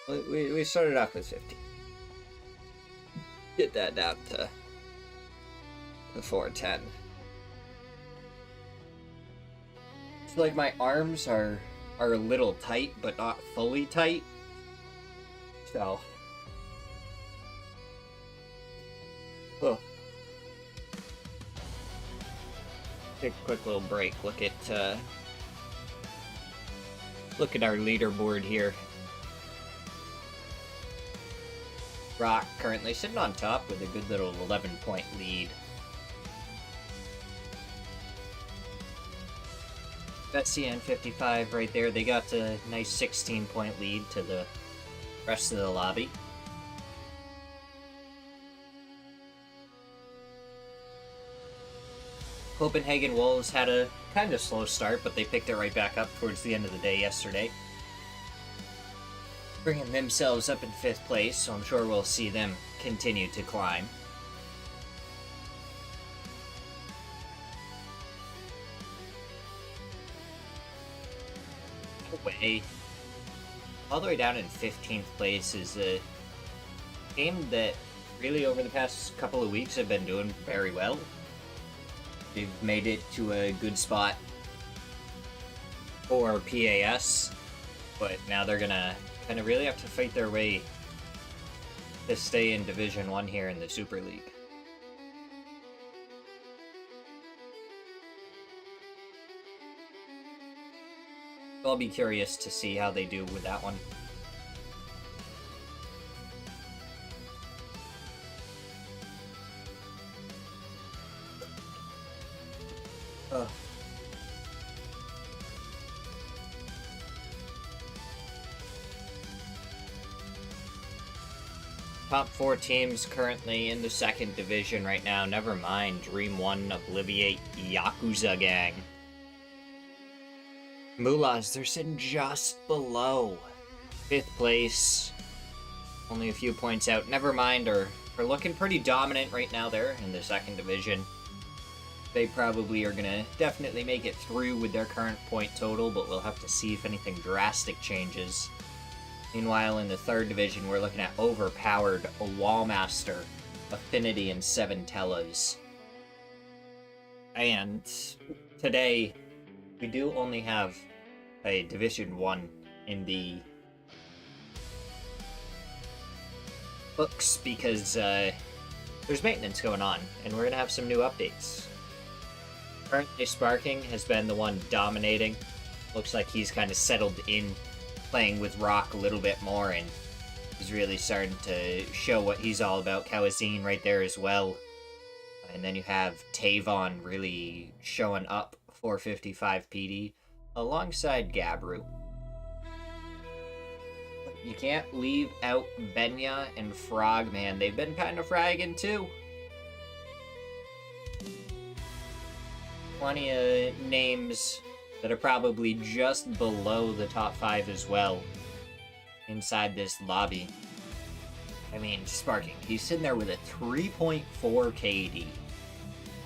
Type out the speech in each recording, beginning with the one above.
We started off with 50. Get that down to 410. I feel like my arms are a little tight, but not fully tight. So, take a quick little break. Look at our leaderboard here. Rock currently sitting on top with a good little 11-point lead. That CN55 right there, they got a nice 16-point lead to the rest of the lobby. Copenhagen Wolves had a kind of slow start, but they picked it right back up towards the end of the day yesterday, bringing themselves up in 5th place, so I'm sure we'll see them continue to climb. Away. All the way down in 15th place is a game that really over the past couple of weeks have been doing very well. They've made it to a good spot for PAS, but now they're gonna kind of really have to fight their way to stay in Division 1 here in the Super League. I'll be curious to see how they do with that one. Top 4 teams currently in the 2nd division right now. Never mind Dream 1, Obliviate, Yakuza Gang. Mullahs, they're sitting just below 5th place. Only a few points out. Never mind, are looking pretty dominant right now there in the 2nd division. They probably are going to definitely make it through with their current point total, but we'll have to see if anything drastic changes. Meanwhile, in the 3rd division, we're looking at overpowered Wallmaster, Affinity, and 7 Tellas. And today, we do only have a Division 1 in the books because there's maintenance going on, and we're going to have some new updates. Currently, Sparking has been the one dominating. Looks like he's kind of settled in, playing with Rock a little bit more, and he's really starting to show what he's all about. Kawazine right there as well. And then you have Tavon really showing up for 55 PD alongside Gabru. You can't leave out Benya and Frogman. They've been kind of fragging too. Plenty of names that are probably just below the top 5 as well inside this lobby. I mean, Sparking, he's sitting there with a 3.4 KD.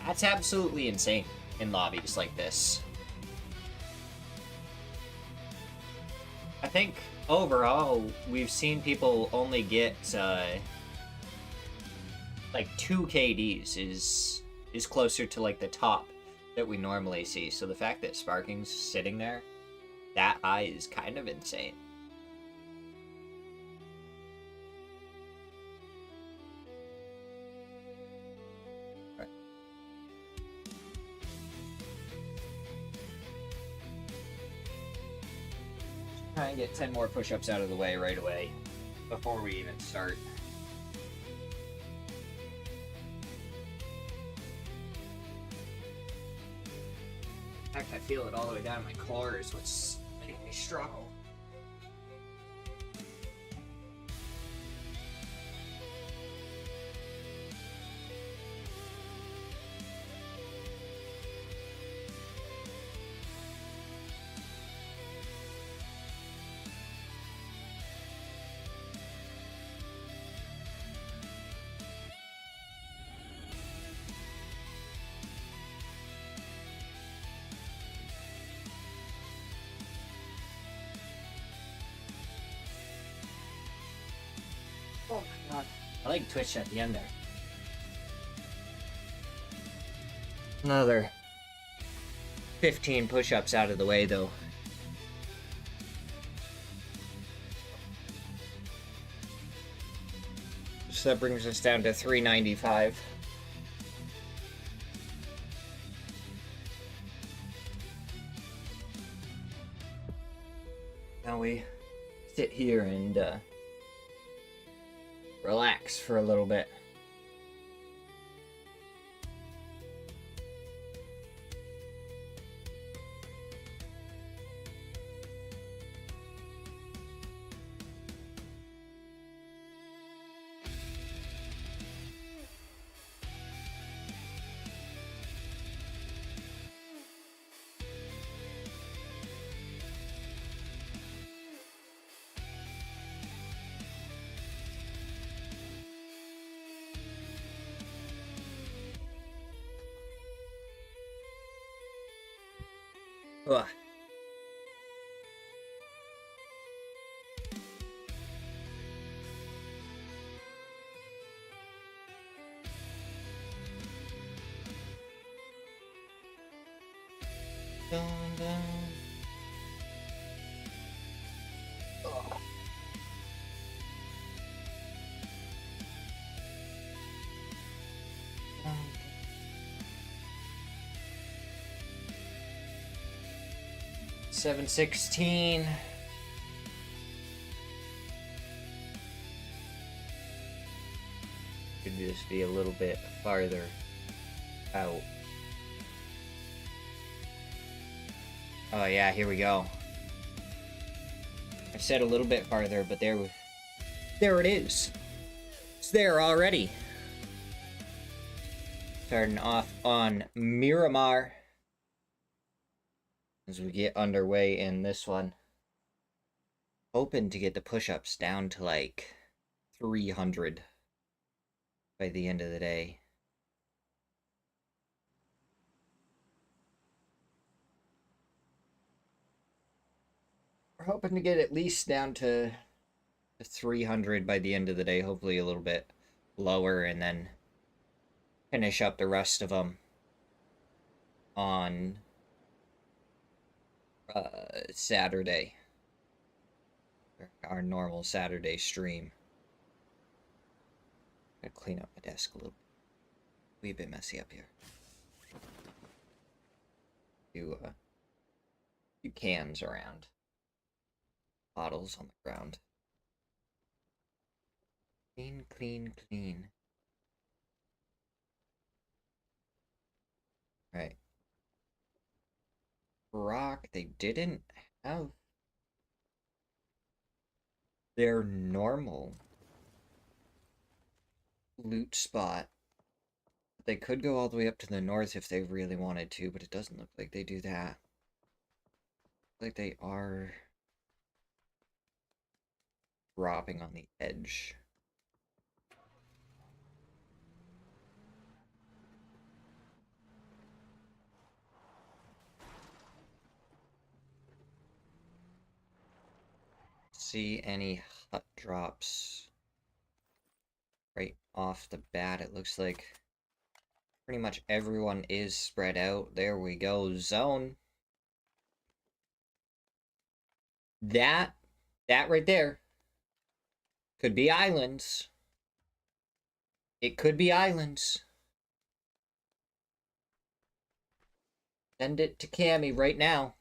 That's absolutely insane in lobbies like this. I think overall, we've seen people only get like 2 KDs is closer to like the top that we normally see. So the fact that Sparking's sitting there that high is kind of insane. All right. Try and get 10 more push-ups out of the way right away before we even start. In fact, I feel it all the way down my core is what's making me struggle. leg twitched at the end there. Another 15 push-ups out of the way, though. So that brings us down to 395. Now we sit here and relax for a little bit. Ugh. Dun, dun. Ugh. Dun. 716. Could just be a little bit farther out. Oh yeah, here we go. I said a little bit farther, but there it is. It's there already. Starting off on Miramar as we get underway in this one. Hoping to get the push-ups down to like 300 by the end of the day. We're hoping to get at least down to 300 by the end of the day, hopefully a little bit lower, and then finish up the rest of them on Saturday. Our normal Saturday stream. Gotta clean up my desk a little bit. Wee bit messy up here. Few cans around. Bottles on the ground. Clean, clean, clean. Right. Rock, they didn't have their normal loot spot. They could go all the way up to the north if they really wanted to, but it doesn't look like they do that. Like they are dropping on the edge. See any hut drops right off the bat. It looks like pretty much everyone is spread out. There we go. Zone. That right there could be islands. It could be islands. Send it to Cammy right now.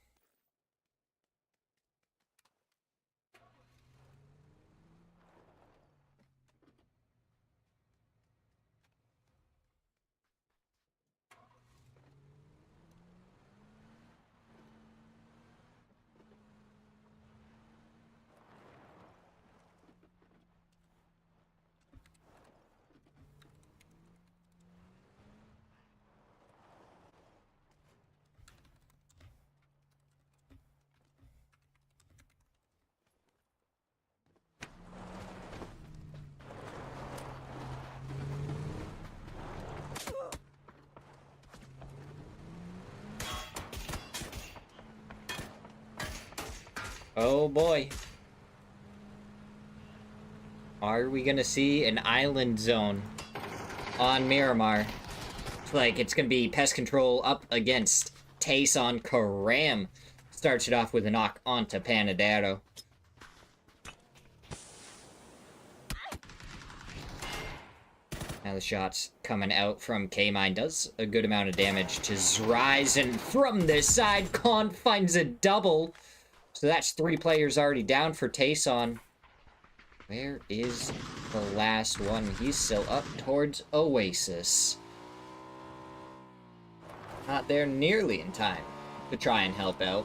Oh boy. Are we gonna see an island zone on Miramar? It's like it's gonna be pest control up against Tayson Karam. Starts it off with a knock onto Panadero. Now the shots coming out from K-Mine does a good amount of damage to Zryz, and from this side, Khan finds a double. So that's 3 players already down for Tayson. Where is the last one? He's still up towards Oasis. Not there nearly in time to try and help out.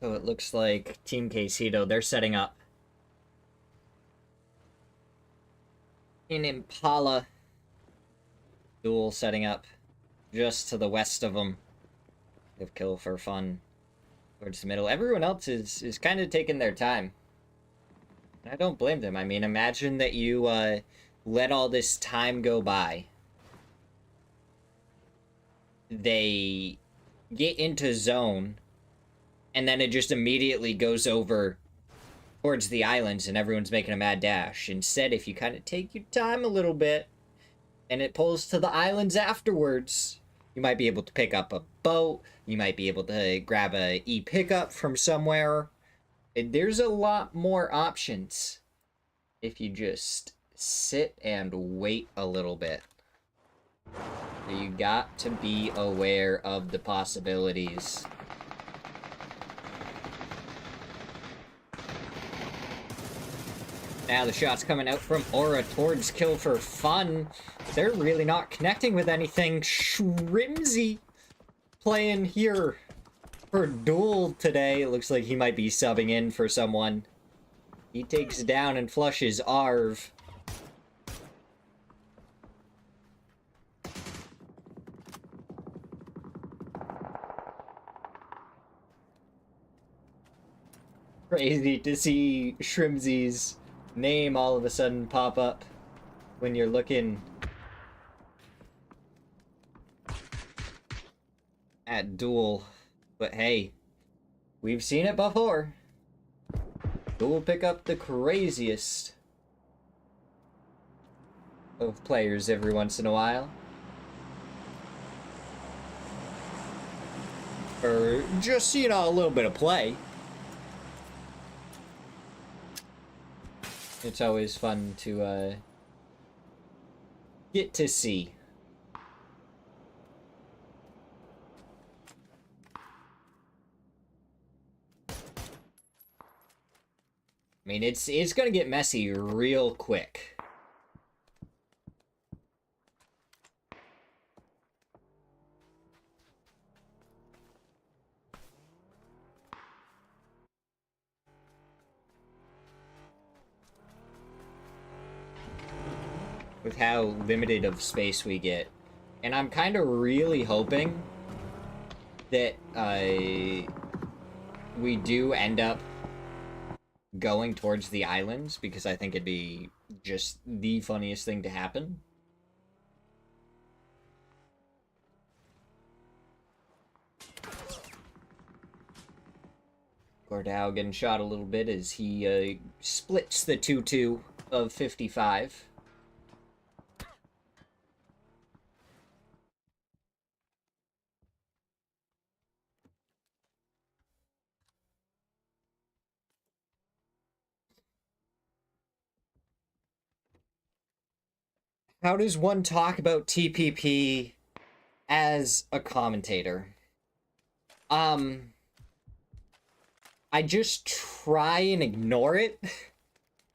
So it looks like Team Quesito, they're setting up in Impala. Duel setting up just to the west of them. Give kill for fun towards the middle. Everyone else is kind of taking their time. And I don't blame them. I mean, imagine that you let all this time go by. They get into zone, and then it just immediately goes over towards the islands and everyone's making a mad dash. Instead, if you kind of take your time a little bit and it pulls to the islands afterwards, you might be able to pick up a boat, you might be able to grab a e-pickup from somewhere. There's a lot more options if you just sit and wait a little bit. You got to be aware of the possibilities. Now the shot's coming out from Aura towards kill for fun. They're really not connecting with anything. Shrimzy playing here for Duel today. It looks like he might be subbing in for someone. He takes down and flushes Arv. Crazy to see Shrimzy's name all of a sudden pop up when you're looking at Duel. But hey, we've seen it before. Duel pick up the craziest of players every once in a while. Or just, you know, a little bit of play. It's always fun to get to see. I mean, it's gonna get messy real quick. With how limited of space we get. And I'm kind of really hoping that we do end up going towards the islands, because I think it'd be just the funniest thing to happen. Gordau getting shot a little bit as he splits the 2-2 of 55. How does one talk about TPP as a commentator? I just try and ignore it,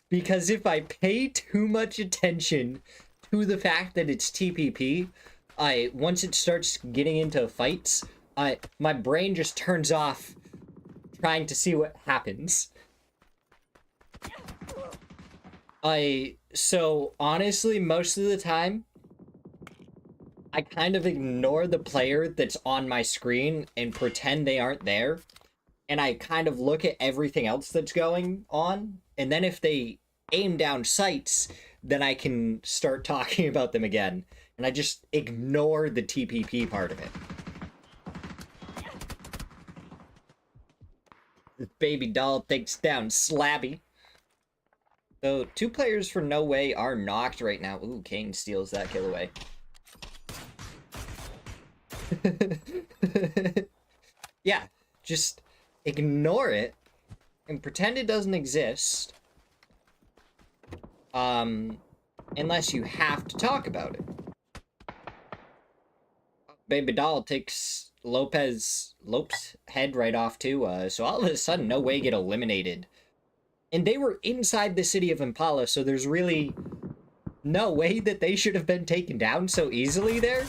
because if I pay too much attention to the fact that it's TPP, once it starts getting into fights, my brain just turns off trying to see what happens. So honestly, most of the time, I kind of ignore the player that's on my screen and pretend they aren't there. And I kind of look at everything else that's going on. And then if they aim down sights, then I can start talking about them again. And I just ignore the TPP part of it. This baby doll takes down Slabby. So 2 players for No Way are knocked right now. Ooh, Kane steals that kill away. Yeah, just ignore it and pretend it doesn't exist. Unless you have to talk about it. Baby doll takes Lopes' head right off too, so all of a sudden No Way get eliminated. And they were inside the city of Impala, so there's really no way that they should have been taken down so easily there.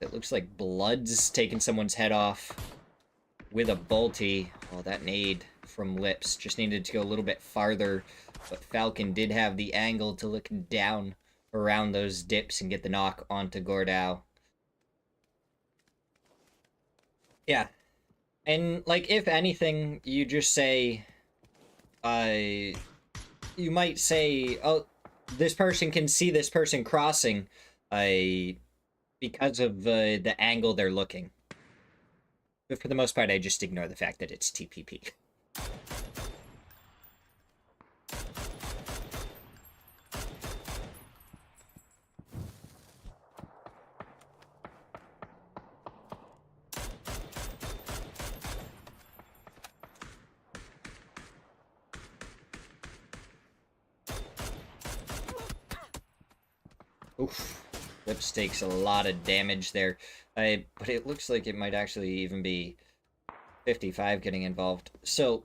It looks like Blood's taking someone's head off with a bolty. Oh, that nade from Lips just needed to go a little bit farther, but Falcon did have the angle to look down around those dips and get the knock onto Gordau. Yeah. And, like, if anything, you just say, you might say, oh, this person can see this person crossing, because of the angle they're looking. But for the most part, I just ignore the fact that it's TPP. Oof. Lips takes a lot of damage there. But it looks like it might actually even be 55 getting involved. So,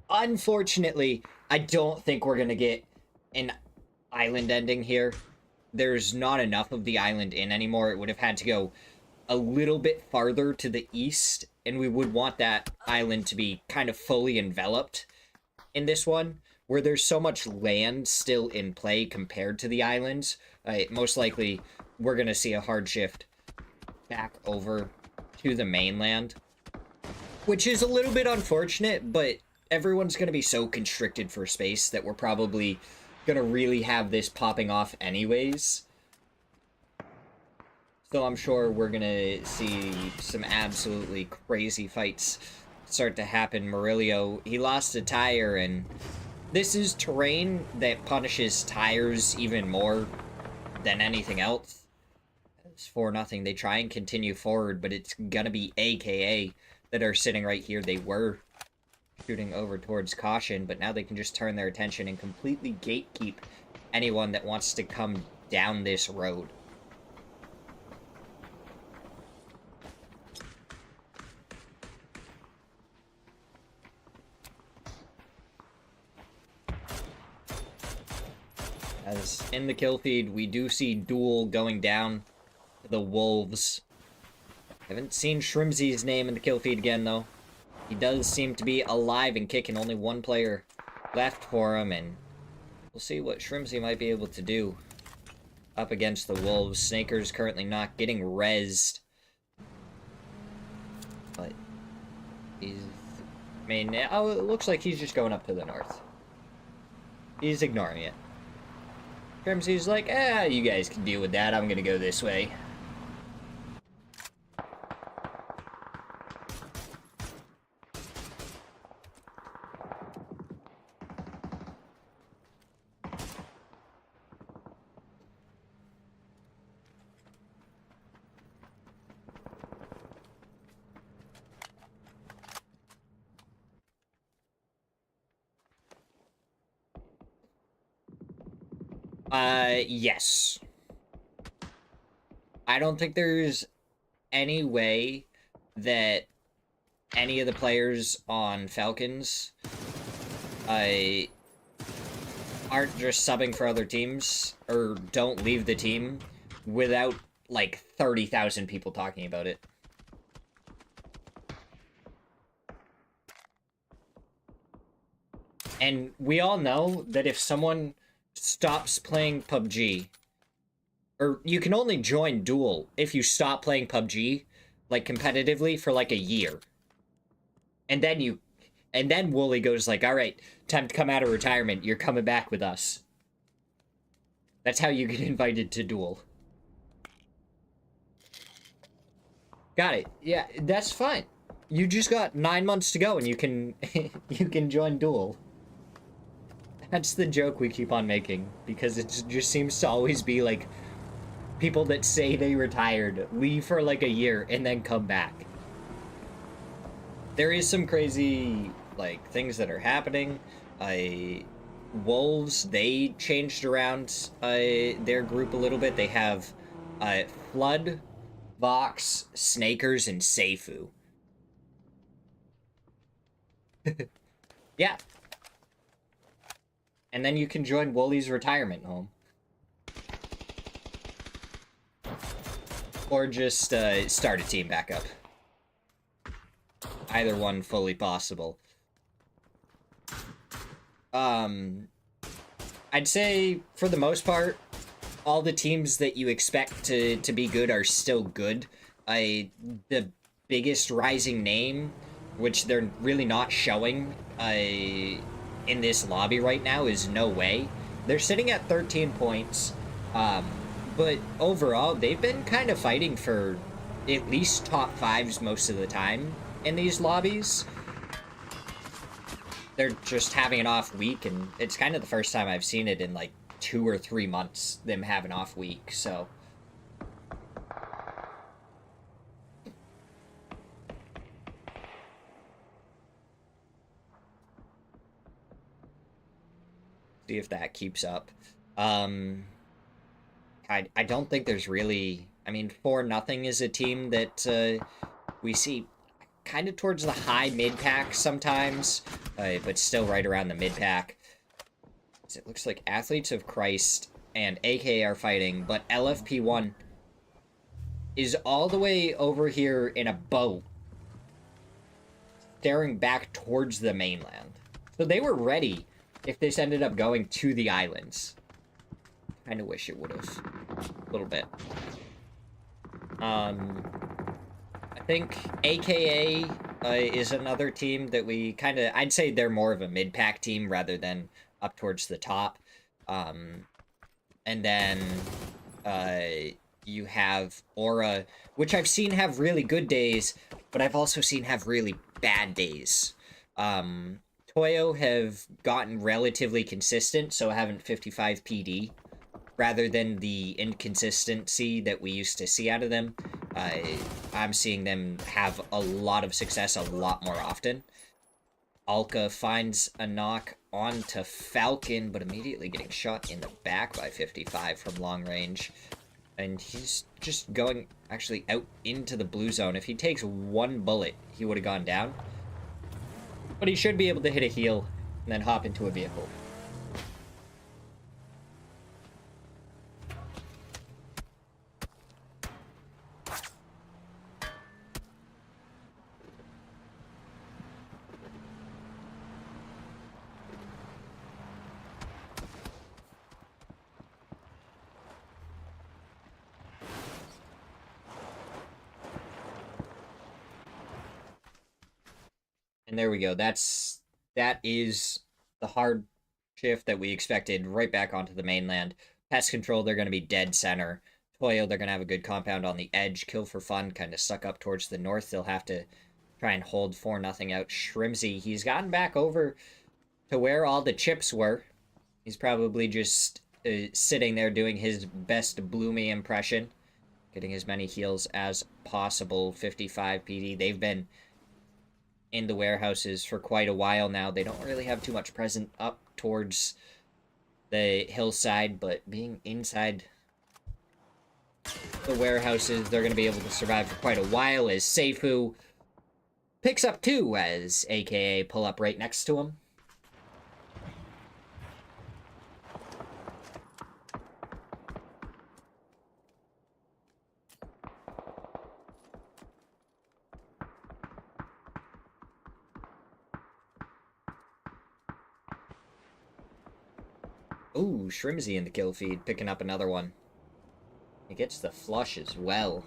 unfortunately, I don't think we're going to get an island ending here. There's not enough of the island in anymore. It would have had to go a little bit farther to the east, and we would want that island to be kind of fully enveloped in this one, where there's so much land still in play compared to the islands. Most likely, we're going to see a hard shift back over to the mainland, which is a little bit unfortunate, but everyone's going to be so constricted for space that we're probably going to really have this popping off anyways. So I'm sure we're going to see some absolutely crazy fights start to happen. Murillo, he lost a tire, and this is terrain that punishes tires even more than anything else. It's 4-0. They try and continue forward, but it's gonna be AKA that are sitting right here. They were shooting over towards caution, but now they can just turn their attention and completely gatekeep anyone that wants to come down this road. As in the kill feed, we do see Duel going down to the Wolves. Haven't seen Shrimzy's name in the kill feed again, though. He does seem to be alive and kicking. Only one player left for him, and we'll see what Shrimzy might be able to do up against the Wolves. Snaker's currently not getting rezzed, but he's... I mean, oh, it looks like he's just going up to the north. He's ignoring it. Shrimzy's like, you guys can deal with that. I'm gonna go this way. Yes. I don't think there's any way that any of the players on Falcons aren't just subbing for other teams or don't leave the team without like 30,000 people talking about it. And we all know that if someone stops playing PUBG, or you can only join Duel if you stop playing PUBG, like, competitively for, like, a year. And then Wooly goes like, all right, time to come out of retirement. You're coming back with us. That's how you get invited to Duel. Got it. Yeah, that's fine. You just got 9 months to go and you can you can join Duel. That's the joke we keep on making because it just seems to always be like people that say they retired, leave for like a year and then come back. There is some crazy like things that are happening. Wolves, they changed around their group a little bit. They have Flood, Vox, Snakers, and Seifu. Yeah. And then you can join Wooly's retirement home. Or just start a team back up. Either one fully possible. I'd say, for the most part, all the teams that you expect to be good are still good. The biggest rising name, which they're really not showing in this lobby right now, is No Way. They're sitting at 13 points, but overall, they've been kind of fighting for at least top 5s most of the time in these lobbies. They're just having an off week, and it's kind of the first time I've seen it in like 2 or 3 months, them have an off week, so. See if that keeps up. I don't think there's really, I mean, 4-0 is a team that we see kind of towards the high mid-pack sometimes, but still right around the mid-pack. It looks like Athletes of Christ and AKA are fighting, but LFP1 is all the way over here in a boat, staring back towards the mainland. So they were ready if this ended up going to the islands. Kind of wish it would have. A little bit. I think AKA is another team that we kind of... I'd say they're more of a mid-pack team rather than up towards the top. And then you have Aura, which I've seen have really good days, but I've also seen have really bad days. Toyo have gotten relatively consistent, so having 55 PD, rather than the inconsistency that we used to see out of them. I'm seeing them have a lot of success a lot more often. Alka finds a knock onto Falcon, but immediately getting shot in the back by 55 from long range. And he's just going actually out into the blue zone. If he takes one bullet, he would have gone down. But he should be able to hit a heal and then hop into a vehicle. And there we go. That is the hard shift that we expected right back onto the mainland. Pest control, they're going to be dead center. Toyo, they're going to have a good compound on the edge. Kill for fun, kind of stuck up towards the north. They'll have to try and hold 4-0 out. Shrimsy, he's gotten back over to where all the chips were. He's probably just sitting there doing his best Bloomy impression. Getting as many heals as possible. 55 PD. They've been in the warehouses for quite a while now. They don't really have too much present up towards the hillside, but being inside the warehouses, they're going to be able to survive for quite a while as Seifu picks up 2 as AKA pull up right next to him. Ooh, Shrimsy in the kill feed, picking up another one. He gets the flush as well.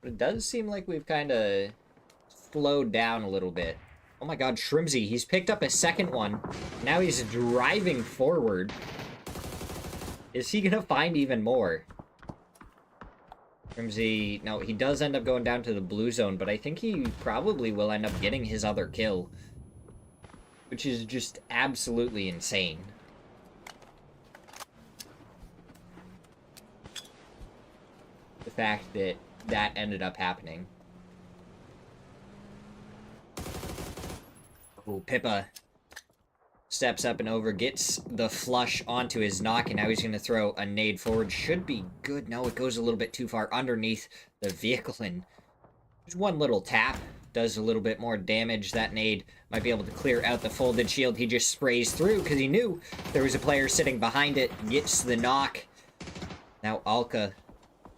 But it does seem like we've kind of slowed down a little bit. Oh my god, Shrimsy, he's picked up a second one. Now he's driving forward. Is he gonna find even more? Shrimsy, no, he does end up going down to the blue zone, but I think he probably will end up getting his other kill. Which is just absolutely insane. The fact that that ended up happening. Oh, Pippa steps up and over, gets the flush onto his knock, and now he's going to throw a nade forward. Should be good. No, it goes a little bit too far underneath the vehicle, and just one little tap does a little bit more damage. That nade might be able to clear out the folded shield. He just sprays through because he knew there was a player sitting behind it. Gets the knock. Now Alka,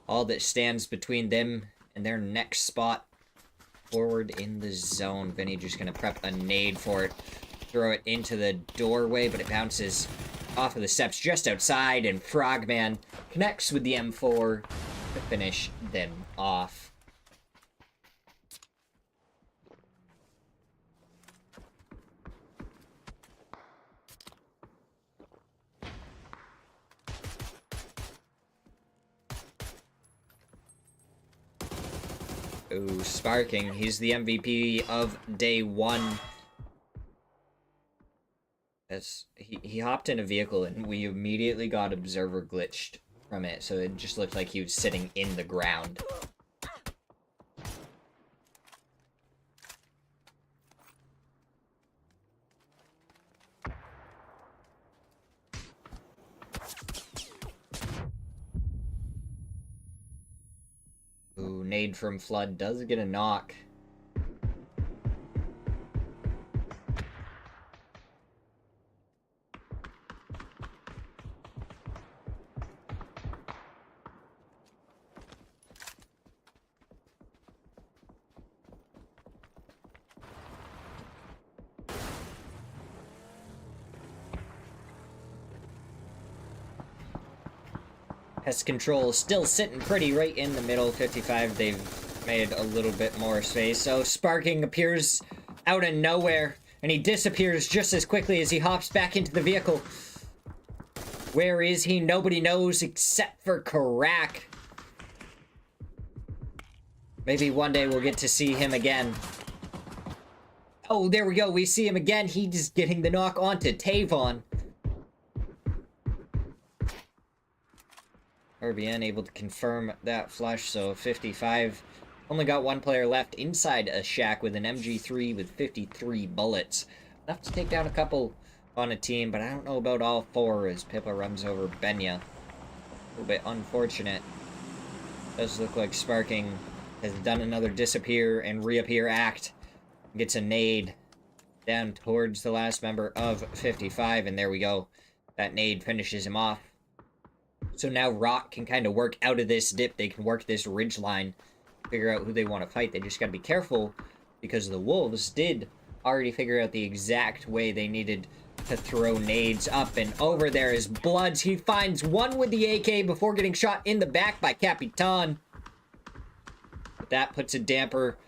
all that stands between them and their next spot forward in the zone. Vinny just going to prep a nade for it. Throw it into the doorway, but it bounces off of the steps just outside, and Frogman connects with the M4 to finish them off. Ooh, Sparking. He's the MVP of day one. As he hopped in a vehicle and we immediately got observer glitched from it, so it just looked like he was sitting in the ground. Ooh, nade from Flood does get a knock. Pest Control still sitting pretty right in the middle. 55, they've made a little bit more space. So Sparking appears out of nowhere, and he disappears just as quickly as he hops back into the vehicle. Where is he? Nobody knows except for Karak. Maybe one day we'll get to see him again. Oh, there we go. We see him again. He's getting the knock onto Tavon. RBN able to confirm that flush, so 55 only got one player left inside a shack with an MG3 with 53 bullets. Enough to take down a couple on a team, but I don't know about all four as Pippa runs over Benya. A little bit unfortunate. Does look like Sparking has done another disappear and reappear act. Gets a nade down towards the last member of 55, and there we go. That nade finishes him off. So now Rock can kind of work out of this dip. They can work this ridge line, figure out who they want to fight. They just got to be careful because the Wolves did already figure out the exact way they needed to throw nades up and over. There is Bloods. He finds one with the AK before getting shot in the back by Capitan. But that puts a damper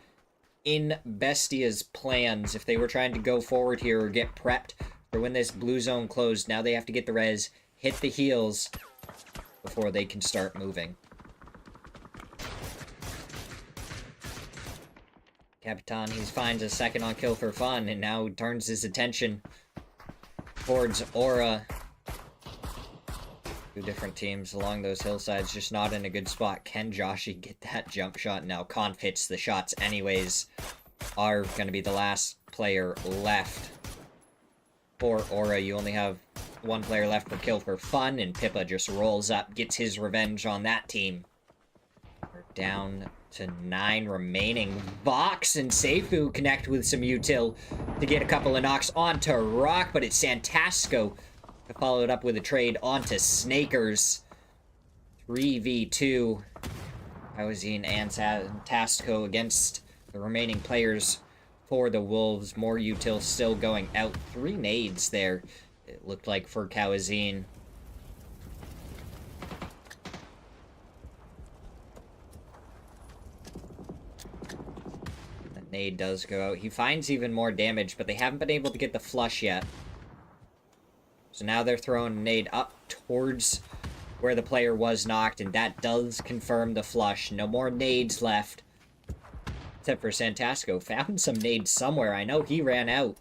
in Bestia's plans. If they were trying to go forward here or get prepped for when this blue zone closed, now they have to get the res, hit the heals before they can start moving. Capitan, he finds a second on kill for fun, and now turns his attention towards Aura. Two different teams along those hillsides, just not in a good spot. Can Joshi get that jump shot? Now Conf hits the shots anyways. Are going to be the last player left for Aura. You only have one player left for kill for fun, and Pippa just rolls up, gets his revenge on that team. We're down to 9 remaining. Vox and Seifu connect with some util to get a couple of knocks onto Rock, but it's Santasco Followed up with a trade onto Snakers. 3v2. Kaozin and Tasco against the remaining players for the Wolves. More util still going out. 3 nades there, it looked like, for Kaozin. The nade does go out. He finds even more damage, but they haven't been able to get the flush yet. So now they're throwing a nade up towards where the player was knocked, and that does confirm the flush. No more nades left. Except for Santasco. Found some nades somewhere. I know he ran out.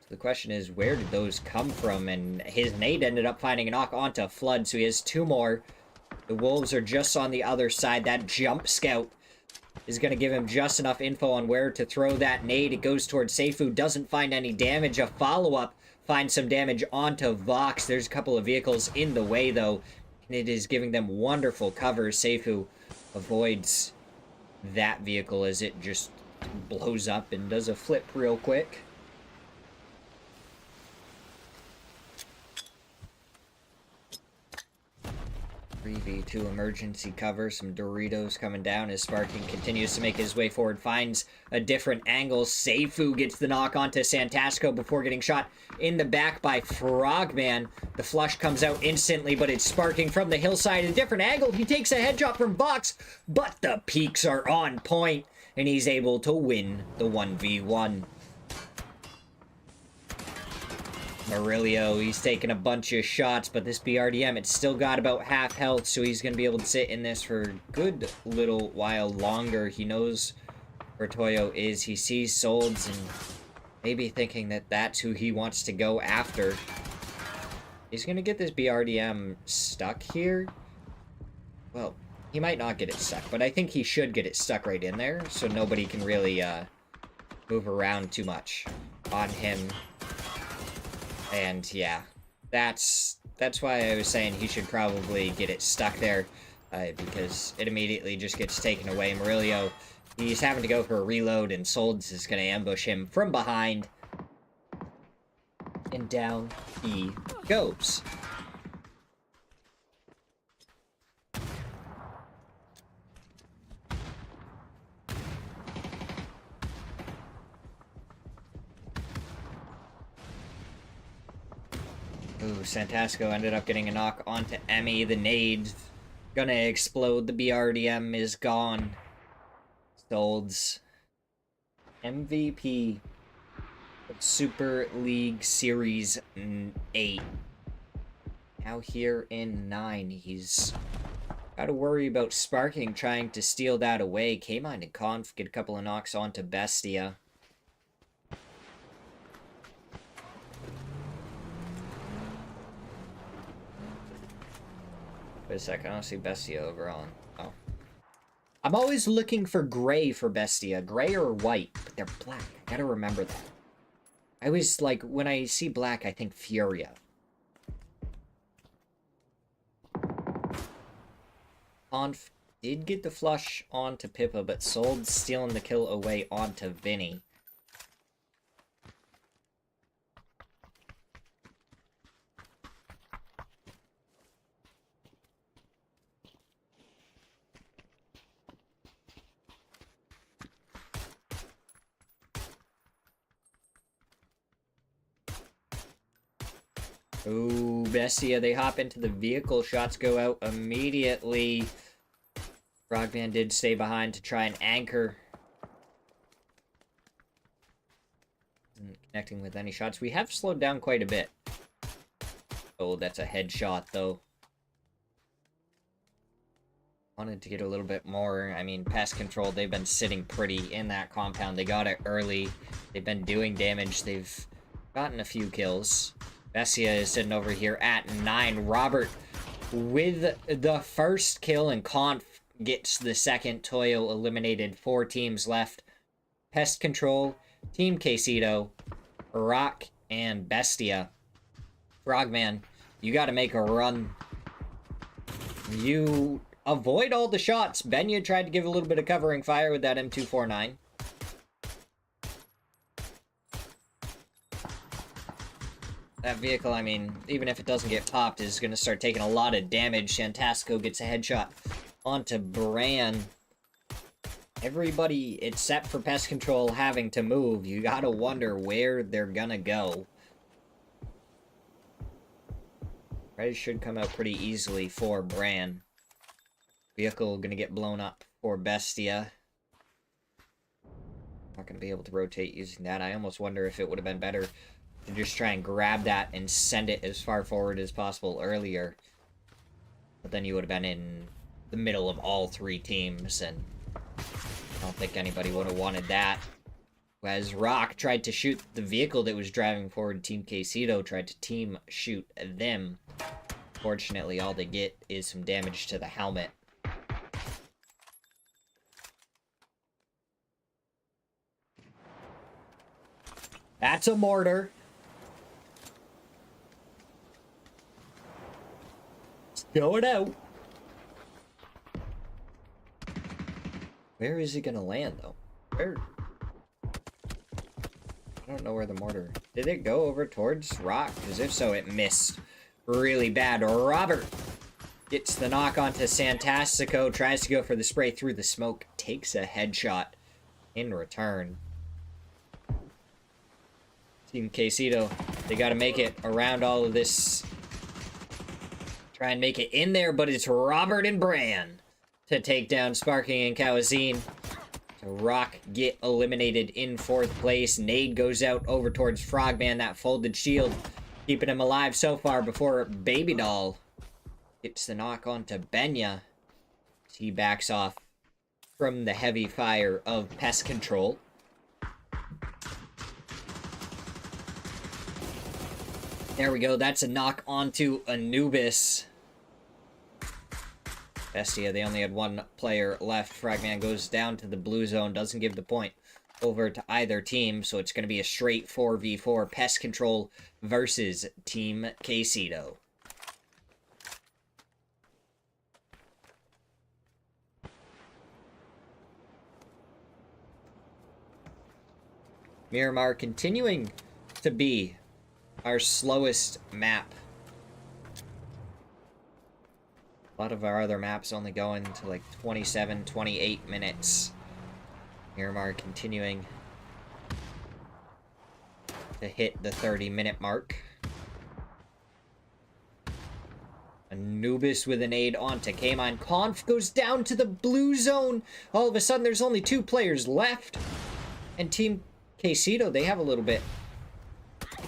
So the question is, where did those come from? And his nade ended up finding a knock onto Flood, so he has 2 more. The Wolves are just on the other side. That jump scout is going to give him just enough info on where to throw that nade. It goes towards Seifu. Doesn't find any damage. A follow-up finds some damage onto Vox. There's a couple of vehicles in the way, though. And it is giving them wonderful cover. Seifu avoids that vehicle as it just blows up and does a flip real quick. 3v2 emergency cover. Some Doritos coming down as Sparking continues to make his way forward. Finds a different angle. Seifu gets the knock onto Santasco before getting shot in the back by Frogman. The flush comes out instantly, but it's Sparking from the hillside. A different angle. He takes a head drop from Vox, but the peaks are on point, and he's able to win the 1v1. Murillo, he's taking a bunch of shots, but this BRDM, it's still got about half health, so he's going to be able to sit in this for a good little while longer. He knows where Toyo is. He sees Solds and maybe thinking that that's who he wants to go after. He's going to get this BRDM stuck here. Well, he might not get it stuck, but I think he should get it stuck right in there, so nobody can really move around too much on him. And yeah, that's why I was saying he should probably get it stuck there, because it immediately just gets taken away. Murillo, he's having to go for a reload, and Solds is going to ambush him from behind. And down he goes. Ooh, Santasco ended up getting a knock onto Emmy. The nade's gonna explode. The BRDM is gone. Solds. MVP of Super League Series 8. Now here in 9. He's got to worry about Sparking trying to steal that away. K-Mind and Conf get a couple of knocks onto Bestia. Wait a second, I don't see Bestia over on. Oh. I'm always looking for gray for Bestia. Gray or white, but they're black. I gotta remember that. I always, like, when I see black, I think Furia. Conf did get the flush onto Pippa, but Sold stealing the kill away onto Vinny. Ooh, Bestia, they hop into the vehicle. Shots go out immediately. Frogman did stay behind to try and anchor. Isn't connecting with any shots. We have slowed down quite a bit. Oh, that's a headshot, though. Wanted to get a little bit more. I mean, pest control, they've been sitting pretty in that compound. They got it early. They've been doing damage. They've gotten a few kills. Bestia is sitting over here at 9. Robert with the first kill, and Conf gets the second. Toyo eliminated. 4 teams left. Pest Control, Team Quesito, Rock, and Bestia. Frogman, you gotta make a run. You avoid all the shots. Benya tried to give a little bit of covering fire with that M249. That vehicle, I mean, even if it doesn't get popped, is going to start taking a lot of damage. Shantasco gets a headshot onto Bran. Everybody, except for Pest Control, having to move. You gotta wonder where they're gonna go. Res should come out pretty easily for Bran. Vehicle gonna get blown up for Bestia. Not gonna be able to rotate using that. I almost wonder if it would have been better to just try and grab that and send it as far forward as possible earlier. But then you would have been in the middle of all three teams, and I don't think anybody would have wanted that. As Rock tried to shoot the vehicle that was driving forward, Team Quesito tried to team shoot them. Fortunately, all they get is some damage to the helmet. That's a mortar. Let's go it out. Where is it gonna land, though? Where? I don't know where the mortar... Did it go over towards Rock? Because if so, it missed really bad. Robert gets the knock onto Santastico, tries to go for the spray through the smoke, takes a headshot in return. Team Quesito, they gotta make it around all of this. Try and make it in there, but it's Robert and Bran to take down Sparking and Kawazine. So Rock get eliminated in 4th place. Nade goes out over towards Frogman, that folded shield, keeping him alive so far before Baby Doll gets the knock onto Benya. He backs off from the heavy fire of Pest Control. There we go, that's a knock onto Anubis. Bestia, they only had one player left. Frogman goes down to the blue zone, doesn't give the point over to either team, so it's going to be a straight 4v4 Pest Control versus Team Quesito. Miramar continuing to be our slowest map. A lot of our other maps only going to like 27, 28 minutes. Miramar continuing to hit the 30-minute mark. Anubis with an aid onto K-Mine. Conf goes down to the blue zone. All of a sudden, there's only 2 players left. And Team Quesito, they have a little bit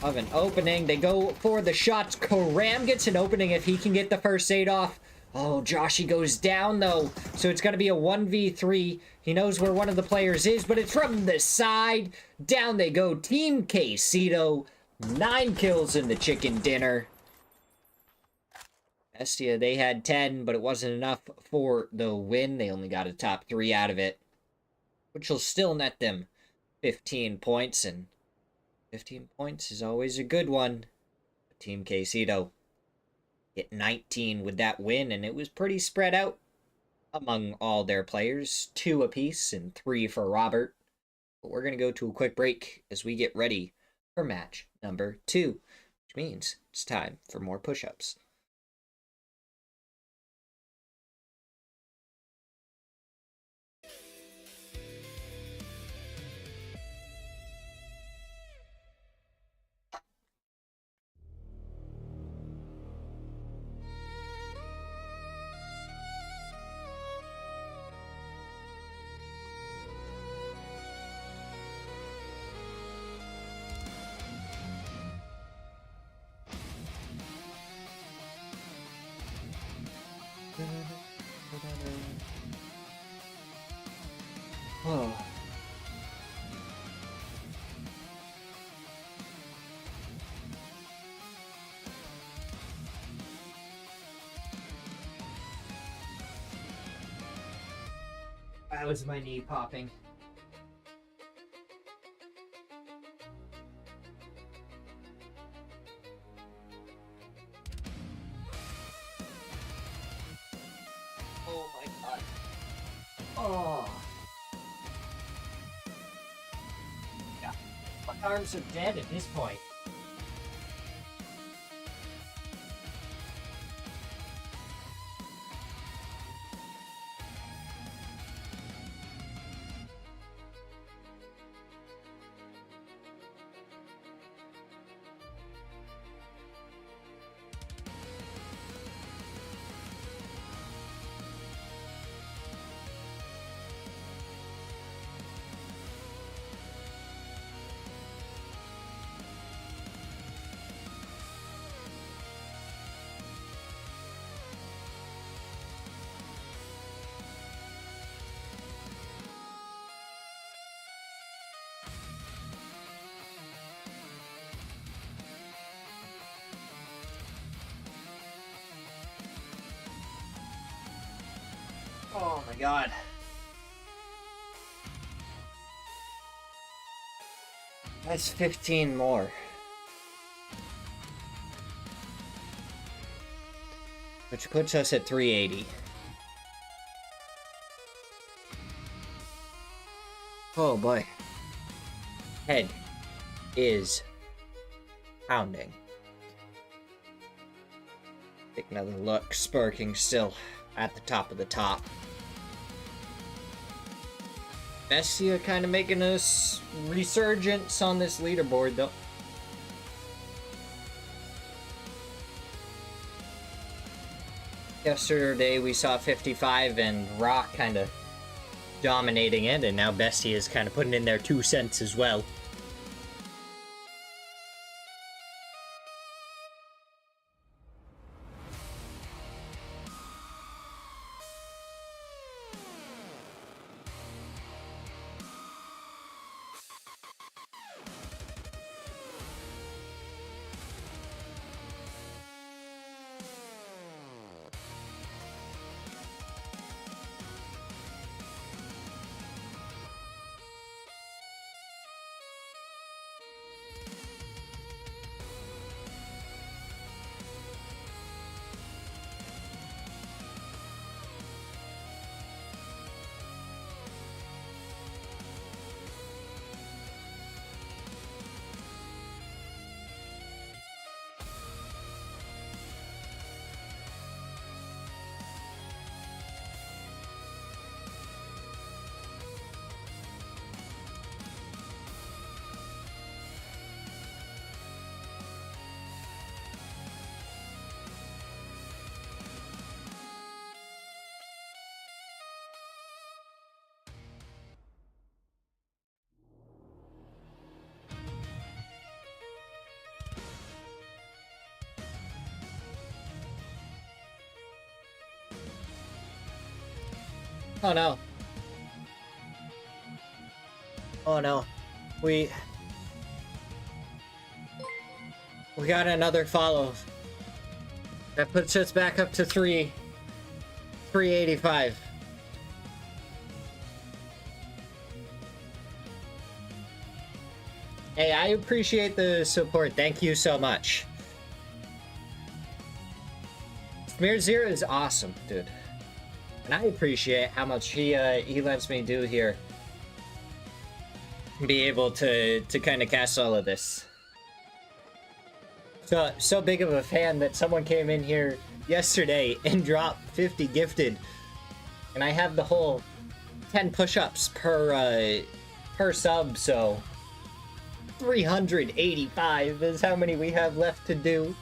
of an opening. They go for the shots. Karam gets an opening if he can get the first aid off. Oh, Joshy goes down, though. So it's going to be a 1v3. He knows where one of the players is, but it's from the side. Down they go. Team Quesito. 9 kills in the chicken dinner. Bestia, they had 10, but it wasn't enough for the win. They only got a top 3 out of it, which will still net them 15 points, and 15 points is always a good one. Team Quesito get 19 with that win, and it was pretty spread out among all their players. 2 apiece and 3 for Robert. But we're going to go to a quick break as we get ready for match number 2, which means it's time for more push-ups. Oh. That was my knee popping. Oh my god. Oh. Yeah. My arms are dead at this point. my god. That's 15 more. Which puts us at 380. Oh boy. Head is pounding. Take another look. Sparking still at the top of the top. Bestia kind of making a resurgence on this leaderboard, though. Yesterday we saw 55 and Rock kind of dominating it, and now Bestia is kind of putting in their 2 cents as well. Oh no. Oh no. We got another follow. That puts us back up to 385. Hey, I appreciate the support. Thank you so much. Smear Zero is awesome, dude. And I appreciate how much he lets me do here. Be able to kind of cast all of this. So big of a fan that someone came in here yesterday and dropped 50 gifted. And I have the whole 10 push-ups per sub, so 385 is how many we have left to do.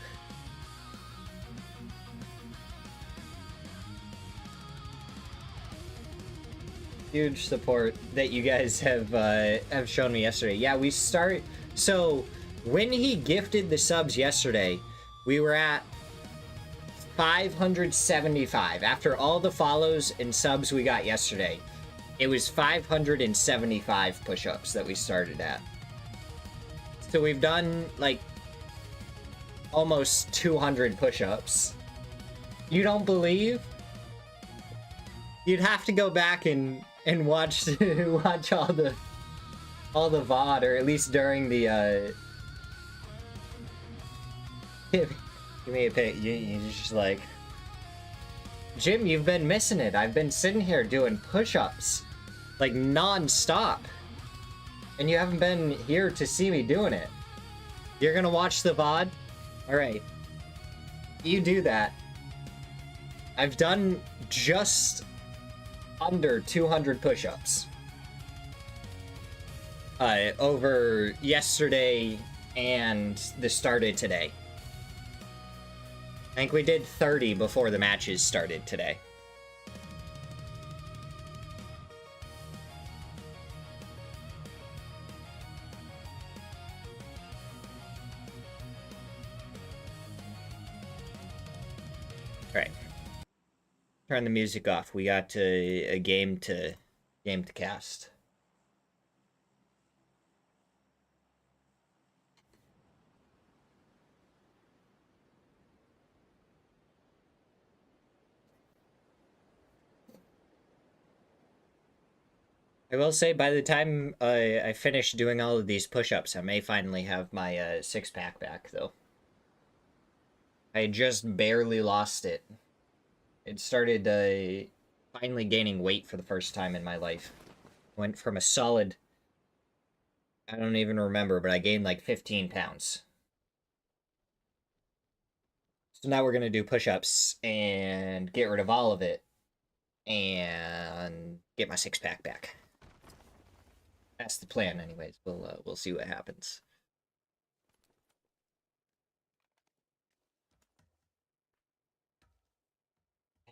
Huge support that you guys have shown me yesterday. Yeah, we start. So when he gifted the subs yesterday, we were at 575. After all the follows and subs we got yesterday, it was 575 push-ups that we started at. So we've done like almost 200 push-ups. You don't believe? You'd have to go back and watch watch all the VOD, or at least during the give me a pic. You're just like, Jim, you've been missing it. I've been sitting here doing push-ups like non-stop, and you haven't been here to see me doing it. You're gonna watch the VOD? Alright. You do that. I've done just under 200 push-ups over yesterday and the start of today. I think we did 30 before the matches started today. Alright. Turn the music off. We got a game to cast. I will say, by the time I finish doing all of these push-ups, I may finally have my six-pack back, though. I just barely lost it. It started finally gaining weight for the first time in my life. Went from a solid, I don't even remember, but I gained like 15 pounds. So now we're going to do push-ups and get rid of all of it and get my six-pack back. That's the plan, anyways. We'll see what happens.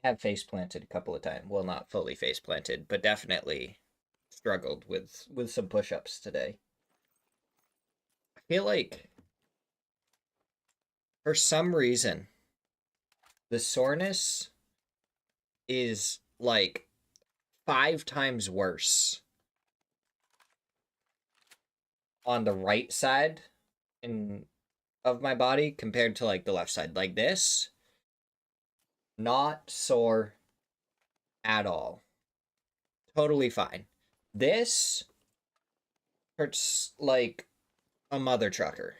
I have face planted a couple of times. Well, not fully face planted, but definitely struggled with some push-ups today. I feel like for some reason the soreness is like 5 times worse on the right side of my body compared to like the left side. Like this, not sore at all. Totally fine. This hurts like a mother trucker.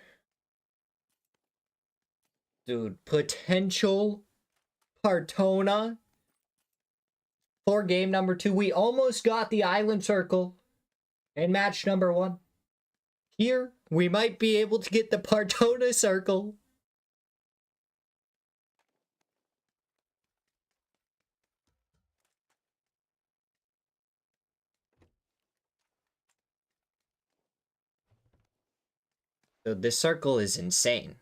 Dude, potential Partona for game number 2. We almost got the island circle in match number 1. Here, we might be able to get the Partona circle. So this circle is insane.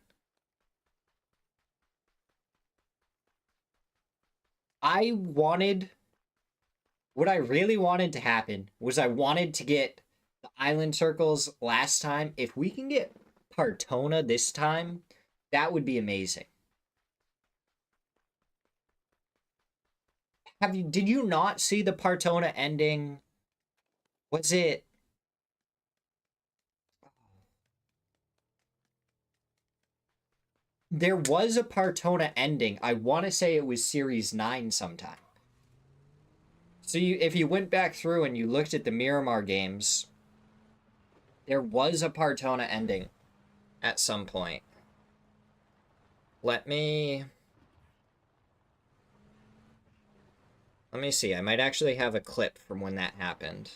What I really wanted to happen was I wanted to get the island circles last time. If we can get Partona this time, that would be amazing. Did you not see the Partona ending? Was it? There was a Partona ending. I want to say it was Series 9 sometime. So if you went back through and you looked at the Miramar games, there was a Partona ending at some point. Let me see. I might actually have a clip from when that happened.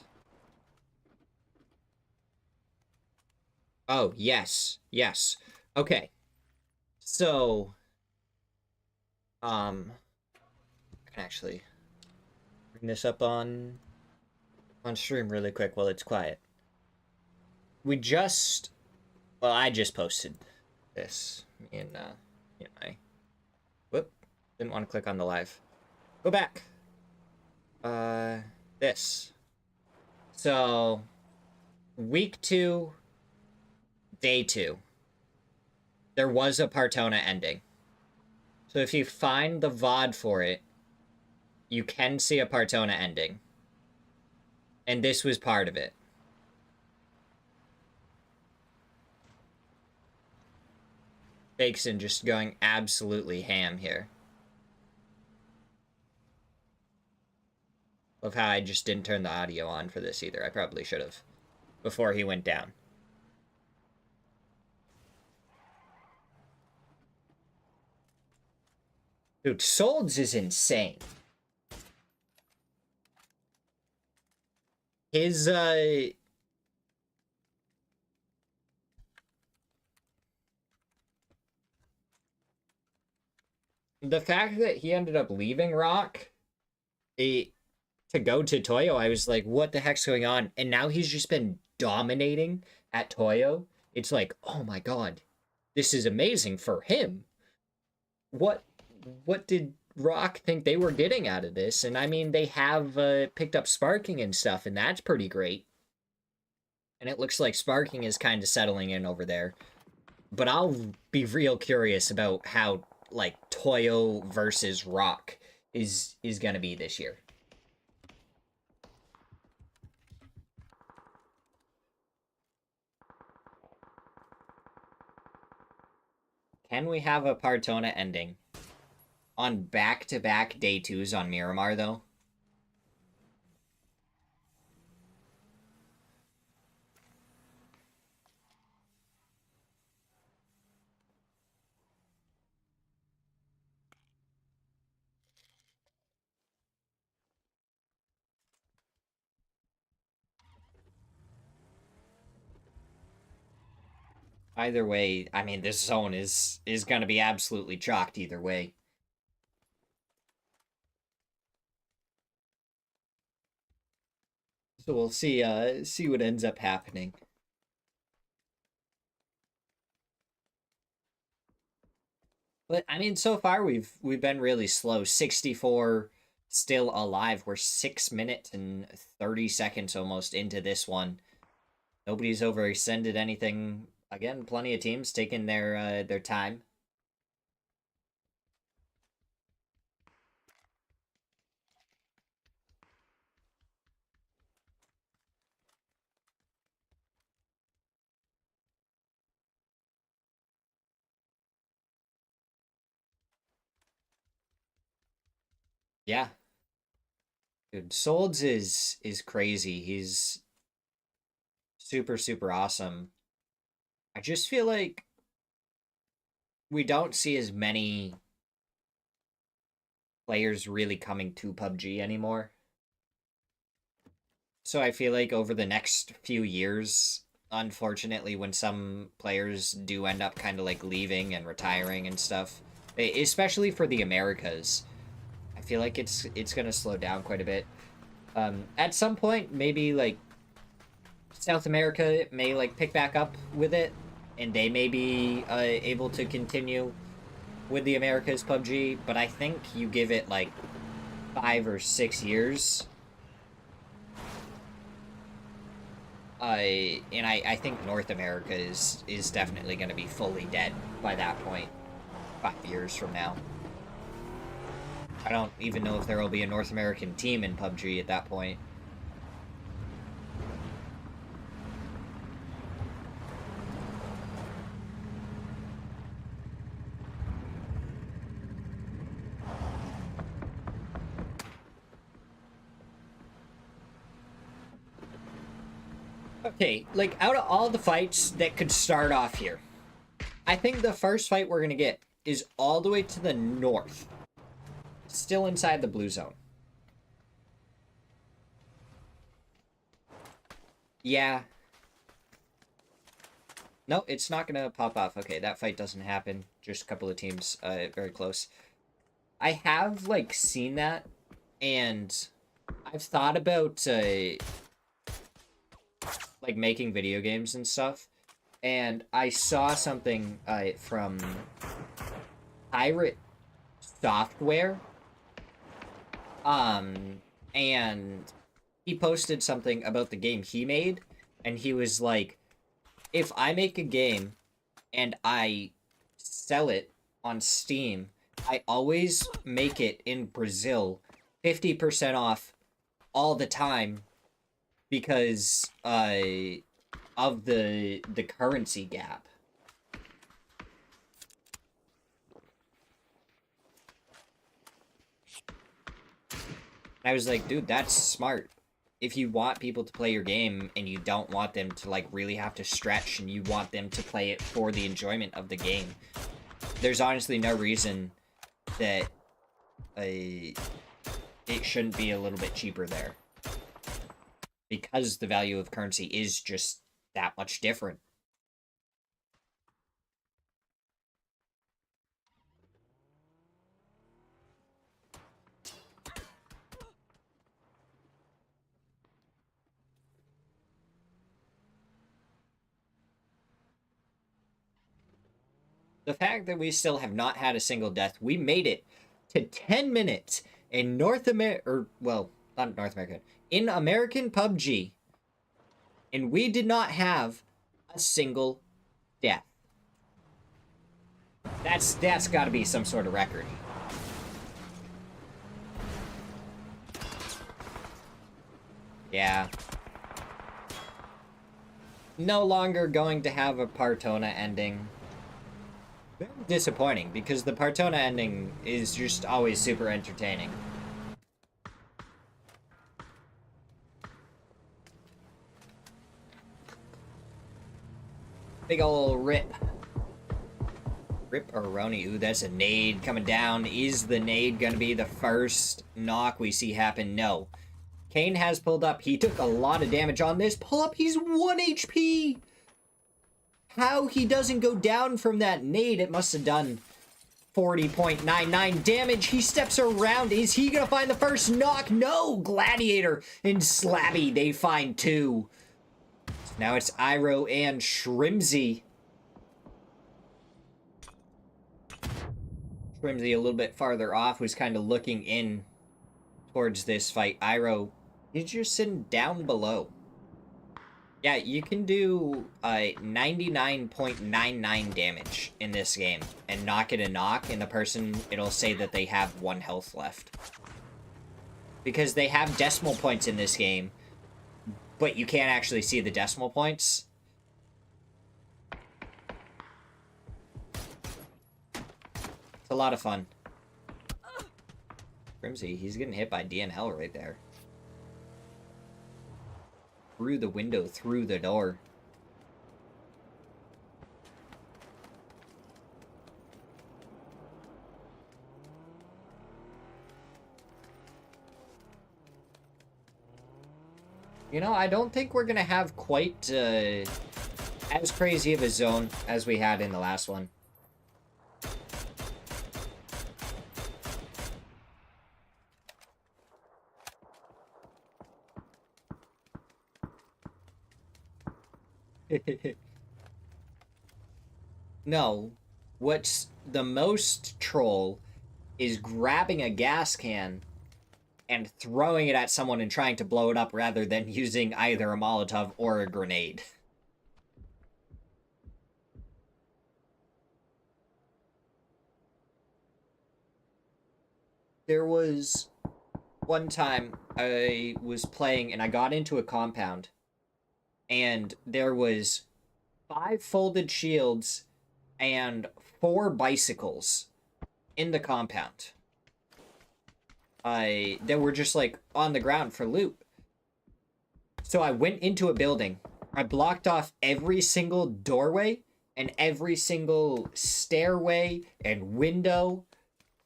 Oh, yes. Yes. Okay. So, I can actually bring this up on stream really quick while it's quiet. I just posted this. Whoop, didn't want to click on the live. Go back. This. So, week 2, day 2. There was a Partona ending. So if you find the VOD for it, you can see a Partona ending. And this was part of it. Bakeson just going absolutely ham here. Love how I just didn't turn the audio on for this either. I probably should have. Before he went down. Dude, Solds is insane. His, the fact that he ended up leaving Rock to go to Toyo, I was like, what the heck's going on? And now he's just been dominating at Toyo. It's like, oh my god, this is amazing for him. What did Rock think they were getting out of this? And I mean, they have picked up Sparking and stuff, and that's pretty great. And it looks like Sparking is kind of settling in over there. But I'll be real curious about how, like, Toyo versus Rock is going to be this year. Can we have a Partona ending on back-to-back day 2s on Miramar, though? Either way, I mean, this zone is going to be absolutely chalked either way. So we'll see what ends up happening. But I mean, so far we've been really slow. 64 still alive. We're 6 minutes and 30 seconds almost into this one. Nobody's overextended anything. Again, plenty of teams taking their time. Yeah. Dude, Solds is crazy. He's super awesome. I just feel like we don't see as many players really coming to PUBG anymore. So I feel like over the next few years, unfortunately, when some players do end up kind of like leaving and retiring and stuff, especially for the Americas, I feel like it's gonna slow down quite a bit. At some point, maybe like South America may like pick back up with it, and they may be able to continue with the Americas PUBG. But I think you give it like 5 or 6 years. I think North America is definitely going to be fully dead by that point, 5 years from now. I don't even know if there will be a North American team in PUBG at that point. Okay, like out of all the fights that could start off here, I think the first fight we're gonna get is all the way to the north. Still inside the blue zone. Yeah. No, it's not gonna pop off. Okay, that fight doesn't happen. Just a couple of teams very close. I have like seen that, and I've thought about like making video games and stuff, and I saw something from Pirate Software, and he posted something about the game he made, and he was like, if I make a game and I sell it on Steam, I always make it in Brazil 50% off all the time because of the currency gap. I was like, dude, that's smart. If you want people to play your game and you don't want them to like really have to stretch and you want them to play it for the enjoyment of the game, there's honestly no reason that it shouldn't be a little bit cheaper there, because the value of currency is just that much different. The fact that we still have not had a single death, we made it to 10 minutes in North America, or, well, not North America, in American PUBG, and we did not have a single death. That's got to be some sort of record. Yeah. No longer going to have a Partona ending. Very disappointing, because the Partona ending is just always super entertaining. Big ol' rip. Rip or Roni. Ooh, that's a nade coming down. Is the nade gonna be the first knock we see happen? No. Kane has pulled up. He took a lot of damage on this pull-up. He's 1 HP! how he doesn't go down from that nade. It must have done 40.99 damage. He steps around. Is he gonna find the first knock? No! Gladiator and Slabby, they find two. So now it's Iroh and Shrimzy. Shrimzy a little bit farther off, was kind of looking in towards this fight. Iroh, he's just sitting down below. Yeah, you can do 99.99 damage in this game and not get a knock, and the person, it'll say that they have 1 health left. Because they have decimal points in this game, but you can't actually see the decimal points. It's a lot of fun. Grimsy, he's getting hit by DNL right there. Through the window, through the door. You know, I don't think we're gonna have quite as crazy of a zone as we had in the last one. No, what's the most troll is grabbing a gas can and throwing it at someone and trying to blow it up rather than using either a Molotov or a grenade. There was one time I was playing and I got into a compound and there was 5 folded shields and 4 bicycles in the compound. They were just like on the ground for loot. So I went into a building. I blocked off every single doorway and every single stairway and window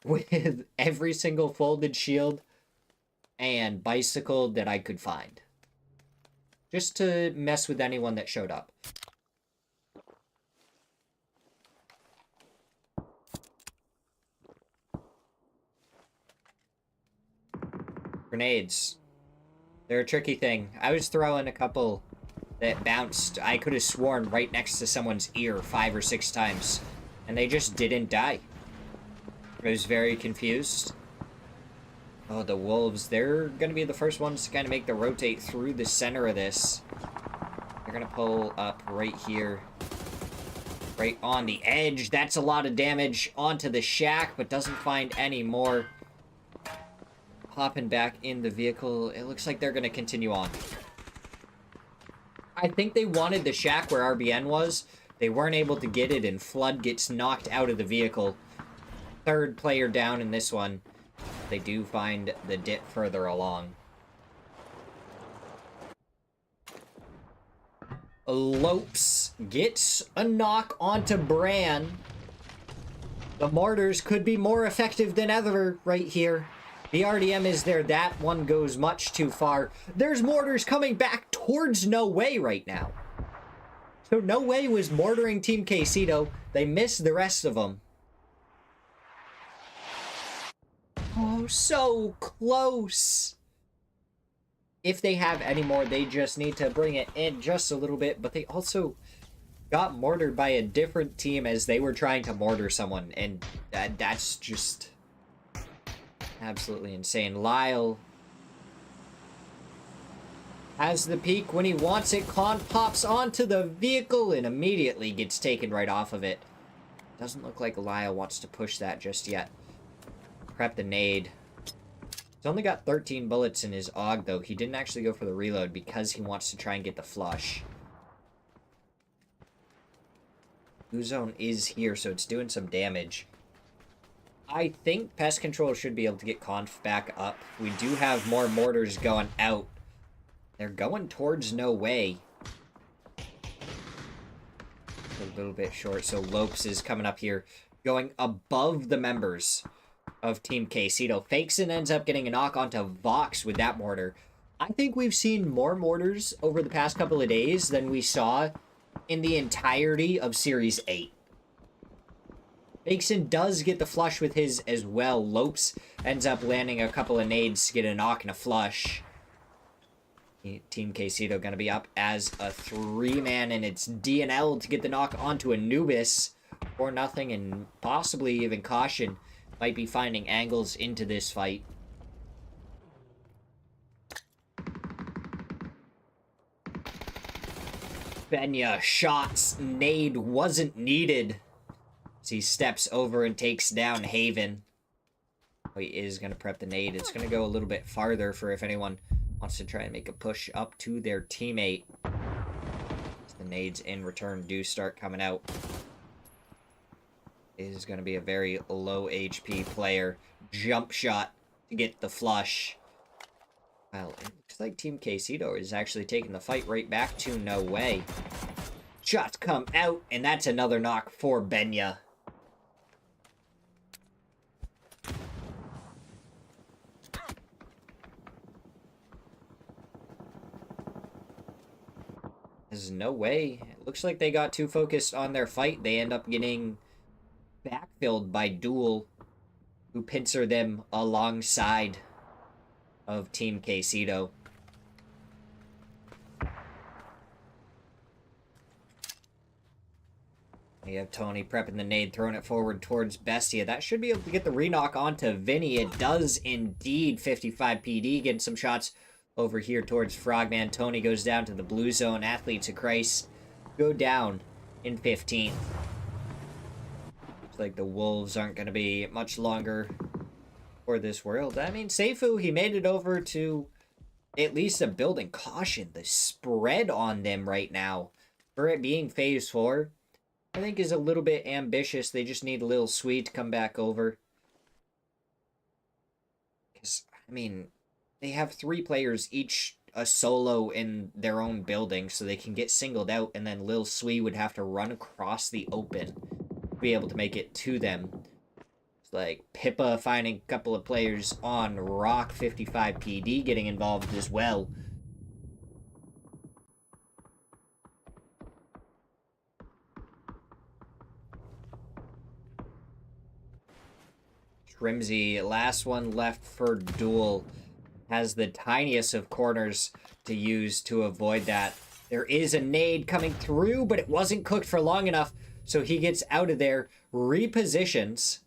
with every single folded shield and bicycle that I could find. Just to mess with anyone that showed up. Grenades. They're a tricky thing. I was throwing a couple that bounced. I could have sworn right next to someone's ear 5 or 6 times. And they just didn't die. I was very confused. Oh, the wolves. They're going to be the first ones to kind of make the rotate through the center of this. They're going to pull up right here. Right on the edge. That's a lot of damage onto the shack, but doesn't find any more. Hopping back in the vehicle. It looks like they're going to continue on. I think they wanted the shack where RBN was. They weren't able to get it, and Flood gets knocked out of the vehicle. 3rd player down in this one. They do find the dip further along. Lopes gets a knock onto Bran. The mortars could be more effective than ever right here. The RDM is there. That one goes much too far. There's mortars coming back towards No Way right now. So No Way was mortaring Team Quesito. They missed the rest of them. Oh, so close. If they have any more, they just need to bring it in just a little bit. But they also got mortared by a different team as they were trying to mortar someone. And that's just absolutely insane. Lyle has the peak when he wants it. Con pops onto the vehicle and immediately gets taken right off of it. Doesn't look like Lyle wants to push that just yet. Prep the nade. He's only got 13 bullets in his AUG, though. He didn't actually go for the reload because he wants to try and get the flush. Blue zone is here, so it's doing some damage. I think Pest Control should be able to get Conf back up. We do have more mortars going out. They're going towards No Way. A little bit short, so Lopes is coming up here, going above the members of Team Quesito. Fakes and ends up getting a knock onto Vox with that mortar. I think we've seen more mortars over the past couple of days than we saw in the entirety of Series 8. Bakeson does get the flush with his as well. Lopes ends up landing a couple of nades to get a knock and a flush. Team Quesito going to be up as a 3-man, and it's DNL to get the knock onto Anubis. 4-0, and possibly even Caution might be finding angles into this fight. Benya shots. Nade wasn't needed. As he steps over and takes down Haven. Oh, he is going to prep the nade. It's going to go a little bit farther for if anyone wants to try and make a push up to their teammate. As the nades in return do start coming out. It is going to be a very low HP player. Jump shot to get the flush. Well, it looks like Team Quesito is actually taking the fight right back to No Way. Shots come out, and that's another knock for Benya. There's No Way. It looks like they got too focused on their fight. They end up getting backfilled by Duel, who pincer them alongside of Team Quesito. We have Tony prepping the nade, throwing it forward towards Bestia. That should be able to get the re-knock onto Vinny. It does indeed. 55 PD, getting some shots over here towards Frogman. Tony goes down to the blue zone. Athletes of Christ go down in 15th. Looks like the Wolves aren't going to be much longer for this world. I mean, Seifu, he made it over to at least a building. Caution, the spread on them right now, for it being Phase 4, I think is a little bit ambitious. They just need a little Swede to come back over. Because, I mean, they have 3 players, each a solo in their own building, so they can get singled out, and then Lil Swee would have to run across the open to be able to make it to them. It's like Pippa finding a couple of players on Rock, 55 PD getting involved as well. Trimsy, last one left for Duel, has the tiniest of corners to use to avoid that. There is a nade coming through, but it wasn't cooked for long enough, so he gets out of there, repositions.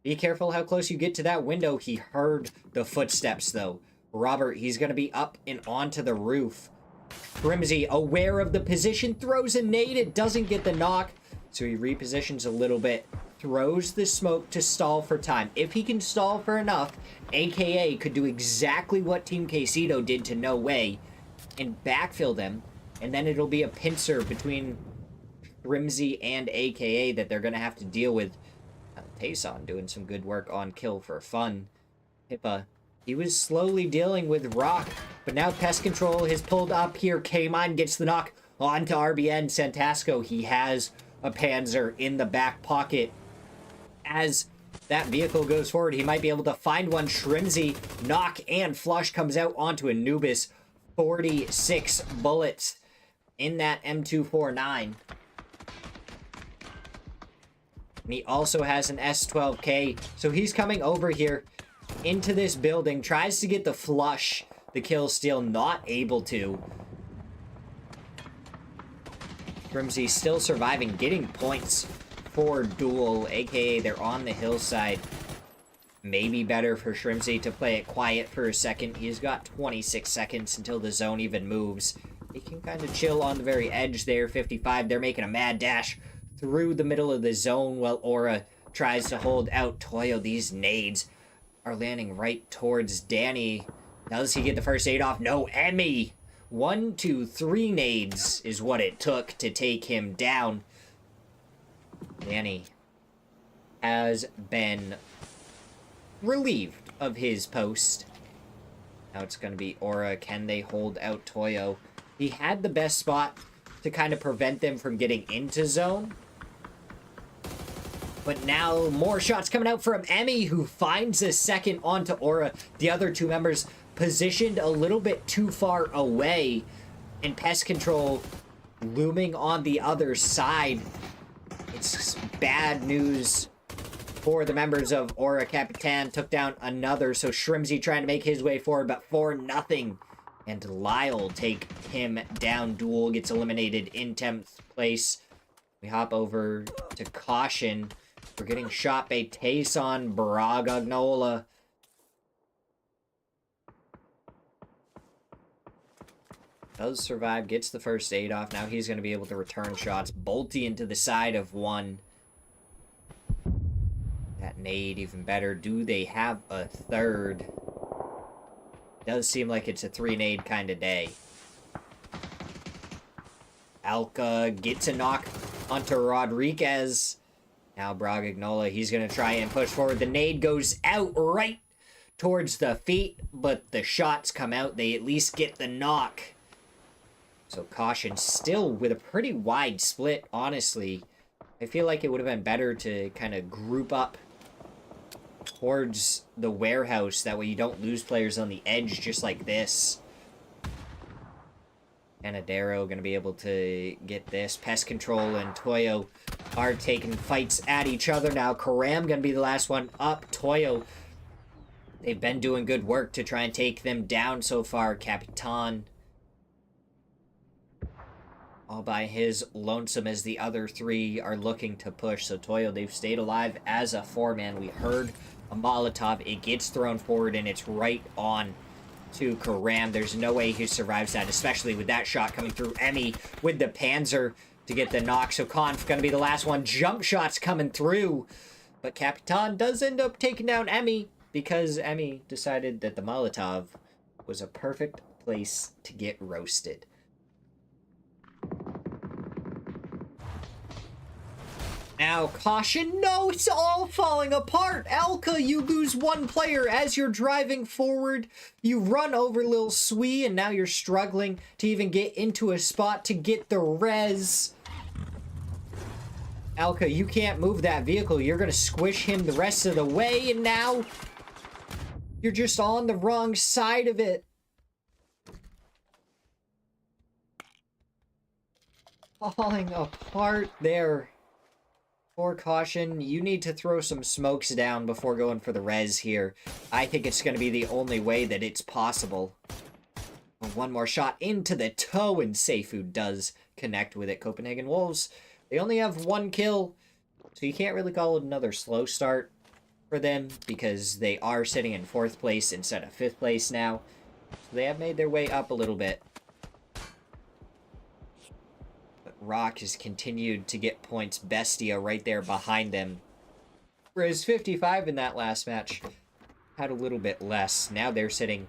Be careful how close you get to that window. He heard the footsteps, though. Robert, he's going to be up and onto the roof. Trimsy, aware of the position, throws a nade. It doesn't get the knock, so he repositions a little bit. Throws the smoke to stall for time. If he can stall for enough, AKA could do exactly what Team Quesito did to No Way and backfill them, and then it'll be a pincer between Trimsy and AKA that they're going to have to deal with. Tayson doing some good work on kill for fun. Pippa, he was slowly dealing with Rock, but now Pest Control has pulled up here. K-Mine gets the knock onto RBN. Santasco, he has a Panzer in the back pocket. As that vehicle goes forward, he might be able to find one. Shrimsy, knock and flush comes out onto Anubis. 46 bullets in that M249. And he also has an S12K, so he's coming over here into this building, tries to get the flush. The kill still not able to. Shrimsy still surviving, getting points for Duel, aka they're on the hillside. Maybe better for Shrimsy to play it quiet for a second. He's got 26 seconds until the zone even moves. He can kind of chill on the very edge there. 55, they're making a mad dash through the middle of the zone while Aura tries to hold out Toyo. These nades are landing right towards Danny. Does he get the first aid off? No, Emmy! 1, 2, 3 nades is what it took to take him down. Danny has been relieved of his post. Now it's going to be Aura. Can they hold out Toyo? He had the best spot to kind of prevent them from getting into zone. But now more shots coming out from Emmy, who finds a second onto Aura. The other 2 members positioned a little bit too far away, and Pest Control looming on the other side. It's bad news for the members of Aura. Capitan took down another, so Shrimsy trying to make his way forward, but 4-0. And Lyle take him down. Duel gets eliminated in 10th place. We hop over to Caution. We're getting shot by Tayson Bragagnola. Does survive, gets the first aid off. Now he's going to be able to return shots. Bolty into the side of one. That nade even better. Do they have a third? Does seem like it's a 3-nade kind of day. Alka gets a knock onto Rodriguez. Now Bragagnola, he's going to try and push forward. The nade goes out right towards the feet, but the shots come out. They at least get the knock. So Caution still with a pretty wide split, honestly. I feel like it would have been better to kind of group up towards the warehouse. That way you don't lose players on the edge just like this. Canadero going to be able to get this. Pest Control and Toyo are taking fights at each other now. Karam going to be the last one up. Toyo, they've been doing good work to try and take them down so far. Capitan all by his lonesome as the other three are looking to push. So Toyo, they've stayed alive as a 4-man. We heard a Molotov. It gets thrown forward and it's right on to Karam. There's no way he survives that, especially with that shot coming through. Emmy with the Panzer to get the knock. So Conf going to be the last one. Jump shots coming through. But Capitan does end up taking down Emmy because Emmy decided that the Molotov was a perfect place to get roasted. Now, Caution, no, it's all falling apart. Alka, you lose one player as you're driving forward. You run over Lil Swee, and now you're struggling to even get into a spot to get the res. Alka, you can't move that vehicle. You're going to squish him the rest of the way, and now you're just on the wrong side of it. Falling apart there. For Caution, you need to throw some smokes down before going for the res here. I think it's going to be the only way that it's possible. One more shot into the toe, and Seifu does connect with it. Copenhagen Wolves, they only have one kill, so you can't really call it another slow start for them because they are sitting in 4th place instead of 5th place now. So they have made their way up a little bit. Rock has continued to get points. Bestia right there behind them. Whereas 55 in that last match had a little bit less. Now they're sitting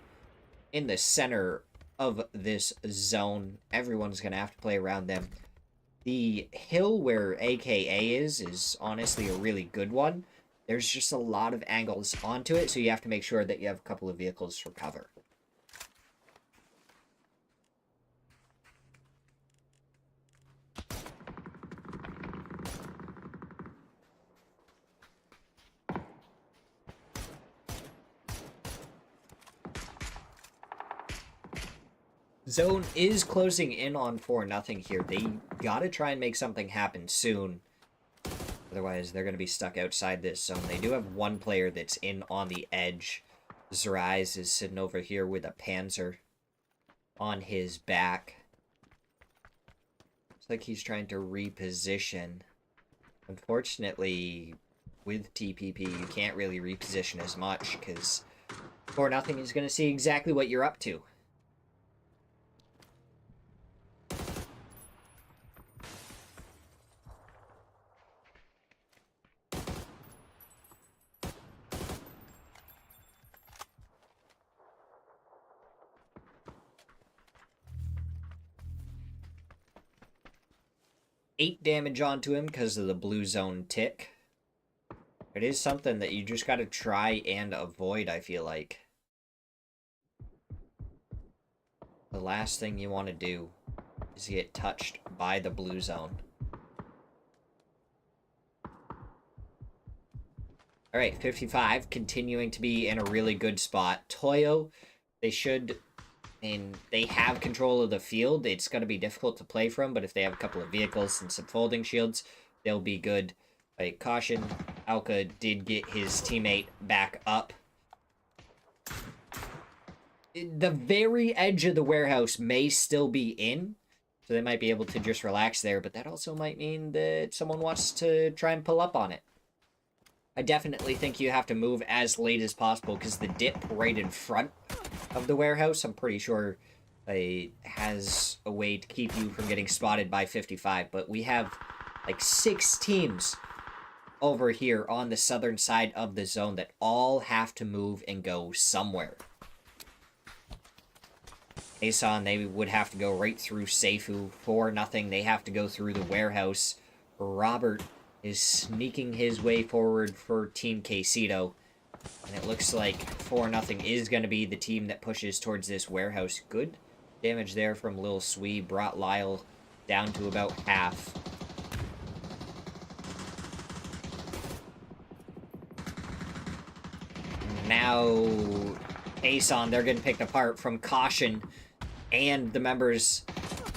in the center of this zone. Everyone's going to have to play around them. The hill where AKA is honestly a really good one. There's just a lot of angles onto it, so you have to make sure that you have a couple of vehicles for cover. Zone is closing in on 4-0 here. They gotta try and make something happen soon. Otherwise, they're gonna be stuck outside this zone. They do have one player that's in on the edge. Zerais is sitting over here with a Panzer on his back. Looks like he's trying to reposition. Unfortunately, with TPP, you can't really reposition as much, because 4-0 is gonna see exactly what you're up to. Eight damage onto him because of the blue zone tick. It is something that you just gotta try and avoid, I feel like. The last thing you want to do is get touched by the blue zone. Alright, 55, continuing to be in a really good spot. Toyo, they should and they have control of the field, it's going to be difficult to play from, but if they have a couple of vehicles and some folding shields, they'll be good. Like, caution, Alka did get his teammate back up. The very edge of the warehouse may still be in, so they might be able to just relax there, but that also might mean that someone wants to try and pull up on it. I definitely think you have to move as late as possible, because the dip right in front of the warehouse, I'm pretty sure has a way to keep you from getting spotted by 55, but we have like 6 teams over here on the southern side of the zone that all have to move and go somewhere. Asan, they would have to go right through Seifu for nothing. They have to go through the warehouse. Robert is sneaking his way forward for Team Quesito. And it looks like 4-0 is going to be the team that pushes towards this warehouse. Good damage there from Lil Swee. Brought Lyle down to about half. Now, Asan, they're getting picked apart from Caution and the members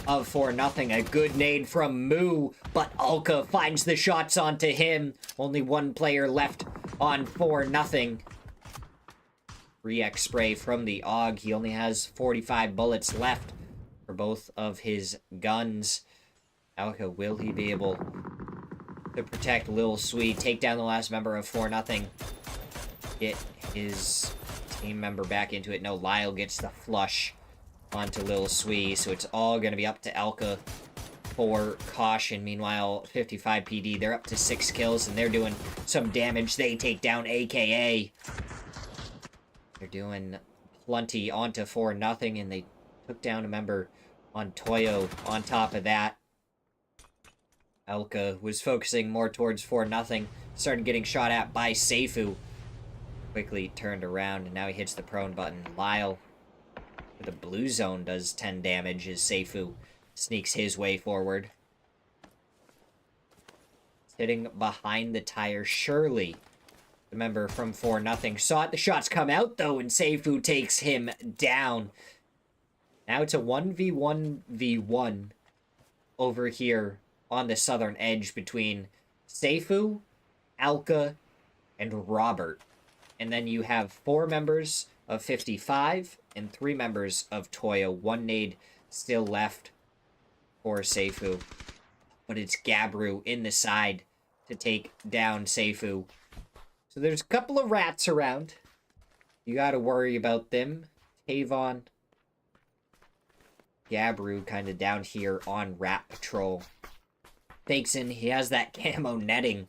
of 4-0. A good nade from Moo, but Alka finds the shots onto him. Only one player left on 4-0. 3x spray from the AUG. He only has 45 bullets left for both of his guns. Alka, will he be able to protect Lil Swee? Take down the last member of 4-0. Get his team member back into it. No, Lyle gets the flush onto Lil Swee, so it's all going to be up to Alka for Caution. Meanwhile, 55 PD, they're up to 6 kills, and they're doing some damage. They take down AKA. They're doing plenty onto 4-0, and they took down a member on Toyo on top of that. Alka was focusing more towards 4-0, started getting shot at by Seifu. Quickly turned around, and now he hits the prone button. Lyle, with the blue zone, does 10 damage as Seifu sneaks his way forward. Sitting behind the tire, Shirley, the member from 4-0, saw it. The shots come out, though, and Seifu takes him down. Now it's a 1v1v1 over here on the southern edge between Seifu, Alka, and Robert. And then you have 4 members of 55 and 3 members of Toyo. 1 nade still left for Seifu. But it's Gabru in the side to take down Seifu. So there's a couple of rats around. You gotta worry about them. Tavon. Gabru kind of down here on rat patrol. Fakeson, he has that camo netting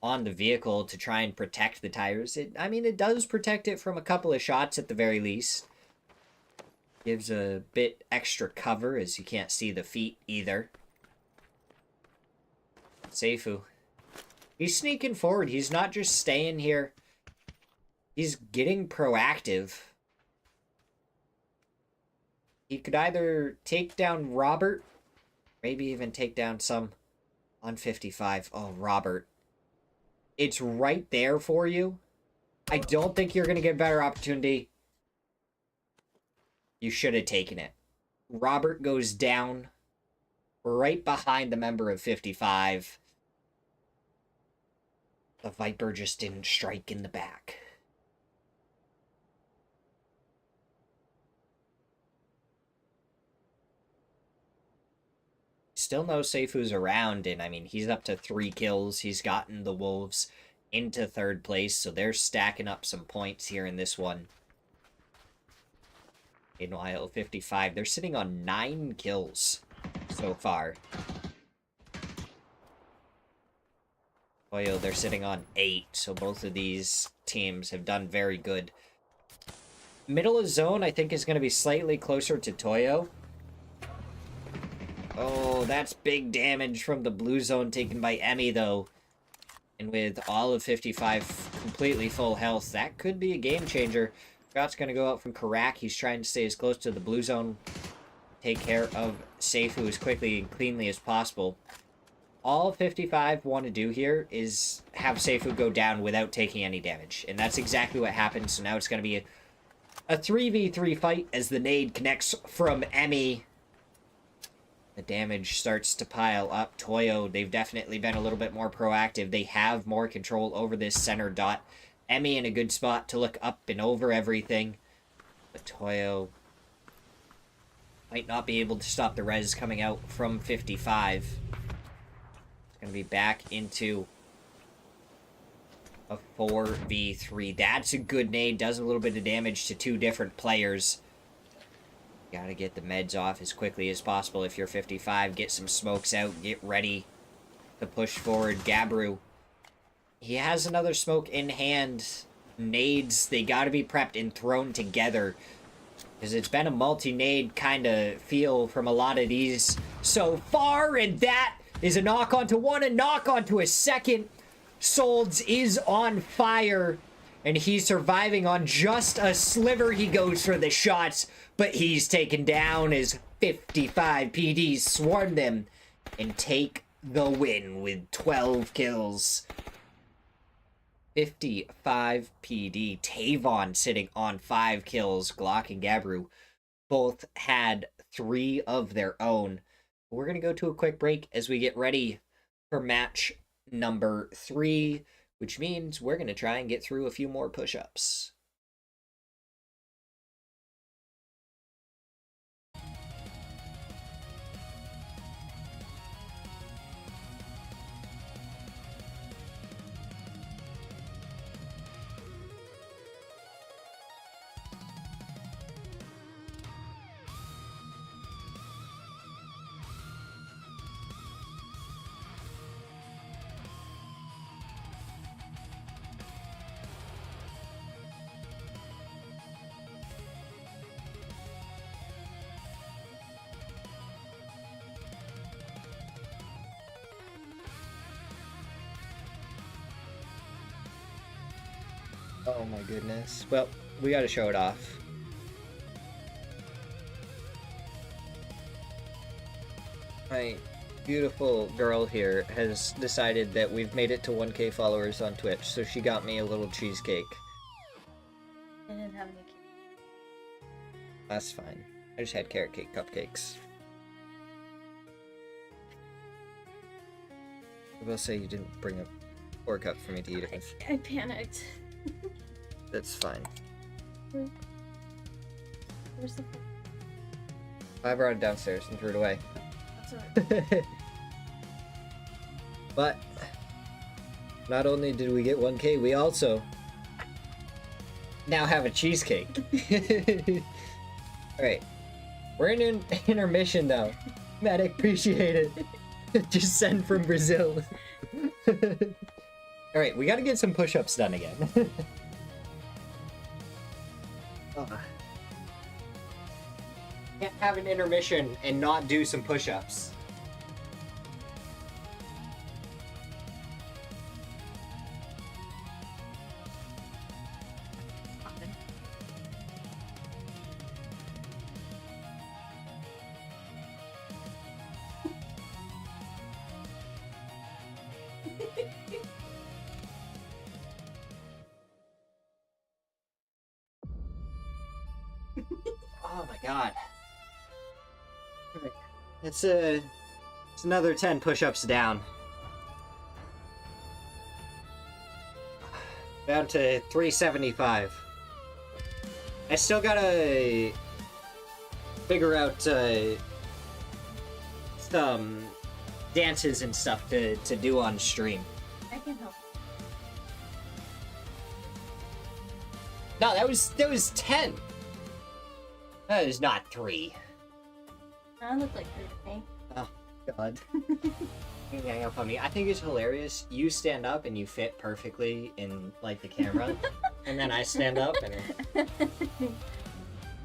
on the vehicle to try and protect the tires. I mean, it does protect it from a couple of shots at the very least. Gives a bit extra cover as you can't see the feet either. Seifu, he's sneaking forward. He's not just staying here. He's getting proactive. He could either take down Robert, maybe even take down some on 55. Oh, Robert. It's right there for you. I don't think you're going to get a better opportunity. You should have taken it. Robert goes down right behind the member of 55. The Viper just didn't strike in the back. Still no Seifu's around, and I mean, he's up to 3 kills. He's gotten the Wolves into 3rd place, so they're stacking up some points here in this one. Meanwhile, 55, they're sitting on 9 kills so far. Toyo, they're sitting on 8, so both of these teams have done very good. Middle of zone, I think, is going to be slightly closer to Toyo. Oh, that's big damage from the blue zone taken by Emmy, though. And with all of 55 completely full health, that could be a game changer. Shot's going to go out from Karak. He's trying to stay as close to the blue zone. Take care of Seifu as quickly and cleanly as possible. All 55 want to do here is have Seifu go down without taking any damage. And that's exactly what happened. So now it's going to be A 3v3 fight as the nade connects from Emmy. The damage starts to pile up. Toyo, they've definitely been a little bit more proactive. They have more control over this center dot. Emmy in a good spot to look up and over everything. But Toyo might not be able to stop the res coming out from 55. It's going to be back into a 4v3. That's a good nade. Does a little bit of damage to two different players. Gotta get the meds off as quickly as possible if you're 55. Get some smokes out. Get ready to push forward. Gabru, he has another smoke in hand. Nades, they gotta be prepped and thrown together. Because it's been a multi-nade kind of feel from a lot of these so far. And that is a knock onto one, a knock onto a second. Solds is on fire. And he's surviving on just a sliver. He goes for the shots. But he's taken down as 55 PDs swarm them. And take the win with 12 kills. 55 PD. Tavon sitting on 5 kills. Glock and Gabru both had 3 of their own. We're going to go to a quick break as we get ready for match number 3, which means we're going to try and get through a few more push-ups. Oh my goodness. Well, we gotta show it off. My beautiful girl here has decided that we've made it to 1K followers on Twitch, so she got me a little cheesecake. I didn't have any cake. That's fine. I just had carrot cake cupcakes. I will say you didn't bring a pork cup for me to eat it with. I panicked. That's fine. Where's the phone? I brought it downstairs and threw it away. That's alright. But not only did we get 1K, we also now have a cheesecake. Alright. We're in an intermission now. Medic, appreciate it. Just send from Brazil. Alright, we gotta get some push-ups done again. Can't have an intermission and not do some push-ups. Oh my god. It's another 10 push-ups down. Down to 375. I still gotta figure out some dances and stuff to do on stream. I can help. No, that was 10. That is not 3. I look like 3 to me. Oh, God. You hang up on me. I think it's hilarious. You stand up and you fit perfectly in, like, the camera. And then I stand up and...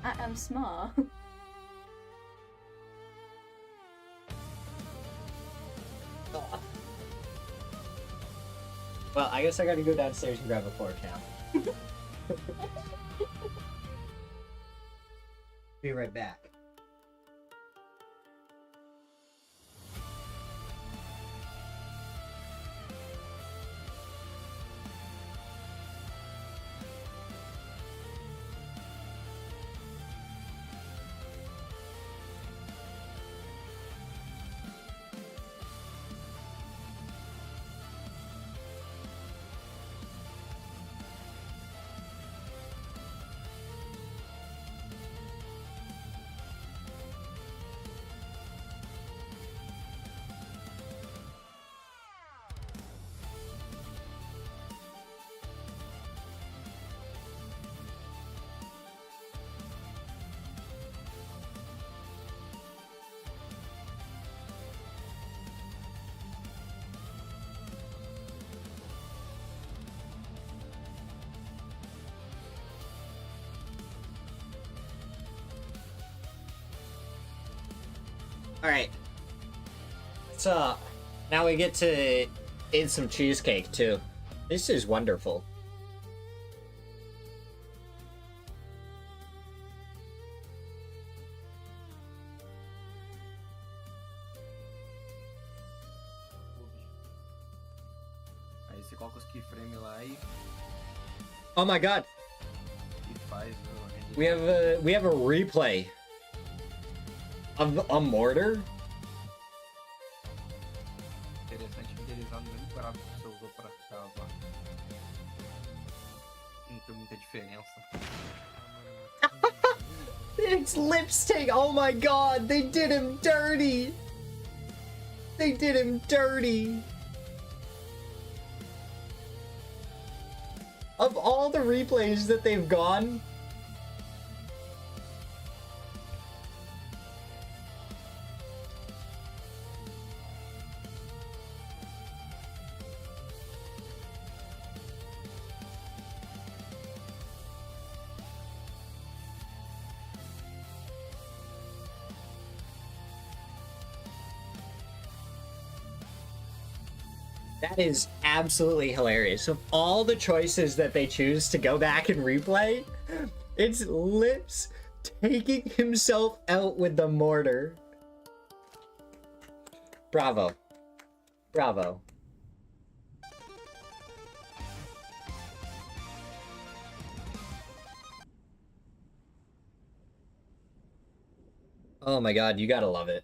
I am small. Oh. Well, I guess I gotta go downstairs and grab a fork now. Be right back. Alright. So, now we get to eat some cheesecake, too. This is wonderful. Aí você coloca os keyframe lá e Oh my god, faz we have a replay of a mortar? interessante renderizar no mesmo gráfico que você usou pra cavar. Não tem muita diferença. It's lipstick! Oh my god, they did him dirty! They did him dirty! Of all the replays that they've gone, that is absolutely hilarious. Of all the choices that they choose to go back and replay, it's Lips taking himself out with the mortar. Bravo. Bravo. Oh my god, you gotta love it.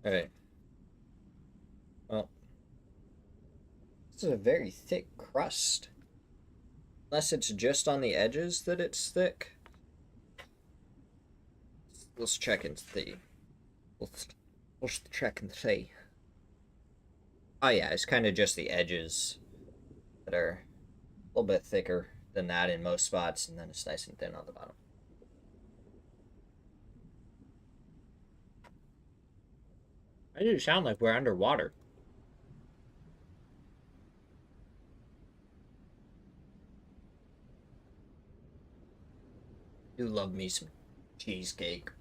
Alright. Well, this is a very thick crust. Unless it's just on the edges that it's thick. Let's check and see. Let's check and see. Oh yeah, it's kind of just the edges that are a little bit thicker than that in most spots, and then it's nice and thin on the bottom. Why does it sound like we're underwater? I do love me some cheesecake.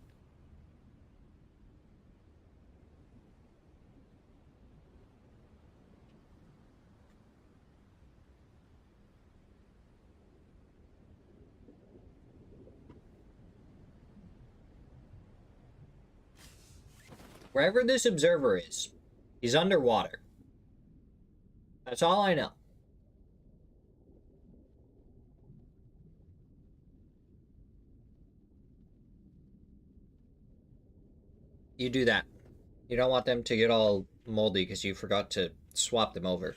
Wherever this observer is, he's underwater. That's all I know. You do that. You don't want them to get all moldy because you forgot to swap them over.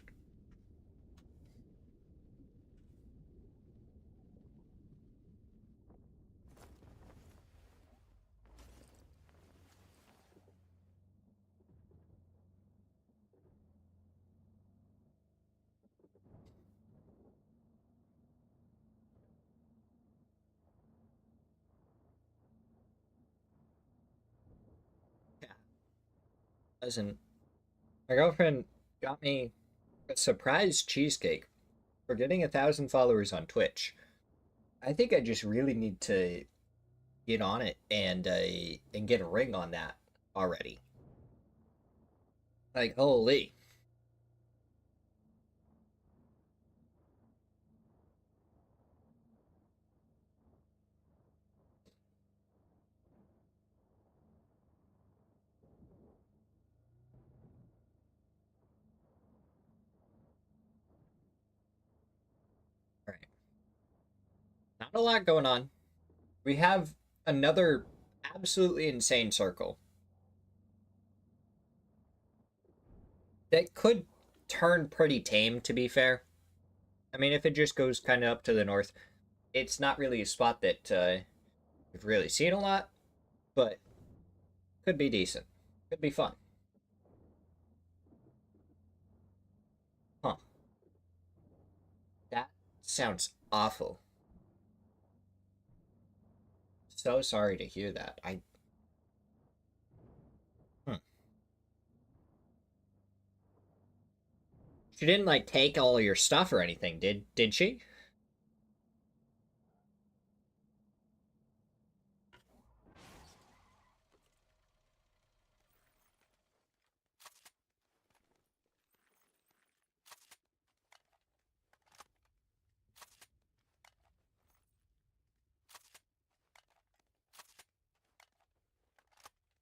Listen, my girlfriend got me a surprise cheesecake for getting 1,000 followers on Twitch. I think I just really need to get on it and get a ring on that already. Like, holy. All right. Not a lot going on. We have another absolutely insane circle that could turn pretty tame, to be fair. I mean, if it just goes kind of up to the north, it's not really a spot that we've really seen a lot, but could be decent. Could be fun. Huh. That sounds awful. So sorry to hear that. She didn't like take all your stuff or anything, did she?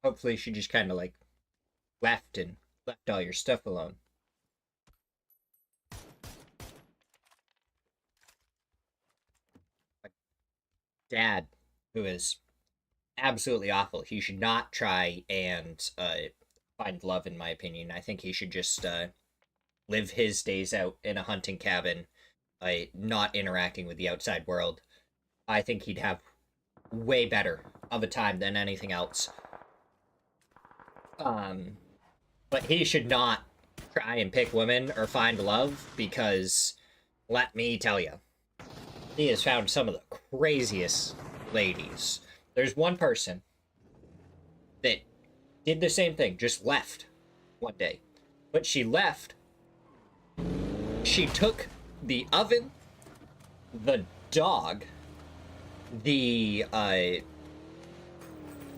Hopefully she just kind of, like, left all your stuff alone. My dad, who is absolutely awful. He should not try and find love, in my opinion. I think he should just live his days out in a hunting cabin, not interacting with the outside world. I think he'd have way better of a time than anything else. But he should not try and pick women or find love, because let me tell you, he has found some of the craziest ladies. There's one person that did the same thing, just left one day. But she left. She took the oven, the dog, the,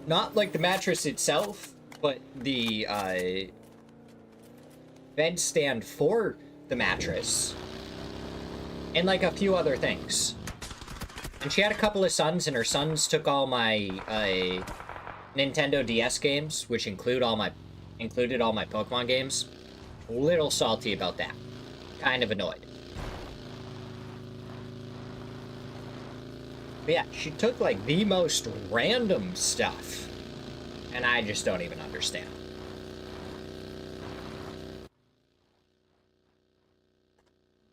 not like the mattress itself, but the, bed stand for the mattress, and like a few other things. And she had a couple of sons, and her sons took all my Nintendo DS games, which included all my Pokemon games. A little salty about that. Kind of annoyed. But yeah, she took like the most random stuff, and I just don't even understand.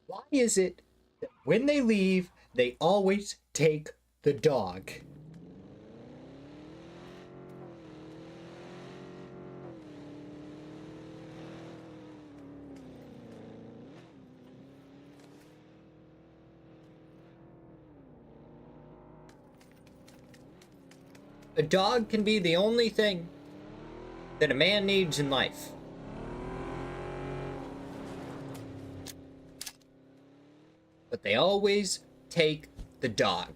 Why is it that when they leave, they always take the dog? A dog can be the only thing that a man needs in life. But they always take the dog.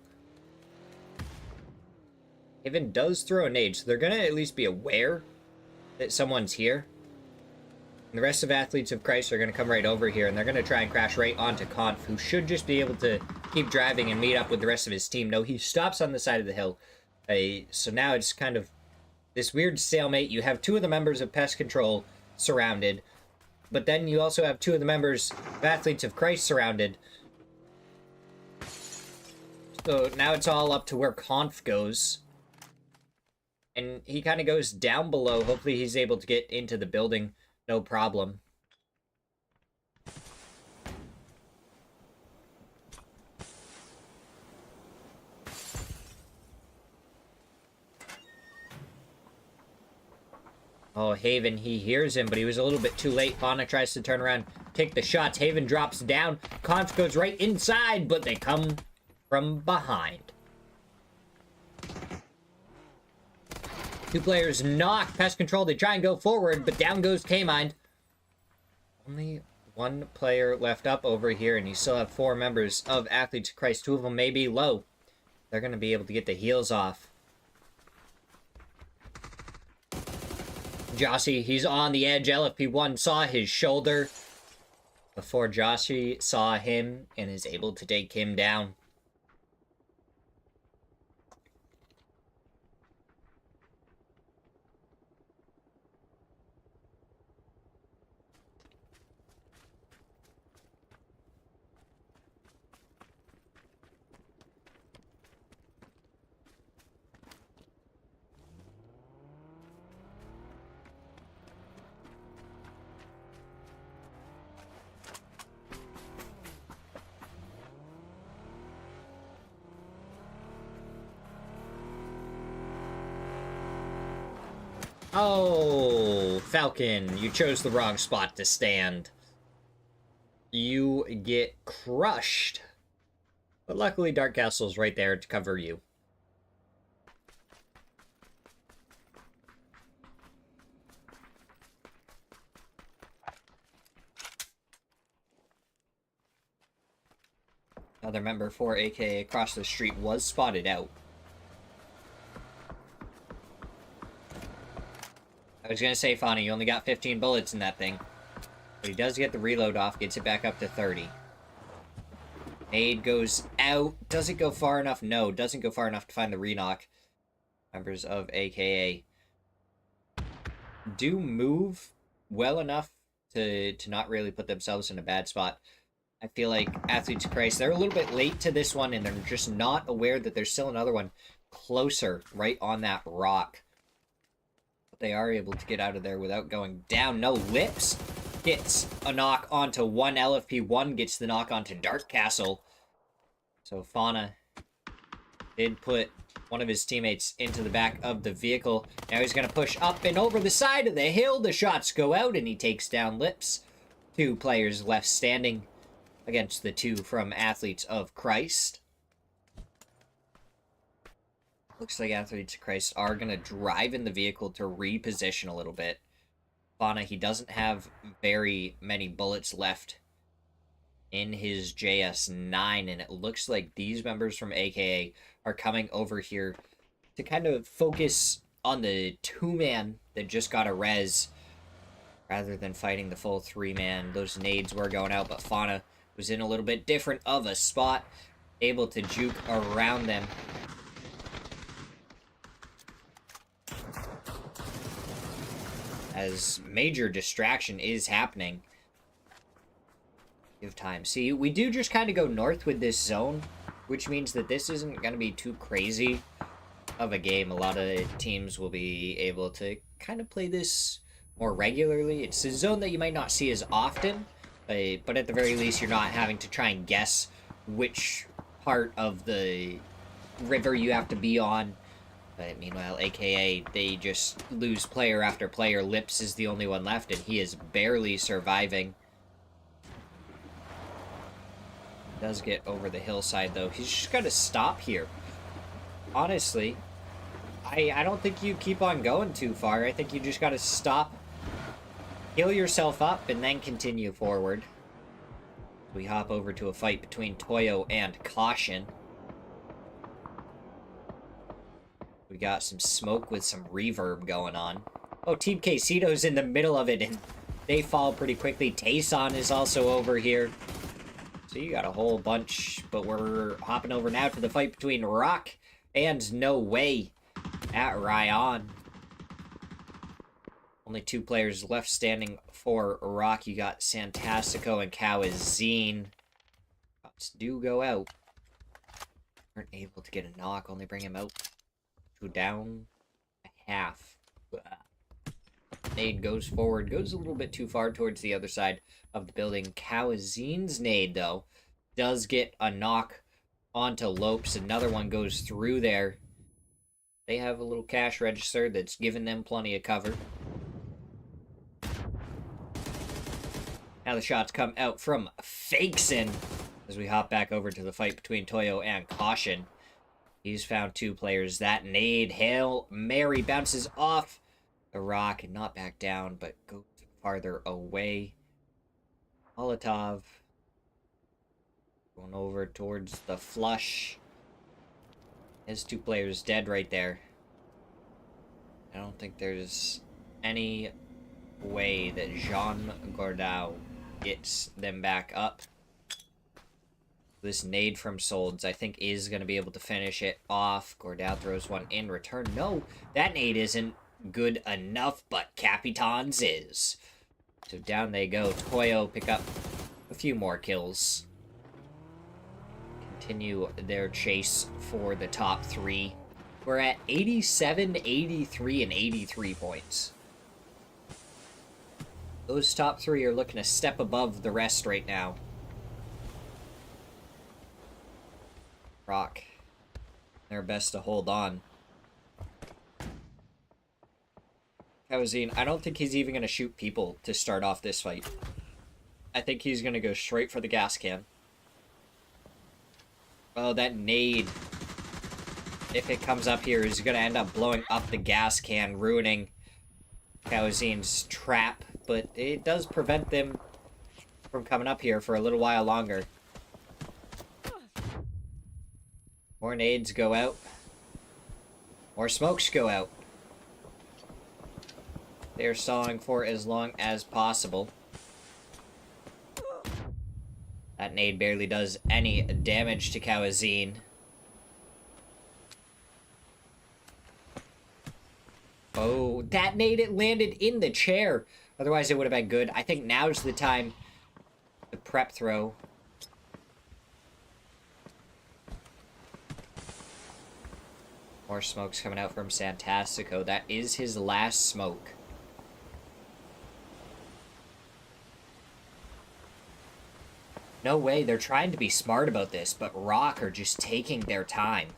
Haven does throw a nade, so they're gonna at least be aware that someone's here. And the rest of Athletes of Christ are gonna come right over here, and they're gonna try and crash right onto Conf, who should just be able to keep driving and meet up with the rest of his team. No, he stops on the side of the hill. So now it's kind of this weird stalemate. You have two of the members of Pest Control surrounded, but then you also have two of the members of Athletes of Christ surrounded. So now it's all up to where Conf goes. And he kind of goes down below. Hopefully he's able to get into the building. No problem. Oh, Haven, he hears him, but he was a little bit too late. Fauna tries to turn around, take the shots. Haven drops down. Conf goes right inside, but they come from behind. Two players knock Pest Control. They try and go forward, but down goes K-Mind. Only one player left up over here, and you still have four members of Athletes of Christ. Two of them may be low. They're going to be able to get the heals off. Jossie, he's on the edge. LFP1 saw his shoulder before Jossie saw him and is able to take him down. Oh, Falcon, you chose the wrong spot to stand. You get crushed. But luckily, Dark Castle's right there to cover you. Another member for AKA across the street was spotted out. I was gonna say, Fauna, you only got 15 bullets in that thing. But he does get the reload off, gets it back up to 30. Nade goes out. Does it go far enough? No, doesn't go far enough to find the re-knock. Members of AKA. do move well enough to not really put themselves in a bad spot. I feel like Athletes of Christ, they're a little bit late to this one, and they're just not aware that there's still another one closer right on that rock. But they are able to get out of there without going down. No, Lips gets a knock onto one LFP, one gets the knock onto Dark Castle. So Fauna did put one of his teammates into the back of the vehicle. Now he's going to push up and over the side of the hill. The shots go out, and he takes down Lips. 2 players left standing against the 2 from Athletes of Christ. Looks like Athletes of Christ are going to drive in the vehicle to reposition a little bit. Fauna, he doesn't have very many bullets left in his JS9, and it looks like these members from AKA are coming over here to kind of focus on the 2-man that just got a res rather than fighting the full 3-man. Those nades were going out, but Fauna was in a little bit different of a spot, able to juke around them. As major distraction is happening. Give time. See, we do just kind of go north with this zone, which means that this isn't going to be too crazy of a game. A lot of teams will be able to kind of play this more regularly. It's a zone that you might not see as often, but at the very least, you're not having to try and guess which part of the river you have to be on. But meanwhile, AKA, they just lose player after player. Lips is the only one left, and he is barely surviving. Does get over the hillside, though. He's just got to stop here. Honestly, I don't think you keep on going too far. I think you just got to stop, heal yourself up, and then continue forward. We hop over to a fight between Toyo and Caution. We got some smoke with some reverb going on. Oh, Team Quesito's in the middle of it, and they fall pretty quickly. Tayson is also over here. So you got a whole bunch, but we're hopping over now to the fight between Rock and No Way at Ryan. Only 2 players left standing for Rock. You got Santastico and Kawazine. Shots do go out. Aren't able to get a knock, only bring him out to down a half. Nade goes forward, goes a little bit too far towards the other side of the building. Kawazine's nade, though, does get a knock onto Lopes. Another one goes through there. They have a little cash register that's giving them plenty of cover. Now the shots come out from Fakeson as we hop back over to the fight between Toyo and Caution. He's found 2 players. That nade, Hail Mary, bounces off the rock and not back down, but goes farther away. Molotov going over towards the flush. His 2 players dead right there. I don't think there's any way that Jean Gordau gets them back up. This nade from Solds, I think, is going to be able to finish it off. Gordau throws one in return. No, that nade isn't good enough, but Capitan's is. So down they go. Toyo pick up a few more kills. Continue their chase for the top 3. We're at 87, 83, and 83 points. Those top 3 are looking a step above the rest right now. Rock, their best to hold on. Kawazine, I don't think he's even going to shoot people to start off this fight. I think he's going to go straight for the gas can. Oh, that nade, if it comes up here, is going to end up blowing up the gas can, ruining Kawazine's trap. But it does prevent them from coming up here for a little while longer. More nades go out. More smokes go out. They're stalling for as long as possible. That nade barely does any damage to Kawazine. Oh, that nade, it landed in the chair. Otherwise, it would have been good. I think now's the time to prep throw. More smoke's coming out from Santastico. That is his last smoke. No way, they're trying to be smart about this, but Rock are just taking their time.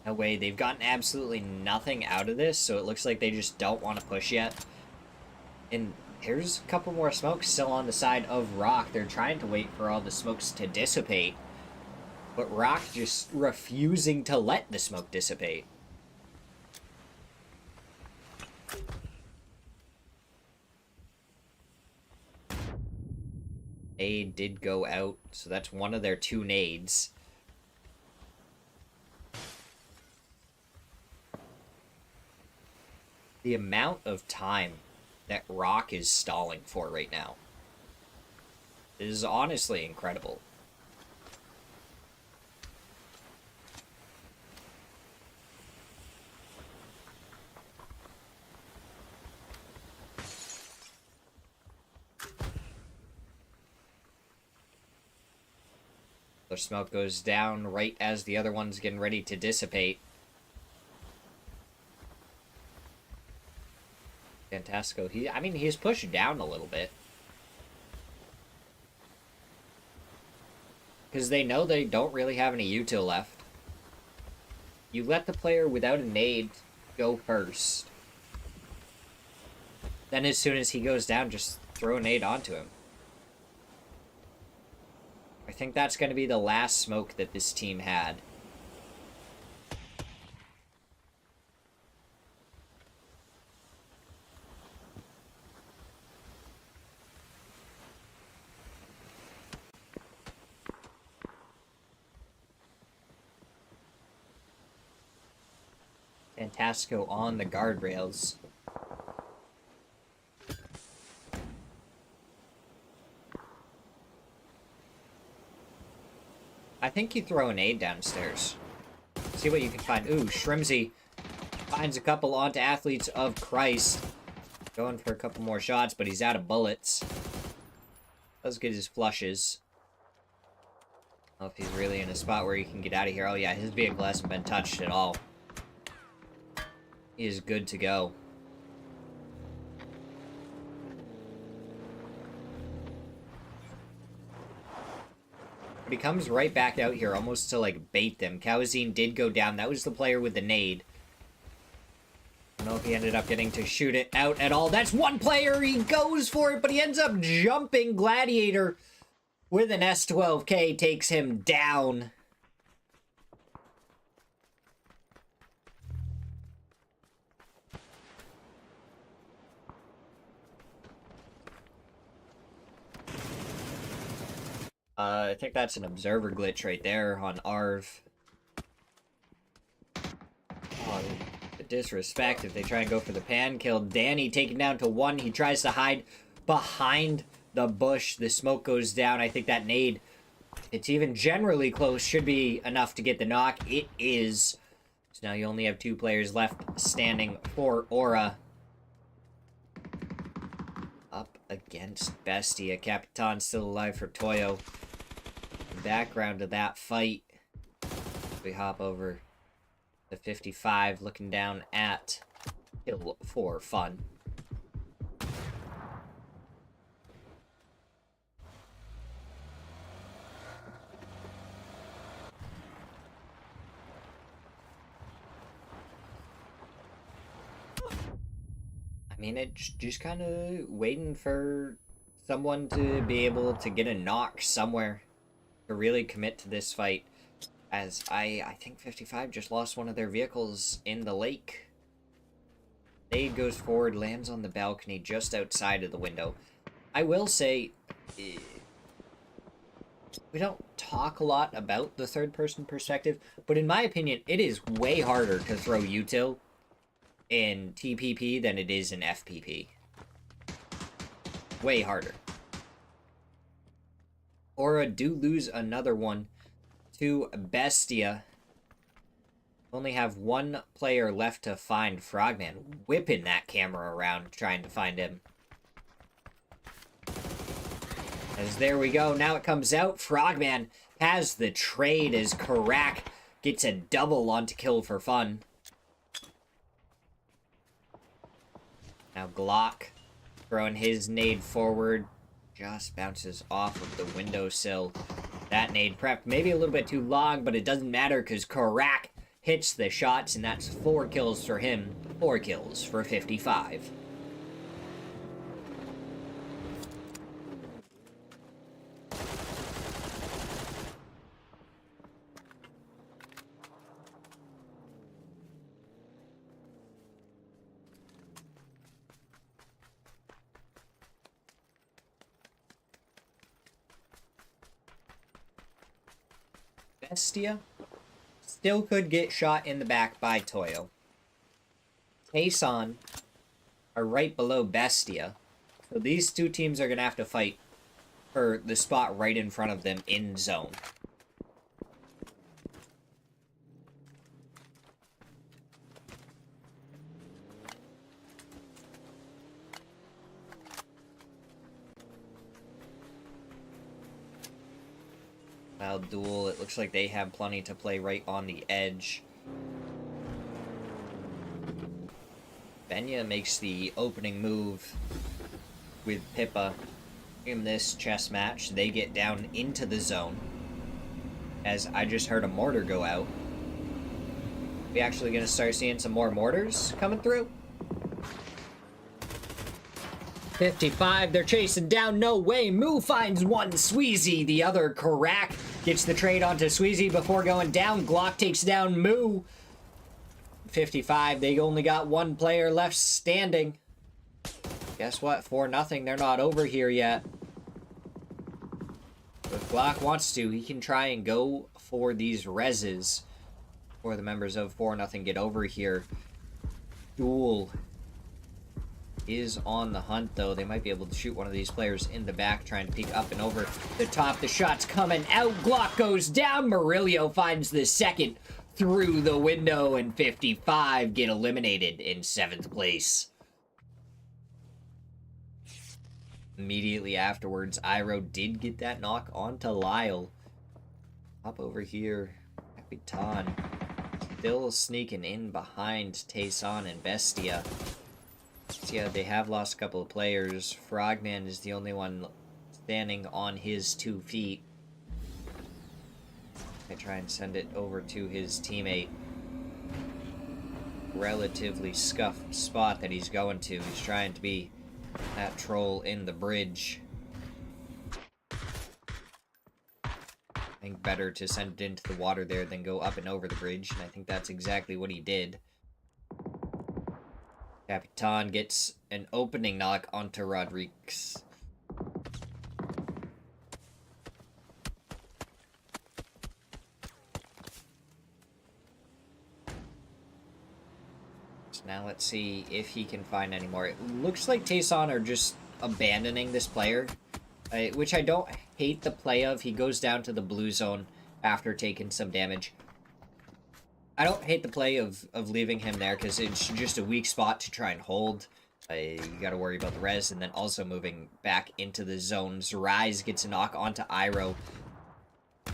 No way, they've gotten absolutely nothing out of this, so it looks like they just don't want to push yet. And here's a couple more smokes still on the side of Rock. They're trying to wait for all the smokes to dissipate, but Rock just refusing to let the smoke dissipate. Nade did go out, so that's one of their 2 nades. The amount of time that Rock is stalling for right now is honestly incredible. The smoke goes down right as the other one's getting ready to dissipate. Fantastico, he's pushed down a little bit. Because they know they don't really have any util left. You let the player without a nade go first. Then as soon as he goes down, just throw a nade onto him. I think that's going to be the last smoke that this team had. Fantastico on the guardrails. I think you throw an aid downstairs. See what you can find. Ooh, Shrimsy finds a couple onto Athletes of Christ. Going for a couple more shots, but he's out of bullets. Does get his flushes. I don't know if he's really in a spot where he can get out of here. Oh yeah, his vehicle hasn't been touched at all. He is good to go. But he comes right back out here almost to, like, bait them. Kawazine did go down. That was the player with the nade. I don't know if he ended up getting to shoot it out at all. That's one player! He goes for it, but he ends up jumping. Gladiator with an S12K takes him down. I think that's an observer glitch right there on Arv. Oh, the disrespect if they try and go for the pan kill. Danny taken down to 1. He tries to hide behind the bush. The smoke goes down. I think that nade, it's even generally close, should be enough to get the knock. It is. So now you only have 2 players left standing for Aura. Up against Bestia. Capitan still alive for Toyo. Background to that fight, we hop over the 55, looking down at Kill for Fun. I mean, it's just kind of waiting for someone to be able to get a knock somewhere to really commit to this fight, as I think 55 just lost one of their vehicles in the lake. Nade goes forward, lands on the balcony just outside of the window. I will say, we don't talk a lot about the third-person perspective, but in my opinion, it is way harder to throw util in TPP than it is in FPP. Way harder. Aura do lose another one to Bestia. Only have one player left to find Frogman. Whipping that camera around, trying to find him. As there we go, now it comes out. Frogman has the trade as Karak gets a double onto kill for fun. Now Glock throwing his nade forward. Just bounces off of the windowsill. That nade prepped maybe a little bit too long, but it doesn't matter because Karak hits the shots, and that's 4 kills for him. 4 kills for 55. Bestia still could get shot in the back by Toyo. Tayson are right below Bestia. So these two teams are going to have to fight for the spot right in front of them in zone. Now Duel, it looks like they have plenty to play right on the edge. Benya makes the opening move with Pippa. In this chess match, they get down into the zone. As I just heard a mortar go out. We actually gonna start seeing some more mortars coming through? 55, they're chasing down, no way. Moo finds one, Sweezy. The other, Karak, gets the trade onto Sweezy before going down. Glock takes down Moo. 55, they only got one player left standing. Guess what? 4-0, they're not over here yet. If Glock wants to, he can try and go for these reses. Before the members of 4-0 get over here. Duel is on the hunt, though. They might be able to shoot one of these players in the back, trying to peek up and over the top. The shot's coming out. Glock goes down. Murillo finds the second through the window, and 55 get eliminated in 7th place. Immediately afterwards, Iro did get that knock onto Lyle. Up over here, Capitan still sneaking in behind Tayson and Bestia. So yeah, they have lost a couple of players. Frogman is the only one standing on his 2 feet. I try and send it over to his teammate. Relatively scuffed spot that he's going to. He's trying to be that troll in the bridge. I think better to send it into the water there than go up and over the bridge, and I think that's exactly what he did. Capitan gets an opening knock onto Rodriguez. So now let's see if he can find any more. It looks like Tayson are just abandoning this player, which I don't hate the play of. He goes down to the blue zone after taking some damage. I don't hate the play of leaving him there because it's just a weak spot to try and hold. You gotta worry about the res, and then also moving back into the zones. Rise gets a knock onto Iro.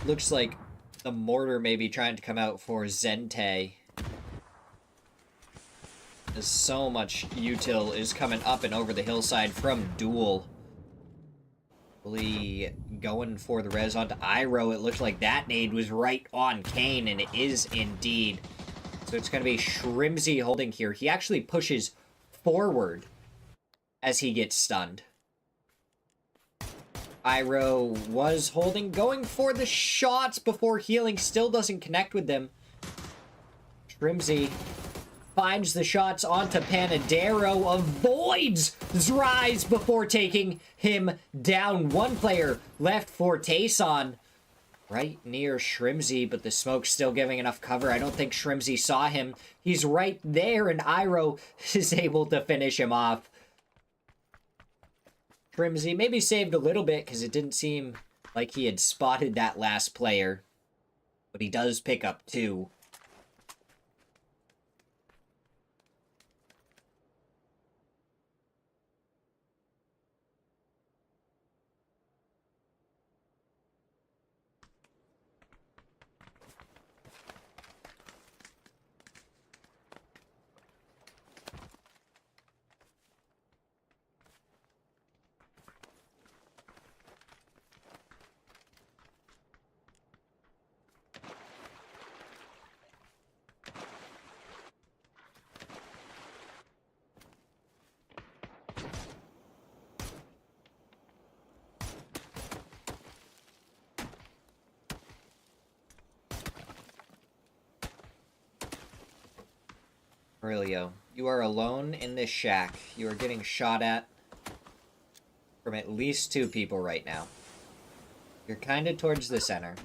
Looks like the mortar may be trying to come out for Zente. As so much util is coming up and over the hillside from Duel. Really going for the res onto Iro. It looks like that nade was right on Kane, and it is indeed. So it's going to be Shrimsy holding here. He actually pushes forward as he gets stunned. Iro was holding, going for the shots before healing. Still doesn't connect with them. Shrimsy finds the shots onto Panadero, avoids Zrise before taking him down. One player left for Tayson, right near Shrimsy, but the smoke's still giving enough cover. I don't think Shrimsy saw him. He's right there, and Iro is able to finish him off. Shrimsy maybe saved a little bit because it didn't seem like he had spotted that last player. But he does pick up 2. Aurelio, you are alone in this shack. You are getting shot at from at least 2 people right now. You're kind of towards the center.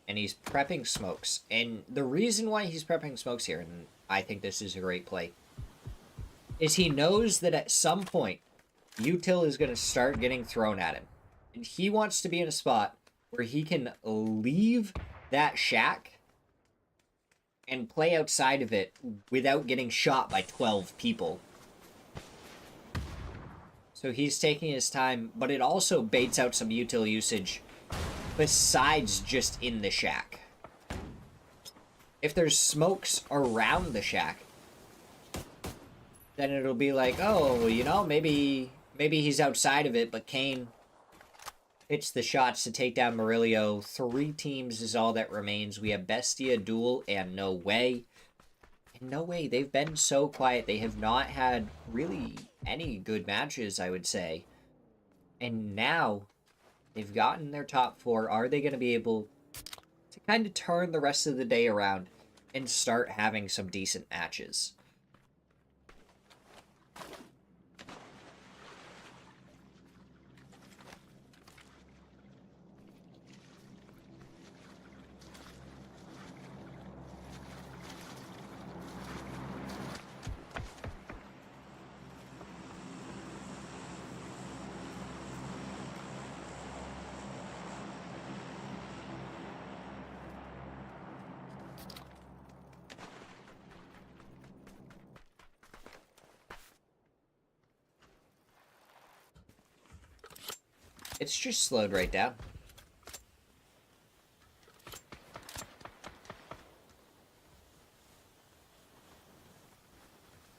And he's prepping smokes. And the reason why he's prepping smokes here, and I think this is a great play, is he knows that at some point, util is going to start getting thrown at him. And he wants to be in a spot where he can leave that shack and play outside of it without getting shot by 12 people. So he's taking his time, but it also baits out some util usage besides just in the shack. If there's smokes around the shack, then it'll be like, oh, you know, maybe he's outside of it, but Kane hits the shots to take down Murillo. 3 teams is all that remains. We have Bestia, Duel, and No Way. And No Way, they've been so quiet. They have not had really any good matches, I would say. And now, they've gotten their top 4. Are they going to be able to kind of turn the rest of the day around and start having some decent matches? It's just slowed right down.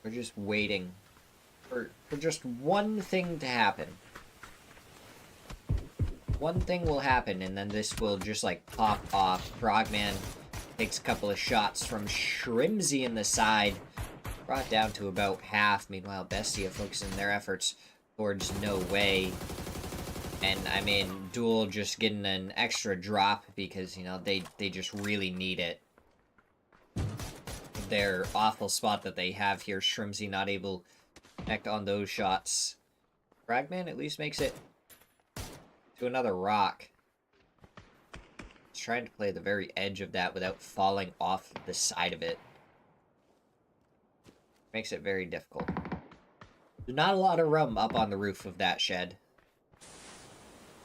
We're just waiting for just one thing to happen. One thing will happen, and then this will just, like, pop off. Frogman takes a couple of shots from Shrimsy in the side. Brought down to about half. Meanwhile, Bestia focusing their efforts towards No Way. And, I mean, Duel just getting an extra drop because, you know, they just really need it. Their awful spot that they have here. Shrimsy not able to connect on those shots. Fragman at least makes it to another rock. He's trying to play the very edge of that without falling off the side of it. Makes it very difficult. Not a lot of room up on the roof of that shed.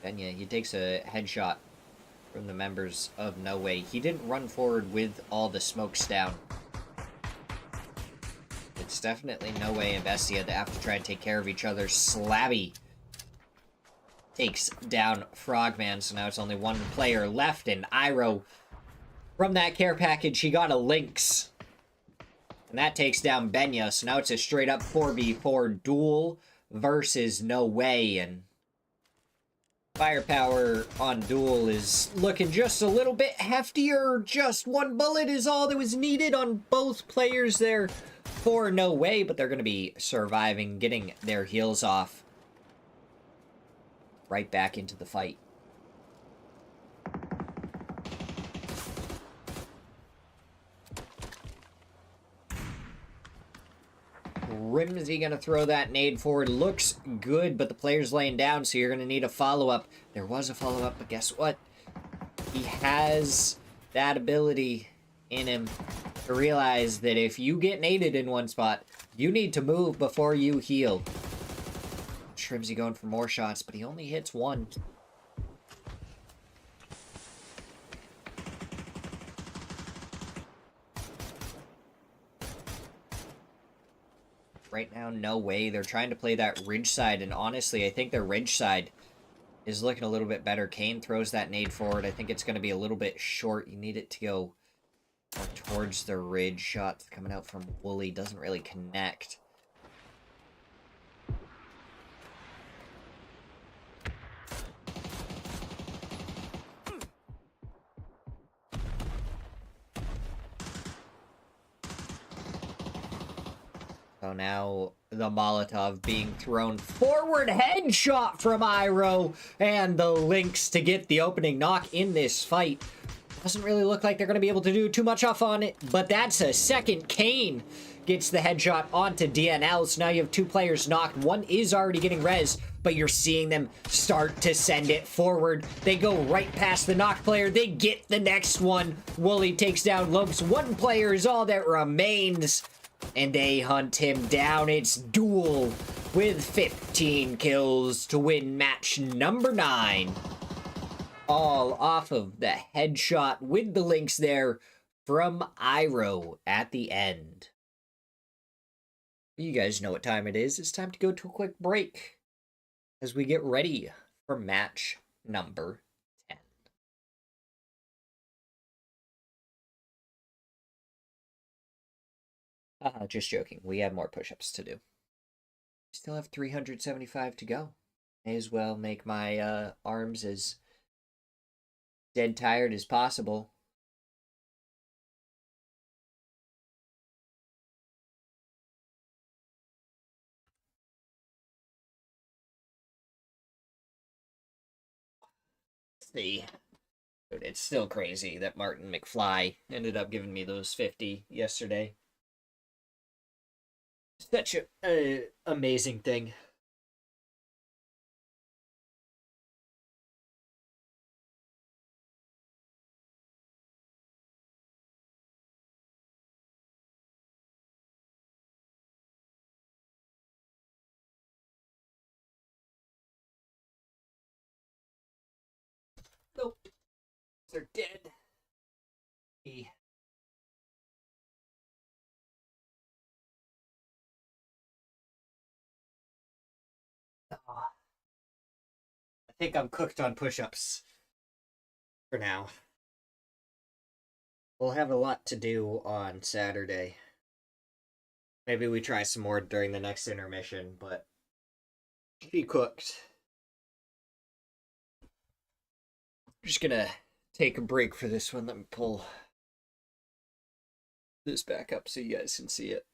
And yeah, he takes a headshot from the members of No Way. He didn't run forward with all the smokes down. It's definitely No Way and Bestia that have to try and take care of each other. Slabby takes down Frogman, so now it's only one player left, and Iroh, from that care package, he got a Lynx. And that takes down Benya, so now it's a straight-up 4v4 duel versus No Way, and firepower on Duel is looking just a little bit heftier. Just one bullet is all that was needed on both players there for No Way, but they're going to be surviving, getting their heals off. Right back into the fight. Rimsey gonna throw that nade forward. Looks good, but the player's laying down, so you're gonna need a follow-up. There was a follow-up, but guess what? He has that ability in him to realize that if you get naded in one spot, you need to move before you heal. Shrimsy going for more shots, but he only hits one. right now, no way. They're trying to play that ridge side, and honestly, I think their ridge side is looking a little bit better. Kane throws that nade forward. I think it's going to be a little bit short. You need it to go more towards the ridge. Shot coming out from Wooly doesn't really connect. So now the Molotov being thrown forward, headshot from Iroh, and the Lynx to get the opening knock in this fight. Doesn't really look like they're going to be able to do too much off on it, but that's a second. Kane gets the headshot onto DNL, so now you have two players knocked. One is already getting res, but you're seeing them start to send it forward. They go right past the knocked player. They get the next one. Wooly takes down Lopes. One player is all that remains, and they hunt him down. It's Duel with 15 kills to win match number 9. All off of the headshot with the Lynx there from Iroh at the end. You guys know what time it is. It's time to go to a quick break as we get ready for match number 10. Just joking. We have more push-ups to do. Still have 375 to go. May as well make my arms as dead tired as possible. See, dude, it's still crazy that Martin McFly ended up giving me those 50 yesterday. Such a amazing thing. Nope. They're dead. I think I'm cooked on push-ups for now. We'll have a lot to do on Saturday. Maybe we try some more during the next intermission, but be cooked. I'm just gonna take a break for this one. Let me pull this back up so you guys can see it.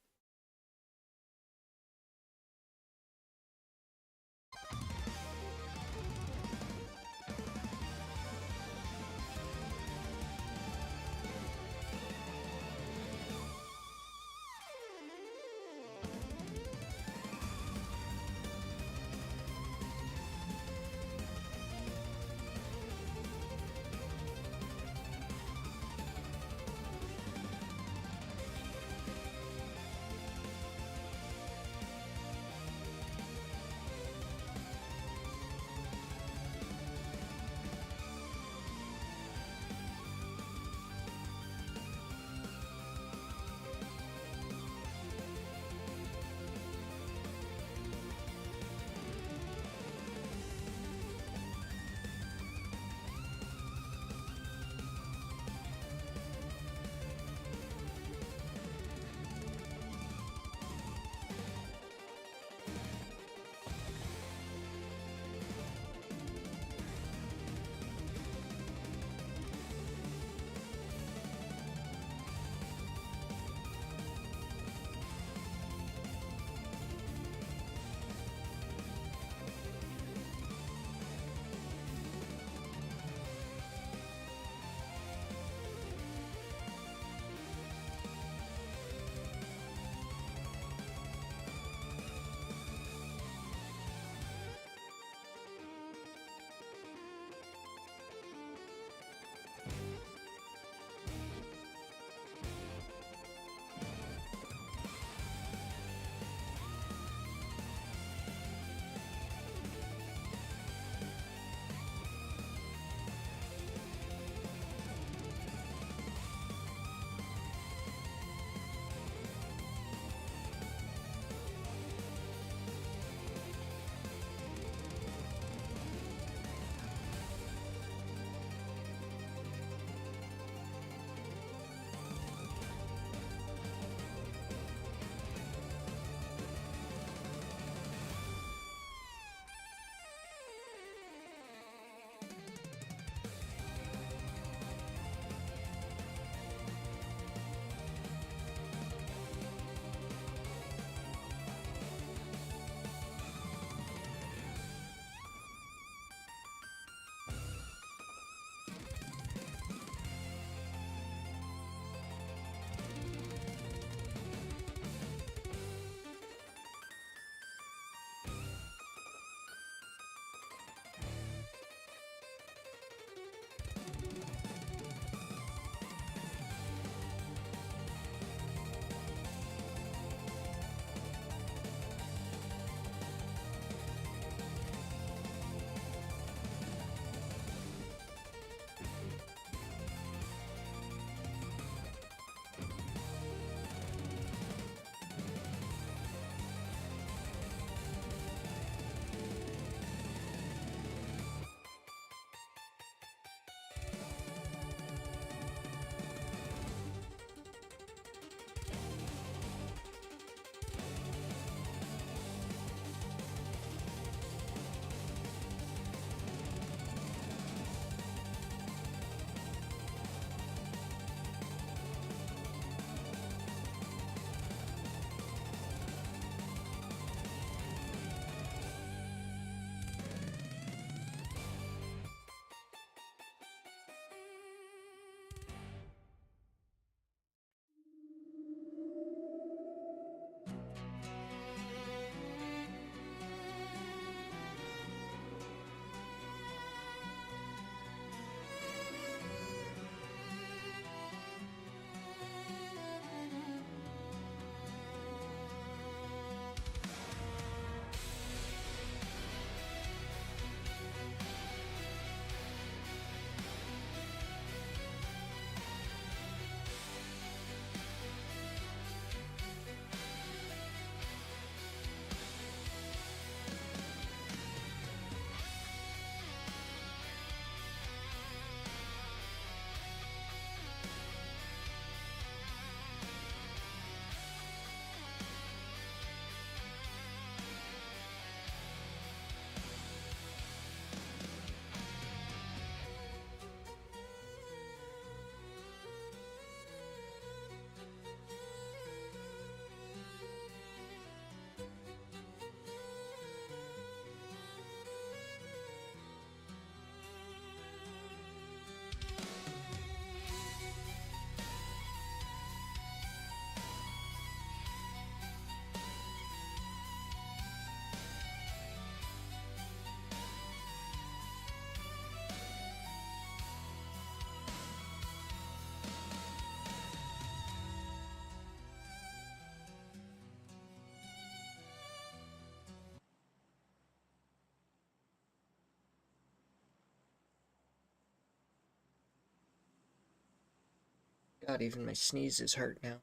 God, even my sneezes hurt now.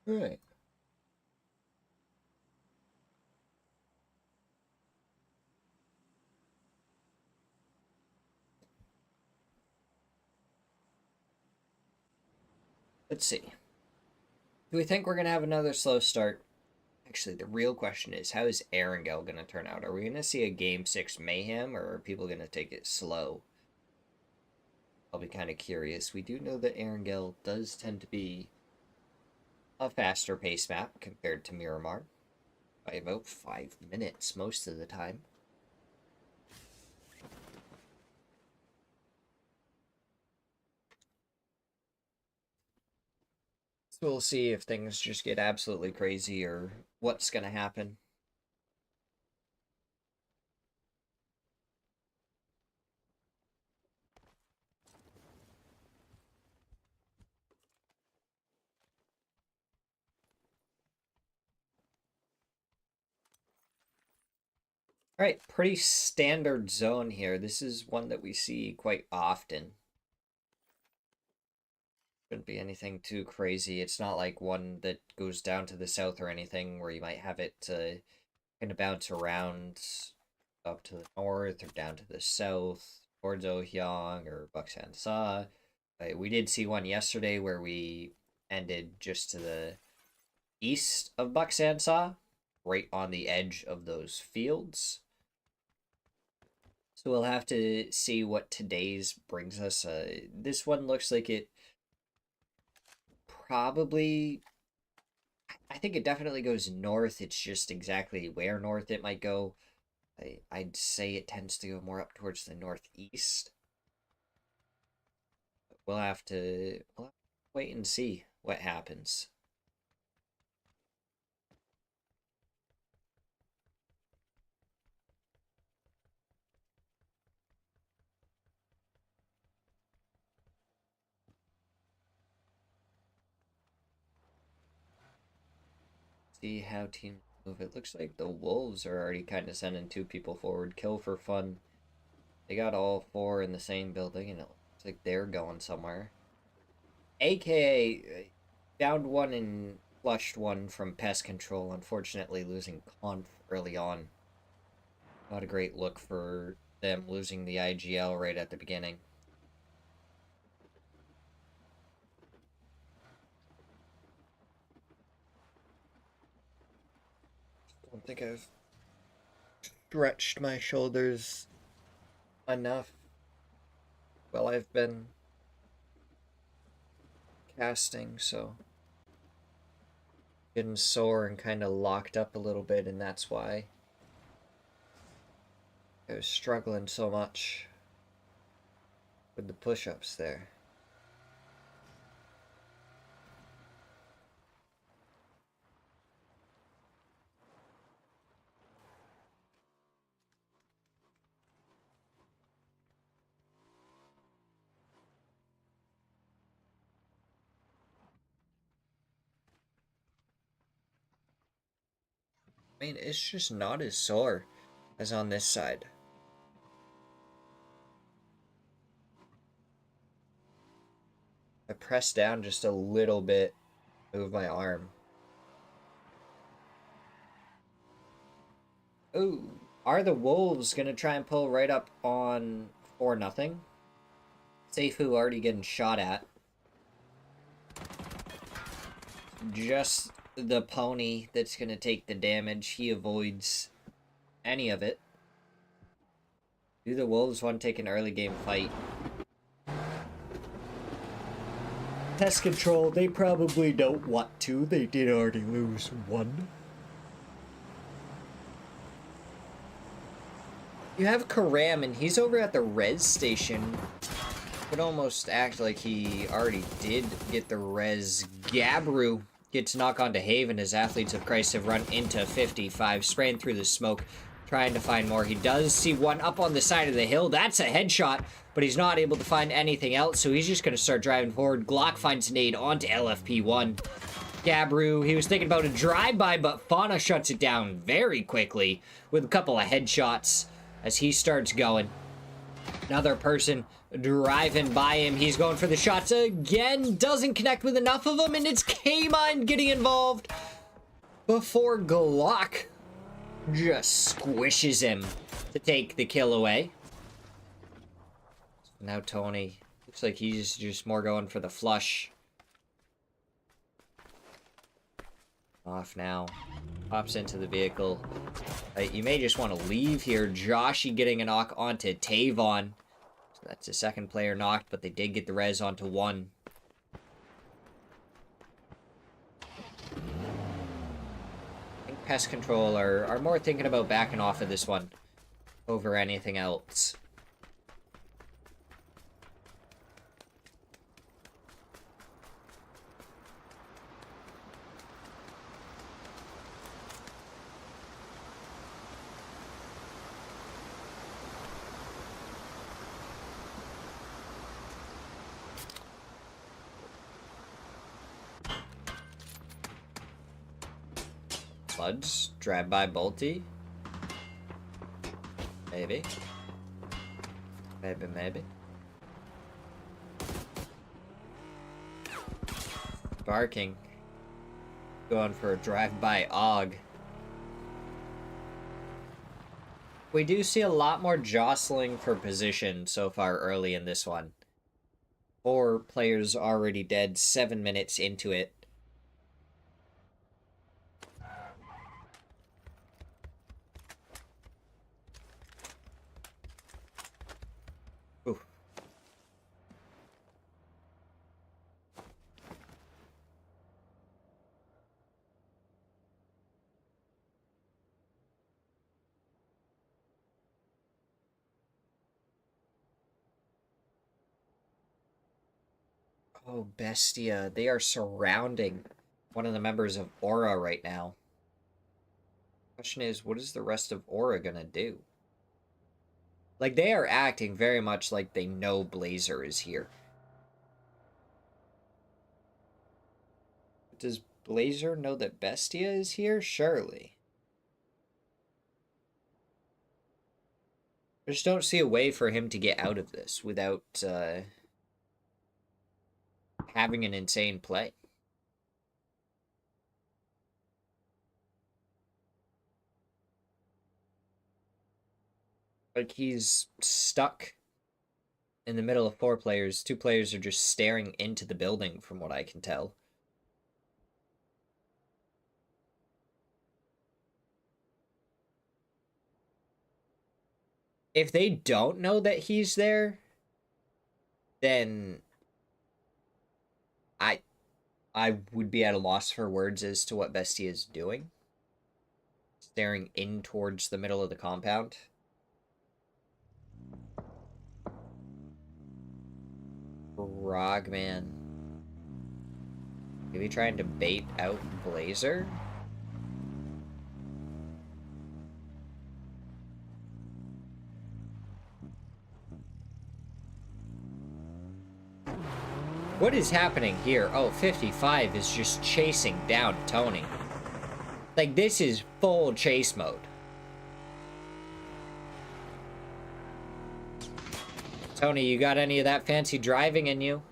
All right. Let's see. Do we think we're going to have another slow start? Actually, the real question is, how is Erangel going to turn out? Are we going to see a Game 6 mayhem, or are people going to take it slow? I'll be kind of curious. We do know that Erangel does tend to be a faster pace map compared to Miramar by about 5 minutes most of the time. So we'll see if things just get absolutely crazy or what's going to happen. All right, pretty standard zone here. This is one that we see quite often. Shouldn't be anything too crazy. It's not like one that goes down to the south or anything where you might have it kind of bounce around up to the north or down to the south towards Ohyang or Baksan-sa. We did see one yesterday where we ended just to the east of Baksan-sa, right on the edge of those fields. So we'll have to see what today's brings us. This one looks like it probably... I think it definitely goes north. It's just exactly where north it might go. I'd say it tends to go more up towards the northeast. We'll have to wait and see what happens. See how teams move. It looks like the Wolves are already kind of sending 2 people forward. Kill for fun. They got all 4 in the same building, and it looks like they're going somewhere. AKA downed 1 and flushed 1 from pest control, unfortunately losing conf early on. Not a great look for them losing the IGL right at the beginning. I don't think I've stretched my shoulders enough while I've been casting, so getting sore and kind of locked up a little bit, and that's why I was struggling so much with the push-ups there. I mean, it's just not as sore as on this side. I pressed down just a little bit, move my arm. Ooh, are the Wolves gonna try and pull right up on 4-0? Seifu already getting shot at. Just the pony that's gonna take the damage. He avoids any of it. Do the Wolves want to take an early game fight? Pest control, they probably don't want to. They did already lose 1. You have Karam, and he's over at the res station. Would almost act like he already did get the res. Gabru gets knock onto Haven as Athletes of Christ have run into 55, spraying through the smoke, trying to find more. He does see one up on the side of the hill. That's a headshot, but he's not able to find anything else, so he's just going to start driving forward. Glock finds an aid onto LFP1. Gabru, he was thinking about a drive-by, but Fauna shuts it down very quickly with a couple of headshots as he starts going. Another person driving by him. He's going for the shots again. Doesn't connect with enough of them, and it's K-Mine getting involved before Glock just squishes him to take the kill away. So now Tony looks like he's just more going for the flush. Off now. Pops into the vehicle. You may just want to leave here. Joshy getting a knock onto Tavon. So that's the second player knocked, but they did get the res onto one. I think Pest Control are more thinking about backing off of this one over anything else. Floods, drive by Bolty. Maybe. Maybe. Barking. Going for a drive-by Og. We do see a lot more jostling for position so far early in this one. 4 players already dead, 7 minutes into it. Oh, Bestia. They are surrounding one of the members of Aura right now. Question is, what is the rest of Aura gonna do? Like, they are acting very much like they know Blazer is here. Does Blazer know that Bestia is here? Surely. I just don't see a way for him to get out of this without, having an insane play. Like, he's stuck in the middle of 4 players. 2 players are just staring into the building, from what I can tell. If they don't know that he's there, then I would be at a loss for words as to what Bestia is doing. Staring in towards the middle of the compound. Frogman. Maybe trying to bait out Blazer? What is happening here? Oh, 55 is just chasing down Tony. Like, this is full chase mode. Tony, you got any of that fancy driving in you?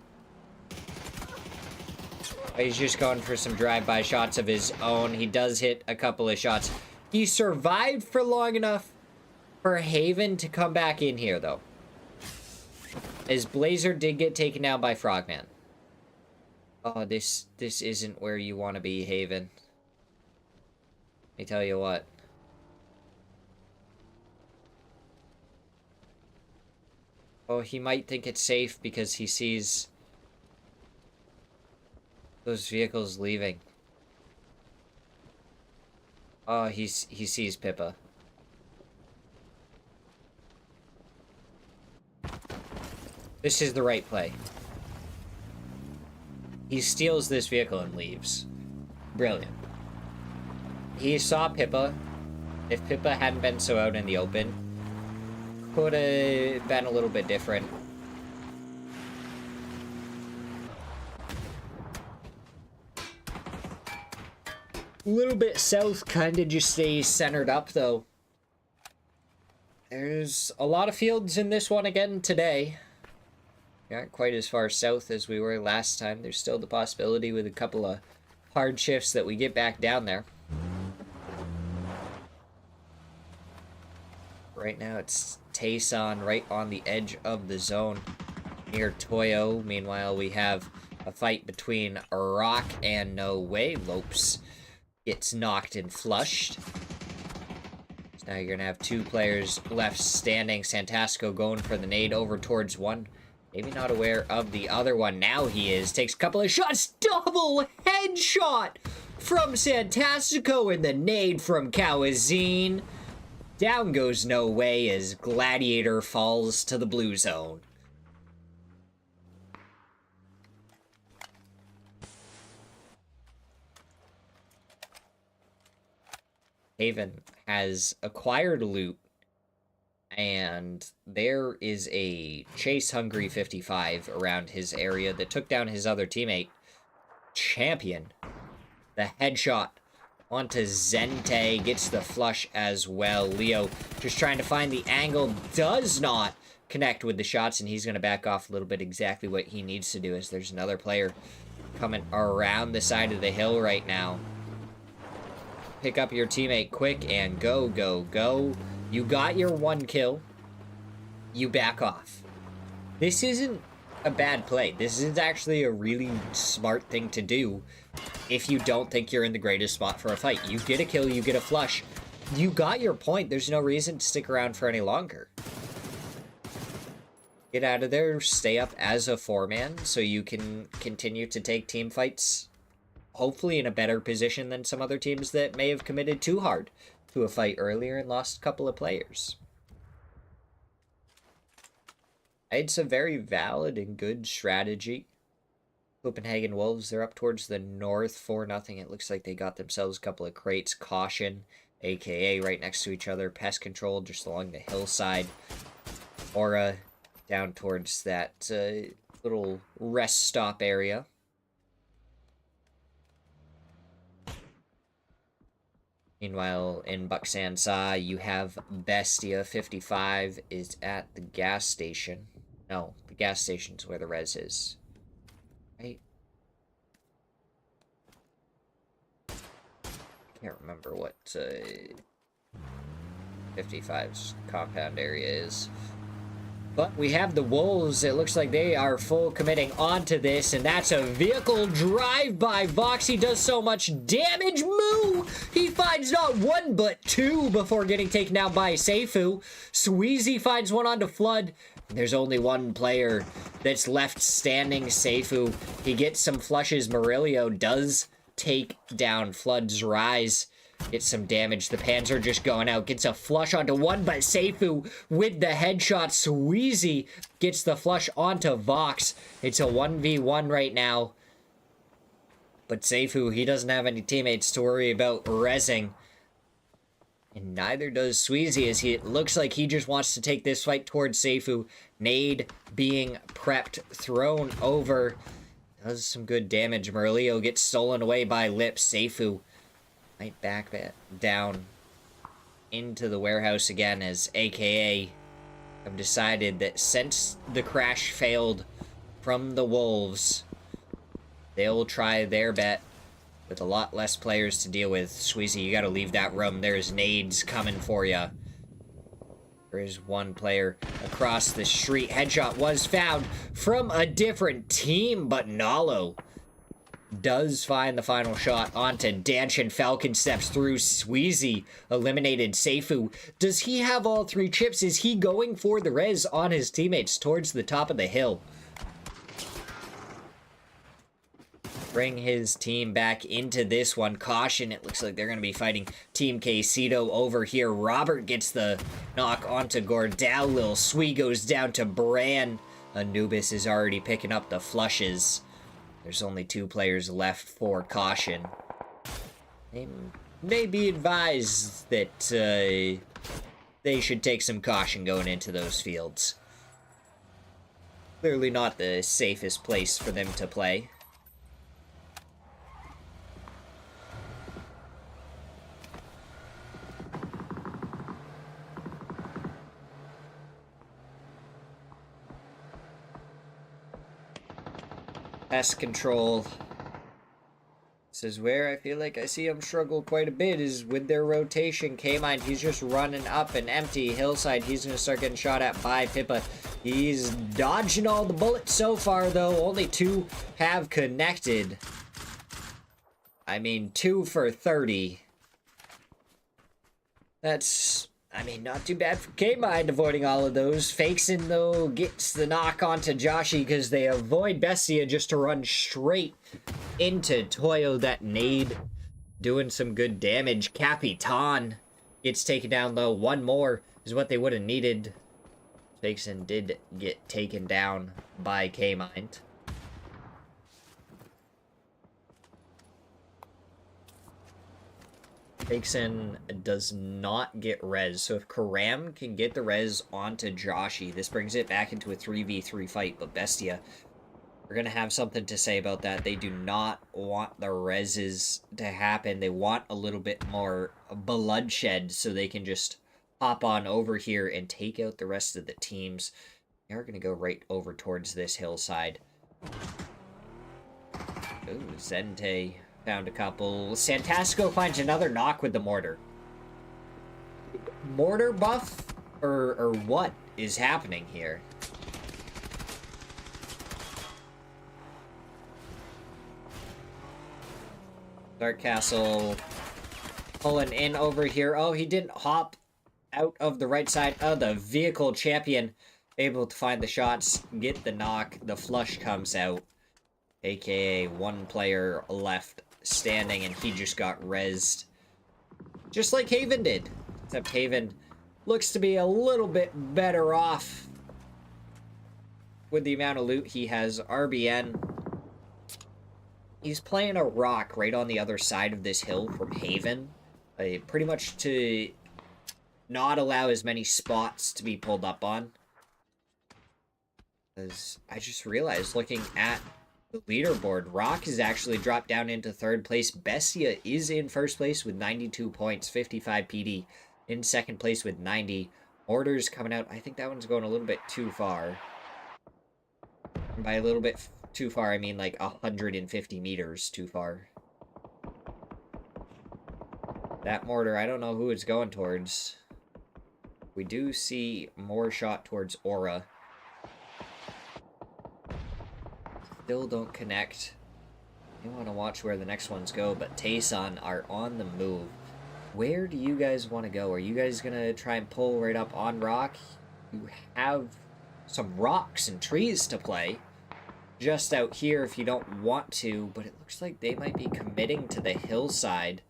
Oh, he's just going for some drive-by shots of his own. He does hit a couple of shots. He survived for long enough for Haven to come back in here, though. As Blazer did get taken down by Frogman. Oh, this isn't where you want to be, Haven. Let me tell you what. Oh, he might think it's safe because he sees those vehicles leaving. Oh, he sees Pippa. This is the right play. He steals this vehicle and leaves. Brilliant. He saw Pippa. If Pippa hadn't been so out in the open, could have been a little bit different. A little bit south, kind of just stays centered up, though. There's a lot of fields in this one again today. We aren't quite as far south as we were last time. There's still the possibility with a couple of hard shifts that we get back down there. Right now it's Tayson right on the edge of the zone near Toyo. Meanwhile, we have a fight between Rock and No Way. Lopes gets knocked and flushed. So now you're going to have two players left standing. Santasco going for the nade over towards one. Maybe not aware of the other one. Now he is. Takes a couple of shots. Double headshot from Santastico and the nade from Kawazine. Down goes No Way as Gladiator falls to the blue zone. Haven has acquired loot, and there is a chase-hungry 55 around his area that took down his other teammate, Champion. The headshot onto Zente, gets the flush as well. Leo just trying to find the angle, does not connect with the shots, and he's going to back off a little bit. Exactly what he needs to do, as there's another player coming around the side of the hill right now. Pick up your teammate quick and go, go, go. You got your one kill. You back off. This isn't a bad play. This is actually a really smart thing to do if you don't think you're in the greatest spot for a fight. You get a kill, you get a flush. You got your point. There's no reason to stick around for any longer. Get out of there, stay up as a 4-man so you can continue to take team fights, hopefully in a better position than some other teams that may have committed too hard to a fight earlier and lost a couple of players. It's a very valid and good strategy. Copenhagen Wolves, they're up towards the north, 4-0. It looks like they got themselves a couple of crates. Caution, aka right next to each other. Pest Control just along the hillside. Aura down towards that little rest stop area. Meanwhile, in Baksansa, you have Bestia 55 is at the gas station. No, the gas station's where the res is. Right? I can't remember what 55's compound area is. But we have the Wolves. It looks like they are full committing onto this, and that's a vehicle drive-by. Voxy does so much damage. Moo! He finds not one, but two before getting taken out by Seifu. Sweezy finds one onto Flood. There's only one player that's left standing, Seifu. He gets some flushes. Murillo does take down Flood's Rise. Gets some damage. The Panzer just going out. Gets a flush onto one, but Seifu with the headshot. Sweezy gets the flush onto Vox. It's a 1v1 right now. But Seifu, he doesn't have any teammates to worry about rezzing. And neither does Sweezy, as it looks like he just wants to take this fight towards Seifu. Nade being prepped, thrown over. Does some good damage. Murillo gets stolen away by Lips. Seifu might back down into the warehouse again, as AKA have decided that since the crash failed from the Wolves, they'll try their bet with a lot less players to deal with. Sweezy, you gotta leave that room. There's nades coming for you. There is one player across the street. Headshot was found from a different team, but Nalo does find the final shot onto Danchin. Falcon steps through. Sweezy eliminated Seifu. Does he have all three chips? Is he going for the res on his teammates towards the top of the hill? Bring his team back into this one. Caution, it looks like they're going to be fighting Team Quesito over here. Robert gets the knock onto Gordal. Lil Swee goes down to Bran. Anubis is already picking up the flushes. There's only two players left for Caution. They may be advised that they should take some caution going into those fields. Clearly not the safest place for them to play. Pest control. This is where I feel like I see them struggle quite a bit, is with their rotation. K-Mind, he's just running up and empty. Hillside, he's going to start getting shot at by Pippa. He's dodging all the bullets so far, though. Only 2 have connected. I mean, 2 for 30. That's, I mean, not too bad for K-Mind avoiding all of those. Fakeson, though, gets the knock onto Joshi because they avoid Bestia just to run straight into Toyo. That nade doing some good damage. Capitan gets taken down, though. 1 more is what they would have needed. Fakeson did get taken down by K-Mind. Fakeson does not get res, so if Karam can get the res onto Joshi, this brings it back into a 3v3 fight, but Bestia, we're going to have something to say about that. They do not want the reses to happen. They want a little bit more bloodshed so they can just hop on over here and take out the rest of the teams. They are going to go right over towards this hillside. Ooh, Zente found a couple. Santasco finds another knock with the mortar. Mortar buff? Or what is happening here? Dark Castle pulling in over here. Oh, he didn't hop out of the right side of the vehicle. Champion able to find the shots, get the knock. The flush comes out. AKA 1 player left standing, and he just got rezzed. Just like Haven did. Except Haven looks to be a little bit better off with the amount of loot he has. RBN. He's playing a rock right on the other side of this hill from Haven. Pretty much to not allow as many spots to be pulled up on. As I just realized, looking at the leaderboard, Rock has actually dropped down into 3rd place. Bestia is in 1st place with 92 points, 55 PD. In 2nd place with 90. Mortar's coming out. I think that one's going a little bit too far. And by a little bit too far, I mean like 150 meters too far. That mortar, I don't know who it's going towards. We do see more shot towards Aura. Still don't connect. You want to watch where the next ones go, but Tayson are on the move. Where do you guys want to go? Are you guys going to try and pull right up on rock? You have some rocks and trees to play just out here if you don't want to, but it looks like they might be committing to the hillside.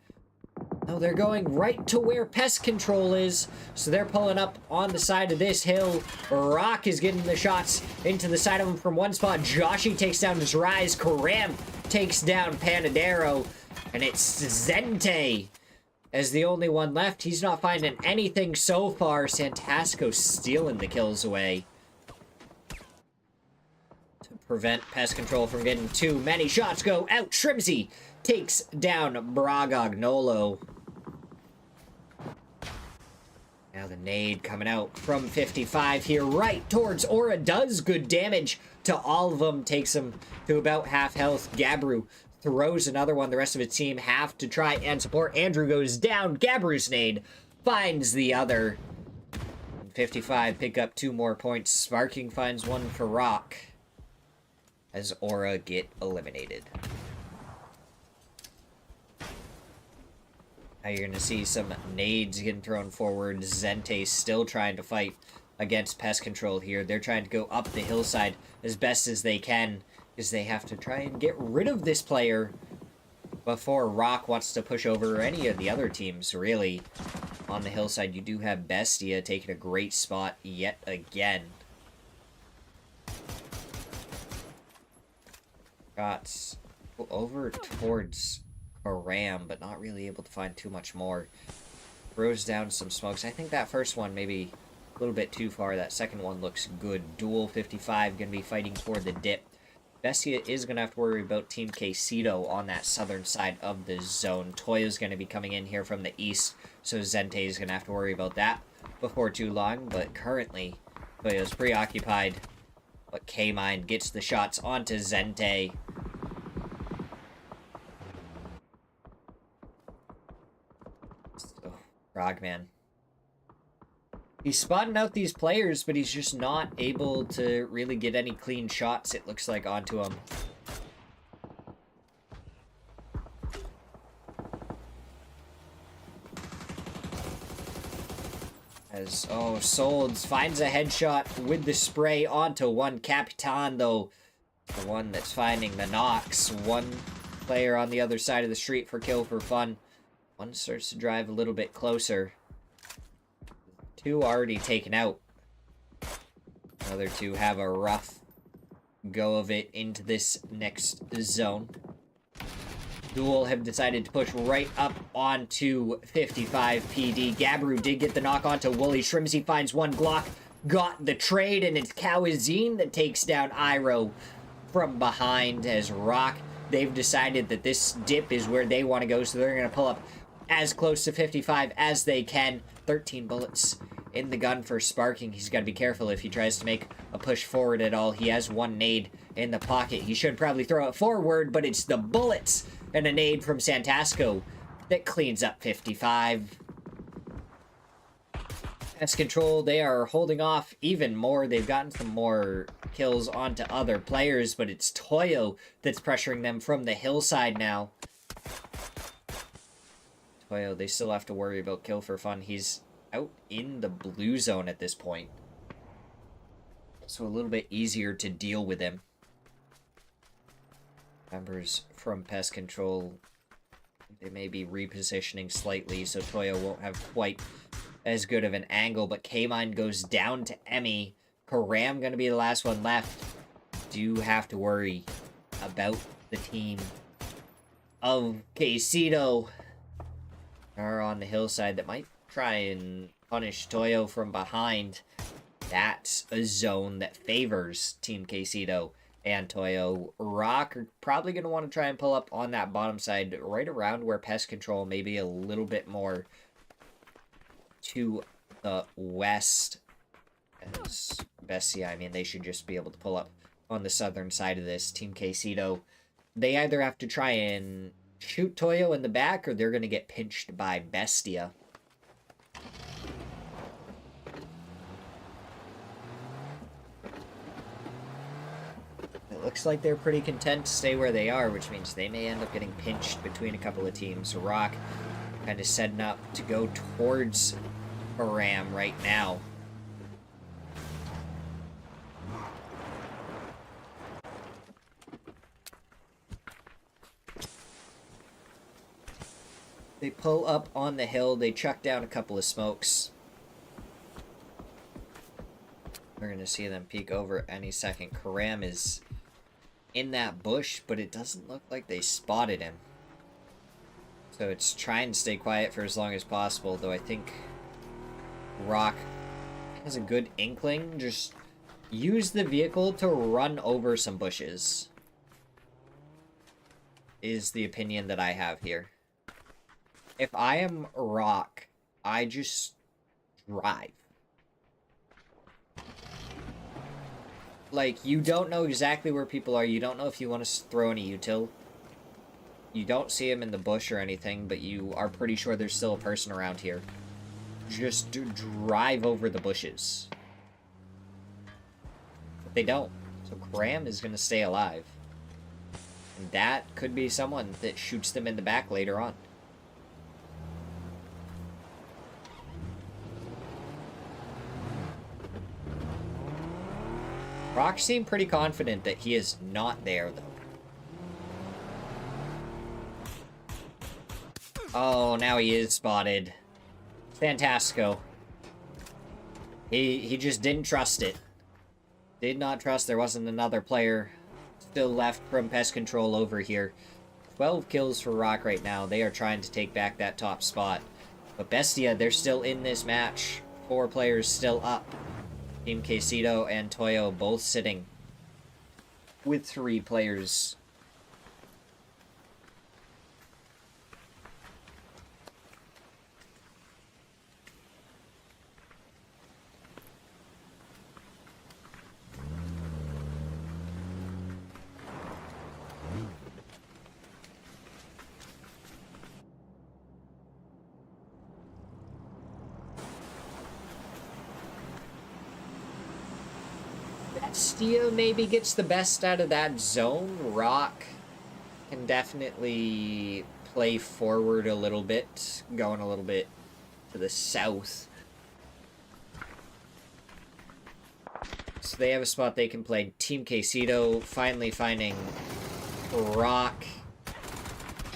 No, they're going right to where pest control is, so they're pulling up on the side of this hill. Rock is getting the shots into the side of him from one spot. Joshi takes down his Rise. Karam takes down Panadero, and it's Zente as the only one left. He's not finding anything so far. Santasco stealing the kills away to prevent pest control from getting too many shots go out. Shrimsy takes down Bragagnolo. Now the nade coming out from 55 here, right towards Aura. Does good damage to all of them. Takes them to about half health. Gabru throws another one. The rest of his team have to try and support. Andrew goes down. Gabru's nade finds the other. 55 pick up 2 more points. Sparking finds 1 for Rock as Aura get eliminated. Now you're going to see some nades getting thrown forward. Zente still trying to fight against pest control here. They're trying to go up the hillside as best as they can, because they have to try and get rid of this player before Rock wants to push over any of the other teams, really. On the hillside, you do have Bestia taking a great spot yet again. Shots over towards Ram, but not really able to find too much more. Throws down some smokes. I think that first one maybe a little bit too far. That second one looks good. Duel 55 going to be fighting for the dip. Bestia is going to have to worry about Team Quesito on that southern side of the zone. Toyo's going to be coming in here from the east, so Zente is going to have to worry about that before too long, but currently Toyo's preoccupied But K-Mine gets the shots onto Zente. So, Frogman. He's spotting out these players, but he's just not able to really get any clean shots, it looks like, onto him. As, Solds finds a headshot with the spray onto one Capitan, though. The one that's finding the knocks. One player on the other side of the street for kill for fun. One starts to drive a little bit closer. Two already taken out. Another two have a rough go of it into this next zone. Duel have decided to push right up onto 55 PD. Gabru did get the knock onto Wooly. Shrimsy finds one Glock. Got the trade, and it's Kawazine that takes down Iroh from behind as Rock. They've decided that this dip is where they want to go, so they're going to pull up as close to 55 as they can. 13 bullets in the gun for Sparking. He's got to be careful if he tries to make a push forward at all. He has one nade in the pocket. He should probably throw it forward, but it's the bullets and a nade from Santasco that cleans up 55. Pest Control, they are holding off even more. They've gotten some more kills onto other players, but it's Toyo that's pressuring them from the hillside now. Toyo, they still have to worry about kill for fun. He's out in the blue zone at this point, so a little bit easier to deal with him. Members from Pest Control, they may be repositioning slightly, so Toyo won't have quite as good of an angle, but K-Mine goes down to Emmy. Karam gonna be the last one left. Do have to worry about the team of Quesito are on the hillside that might try and punish Toyo from behind. That's a zone that favors Team Quesito and Toyo. Rock are probably going to want to try and pull up on that bottom side right around where Pest Control, maybe a little bit more to the west. As Bestia, I mean, they should just be able to pull up on the southern side of this. Team Quesito, they either have to try and shoot Toyo in the back, or they're going to get pinched by Bestia. It looks like they're pretty content to stay where they are, which means they may end up getting pinched between a couple of teams. Rock kind of setting up to go towards Aram right now. They pull up on the hill. They chuck down a couple of smokes. We're going to see them peek over any second. Karam is in that bush, but it doesn't look like they spotted him. So it's trying to stay quiet for as long as possible, though I think Rock has a good inkling. Just use the vehicle to run over some bushes, is the opinion that I have here. If I am Rock, I just drive. Like, you don't know exactly where people are. You don't know if you want to throw any util. You don't see him in the bush or anything, but you are pretty sure there's still a person around here. Just drive over the bushes. But they don't. So Graham is going to stay alive. And that could be someone that shoots them in the back later on. Rock seemed pretty confident that he is not there, though. Oh, now he is spotted. Fantastico. He just didn't trust it. Did not trust there wasn't another player still left from Pest Control over here. 12 kills for Rock right now. They are trying to take back that top spot. But Bestia, they're still in this match. 4 players still up. Team Quesito and Toyo both sitting with 3 players. Bestia maybe gets the best out of that zone. Rock can definitely play forward a little bit, going a little bit to the south. So they have a spot they can play. Team Quesito finally finding Rock.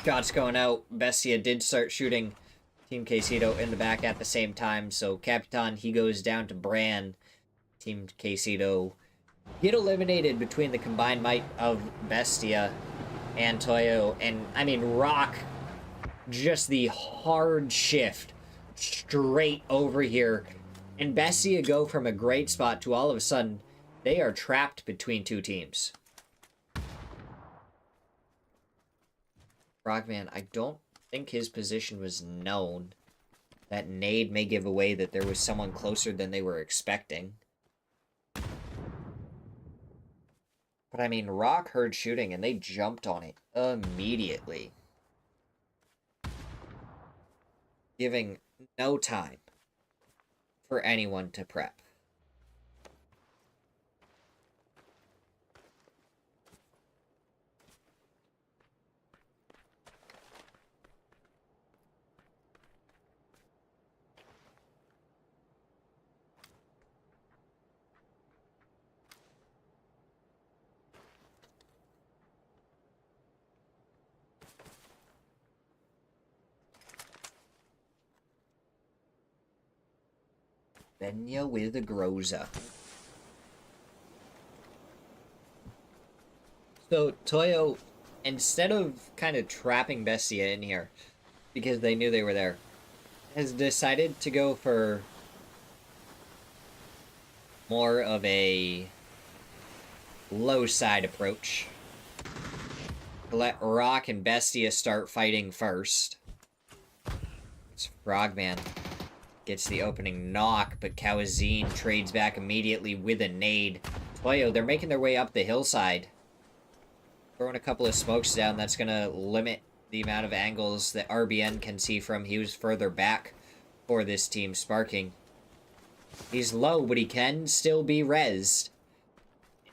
Shots going out. Bestia did start shooting Team Quesito in the back at the same time. So Capitan, he goes down to Bran. Team Quesito get eliminated between the combined might of Bestia and Toyo. And, I mean, Rock, just the hard shift straight over here. And Bestia go from a great spot to all of a sudden, they are trapped between two teams. Frogman, I don't think his position was known. That nade may give away that there was someone closer than they were expecting. But I mean, Rock heard shooting and they jumped on it immediately. Giving no time for anyone to prep. Benya with a Groza. So, Toyo, instead of kind of trapping Bestia in here, because they knew they were there, has decided to go for more of a low side approach. To let Rock and Bestia start fighting first. It's Frogman. Gets the opening knock, but Kawazine trades back immediately with a nade. Toyo, they're making their way up the hillside. Throwing a couple of smokes down, that's going to limit the amount of angles that RBN can see from. He was further back for this team. Sparking. He's low, but he can still be rezzed.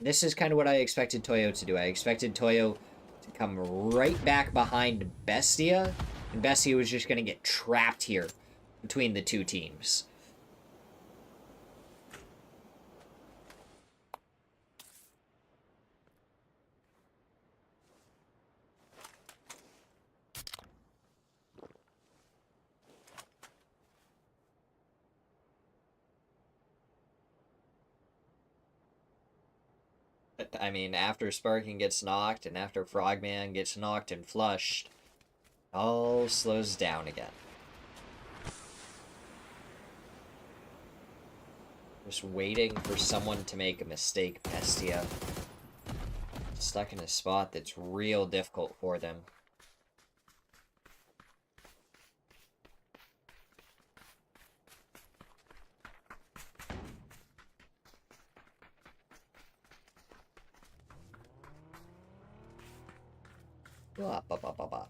This is kind of what I expected Toyo to do. I expected Toyo to come right back behind Bestia, and Bestia was just going to get trapped here between the two teams. But, I mean, after Sparking gets knocked, and after Frogman gets knocked and flushed, all slows down again. Just waiting for someone to make a mistake, Bestia. Stuck in a spot that's real difficult for them. Blah, blah, blah, blah, blah.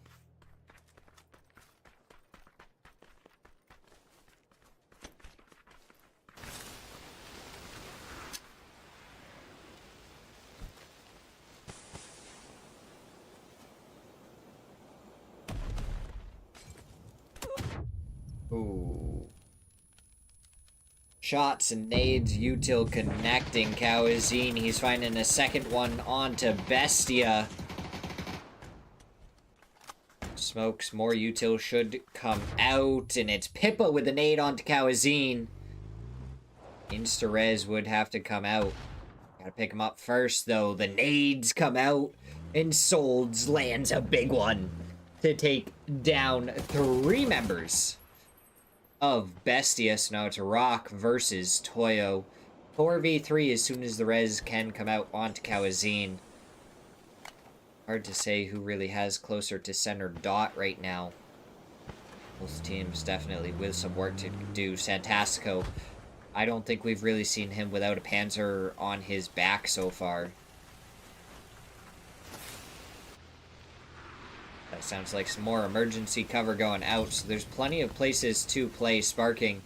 Ooh. Shots and nades, util connecting Kawazine. He's finding a second one onto Bestia. Smokes, more util should come out, and it's Pippa with a nade onto Kawazine. Insta-res would have to come out. Gotta pick him up first, though. The nades come out, and Solds lands a big one to take down 3 members of Bestia. So now it's Rock versus Toyo. 4v3 as soon as the res can come out onto Kawazine. Hard to say who really has closer to center dot right now. Both teams definitely with some work to do. Santastico, I don't think we've really seen him without a Panzer on his back so far. That sounds like some more emergency cover going out, so there's plenty of places to play. Sparking.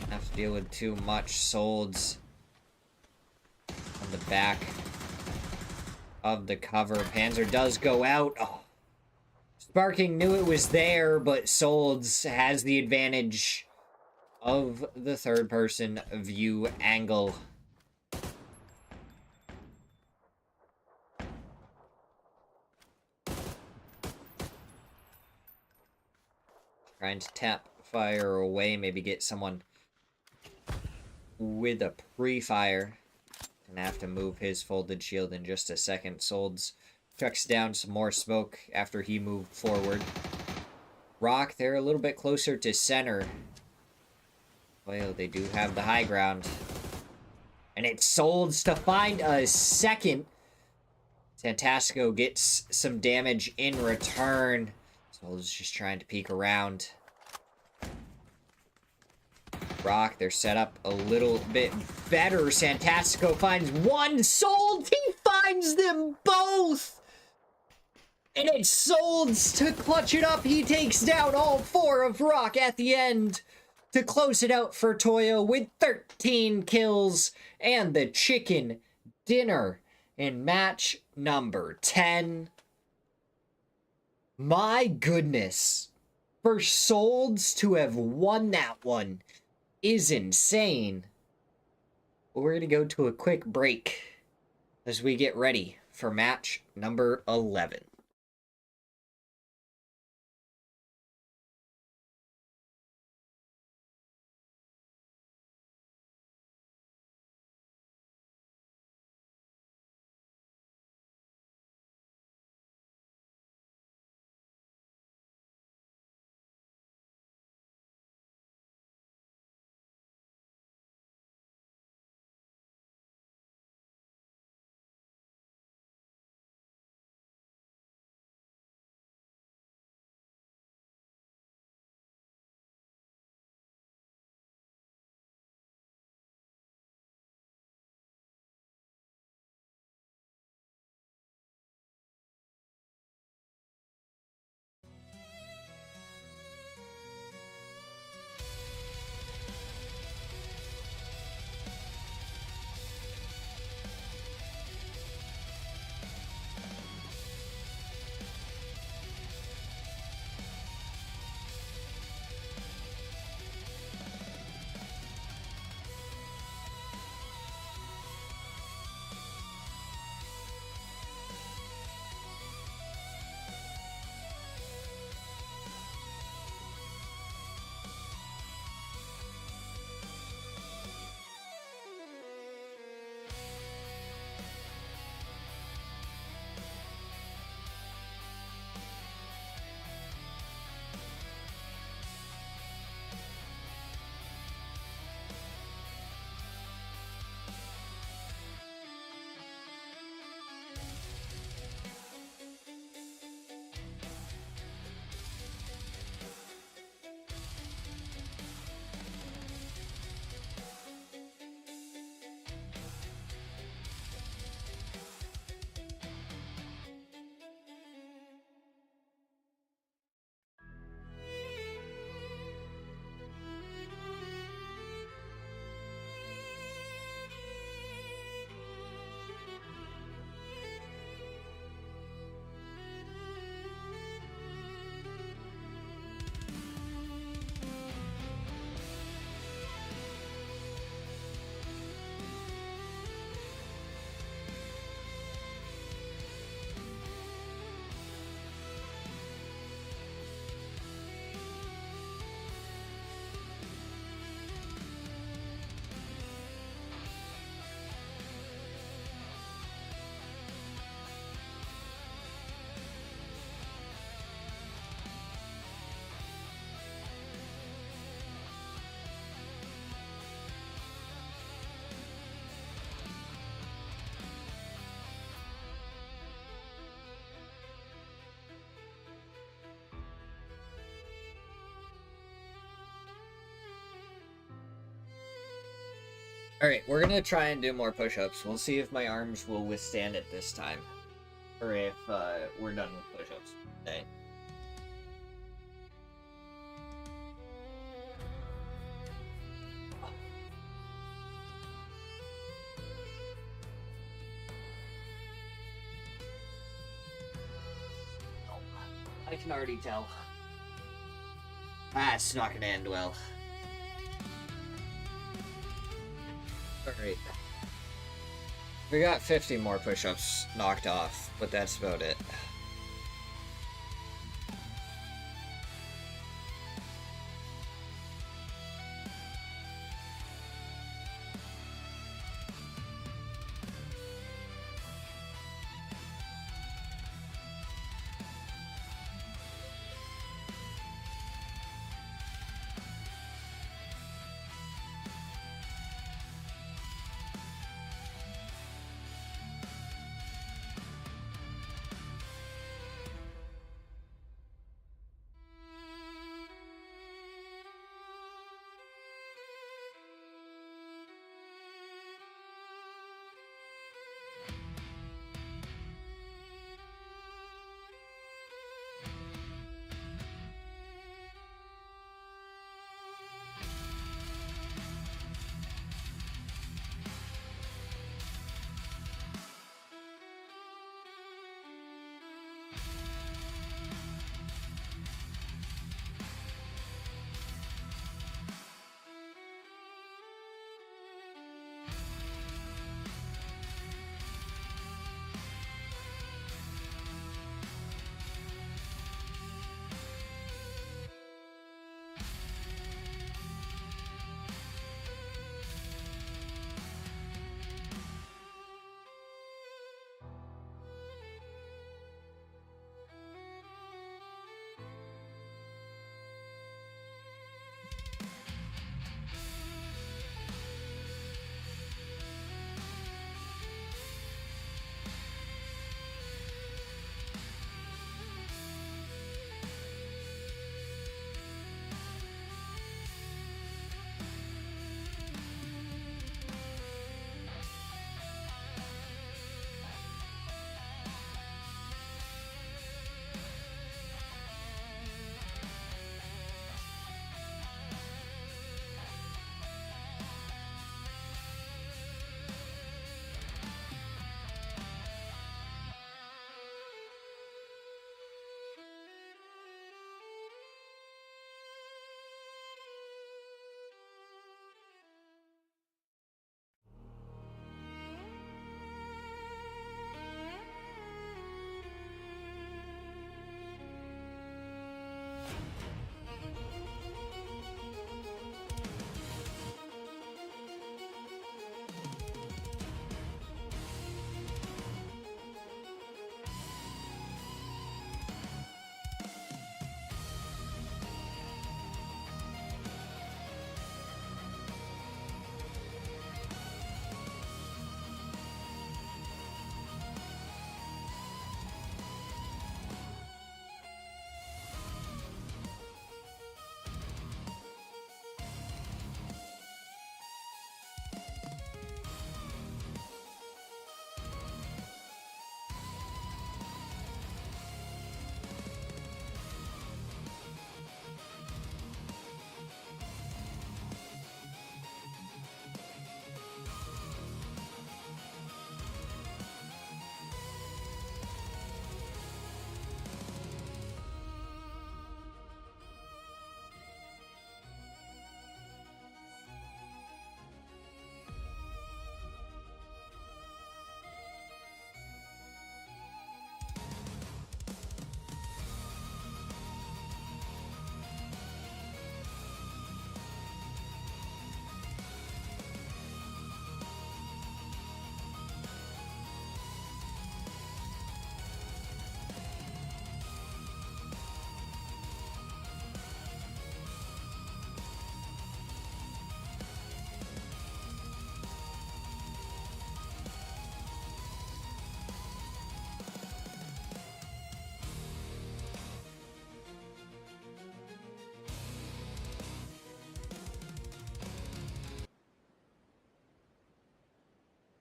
Have to deal with too much. Solds back of the cover. Panzer does go out. Oh. Sparking knew it was there, but Solds has the advantage of the third-person view angle. Trying to tap fire away, maybe get someone with a pre-fire. Gonna have to move his folded shield in just a second. Solds chucks down some more smoke after he moved forward. Rock, they're a little bit closer to center. Well, they do have the high ground. And it's Solds to find a second. Santasco gets some damage in return. Solds just trying to peek around. Rock, they're set up a little bit better. Santasco finds one. Solds, he finds them both! And it's Solds to clutch it up. He takes down all four of Rock at the end to close it out for Toyo with 13 kills and the chicken dinner in match number 10. My goodness. For Solds to have won that one is insane. We're going to go to a quick break as we get ready for match number 11. Alright, we're gonna try and do more push-ups. We'll see if my arms will withstand it this time. Or if we're done with push-ups today. I can already tell. Ah, it's not gonna end well. Alright. We got 50 more push-ups knocked off, but that's about it.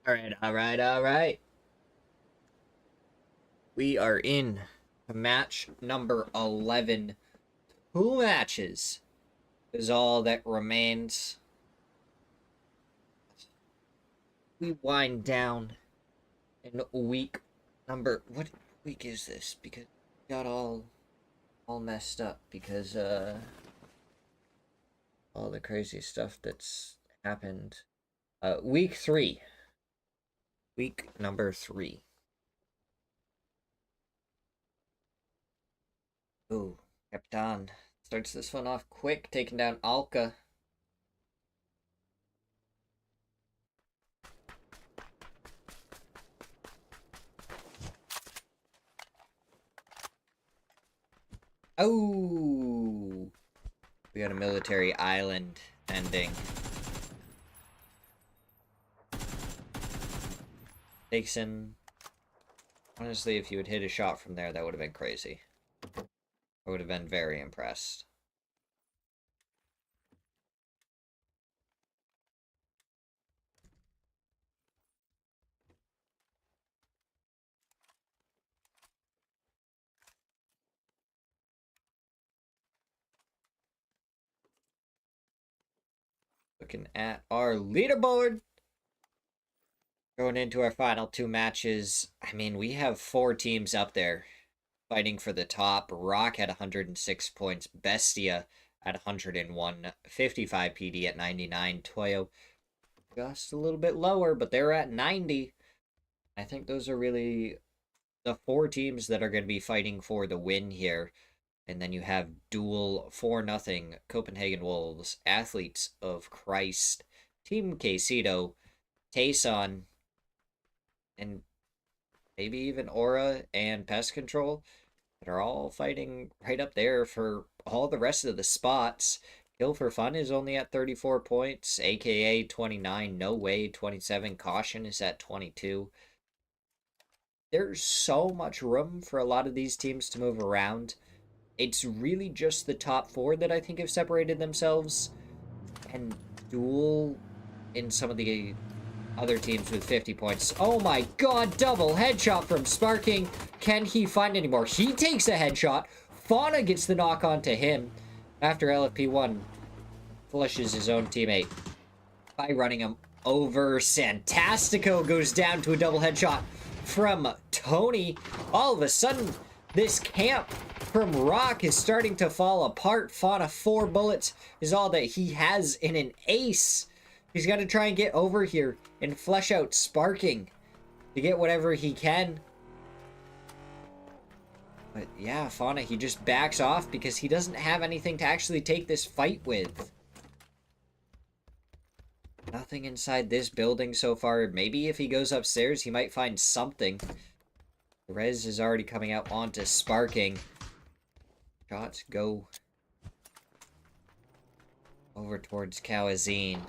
Alright. We are in match number 11. 2 matches is all that remains. We wind down in week number... What week is this? Because we got all all messed up because all the crazy stuff that's happened. Week 3. Week number 3. Ooh, Captain starts this one off quick, taking down Alka. Oh, we got a military island ending. Takes him. Honestly, if you had hit a shot from there, that would have been crazy. I would have been very impressed. Looking at our leaderboard. Going into our final 2 matches. I mean, we have 4 teams up there fighting for the top. Rock at 106 points. Bestia at 101. 55 PD at 99. Toyo just a little bit lower, but they're at 90. I think those are really the 4 teams that are going to be fighting for the win here. And then you have dual 4-0 Copenhagen Wolves, Athletes of Christ, Team Quesito, Tayson, and maybe even Aura and Pest Control that are all fighting right up there for all the rest of the spots. Kill for Fun is only at 34 points, aka 29, No Way 27, Caution is at 22. There's so much room for a lot of these teams to move around. It's really just the top 4 that I think have separated themselves, and Duel in some of the other teams with 50 points. Oh my god, double headshot from Sparking. Can he find any more? He takes a headshot. Fauna gets the knock on to him after LFP1 flushes his own teammate by running him over. Santastico goes down to a double headshot from Tony. All of a sudden, this camp from Rock is starting to fall apart. Fauna, 4 bullets is all that he has in an ace. He's got to try and get over here and flesh out Sparking to get whatever he can. But yeah, Fauna, he just backs off because he doesn't have anything to actually take this fight with. Nothing inside this building so far. Maybe if he goes upstairs, he might find something. Rez is already coming out onto Sparking. Shots go over towards Kawazine.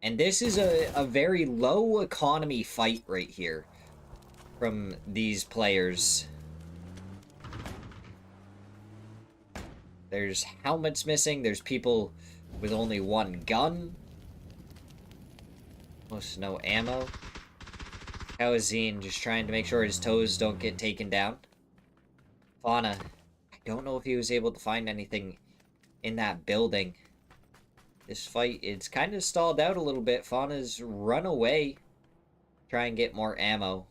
And this is a very low economy fight right here from these players. There's helmets missing. There's people with only 1 gun. Almost no ammo. Kawazine just trying to make sure his toes don't get taken down. Fauna, I don't know if he was able to find anything in that building. This fight, it's kind of stalled out a little bit. Fauna's run away. Try and get more ammo.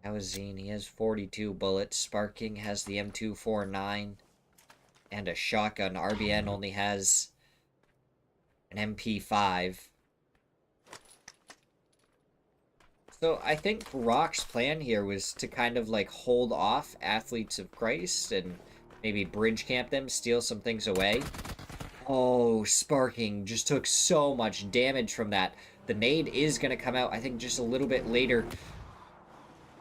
Kawazine, he has 42 bullets. Sparking has the M249 and a shotgun. RBN only has an MP5. So I think Rock's plan here was to kind of like hold off Athletes of Christ and maybe bridge camp them, steal some things away. Oh, Sparking just took so much damage from that. The nade is going to come out, I think, just a little bit later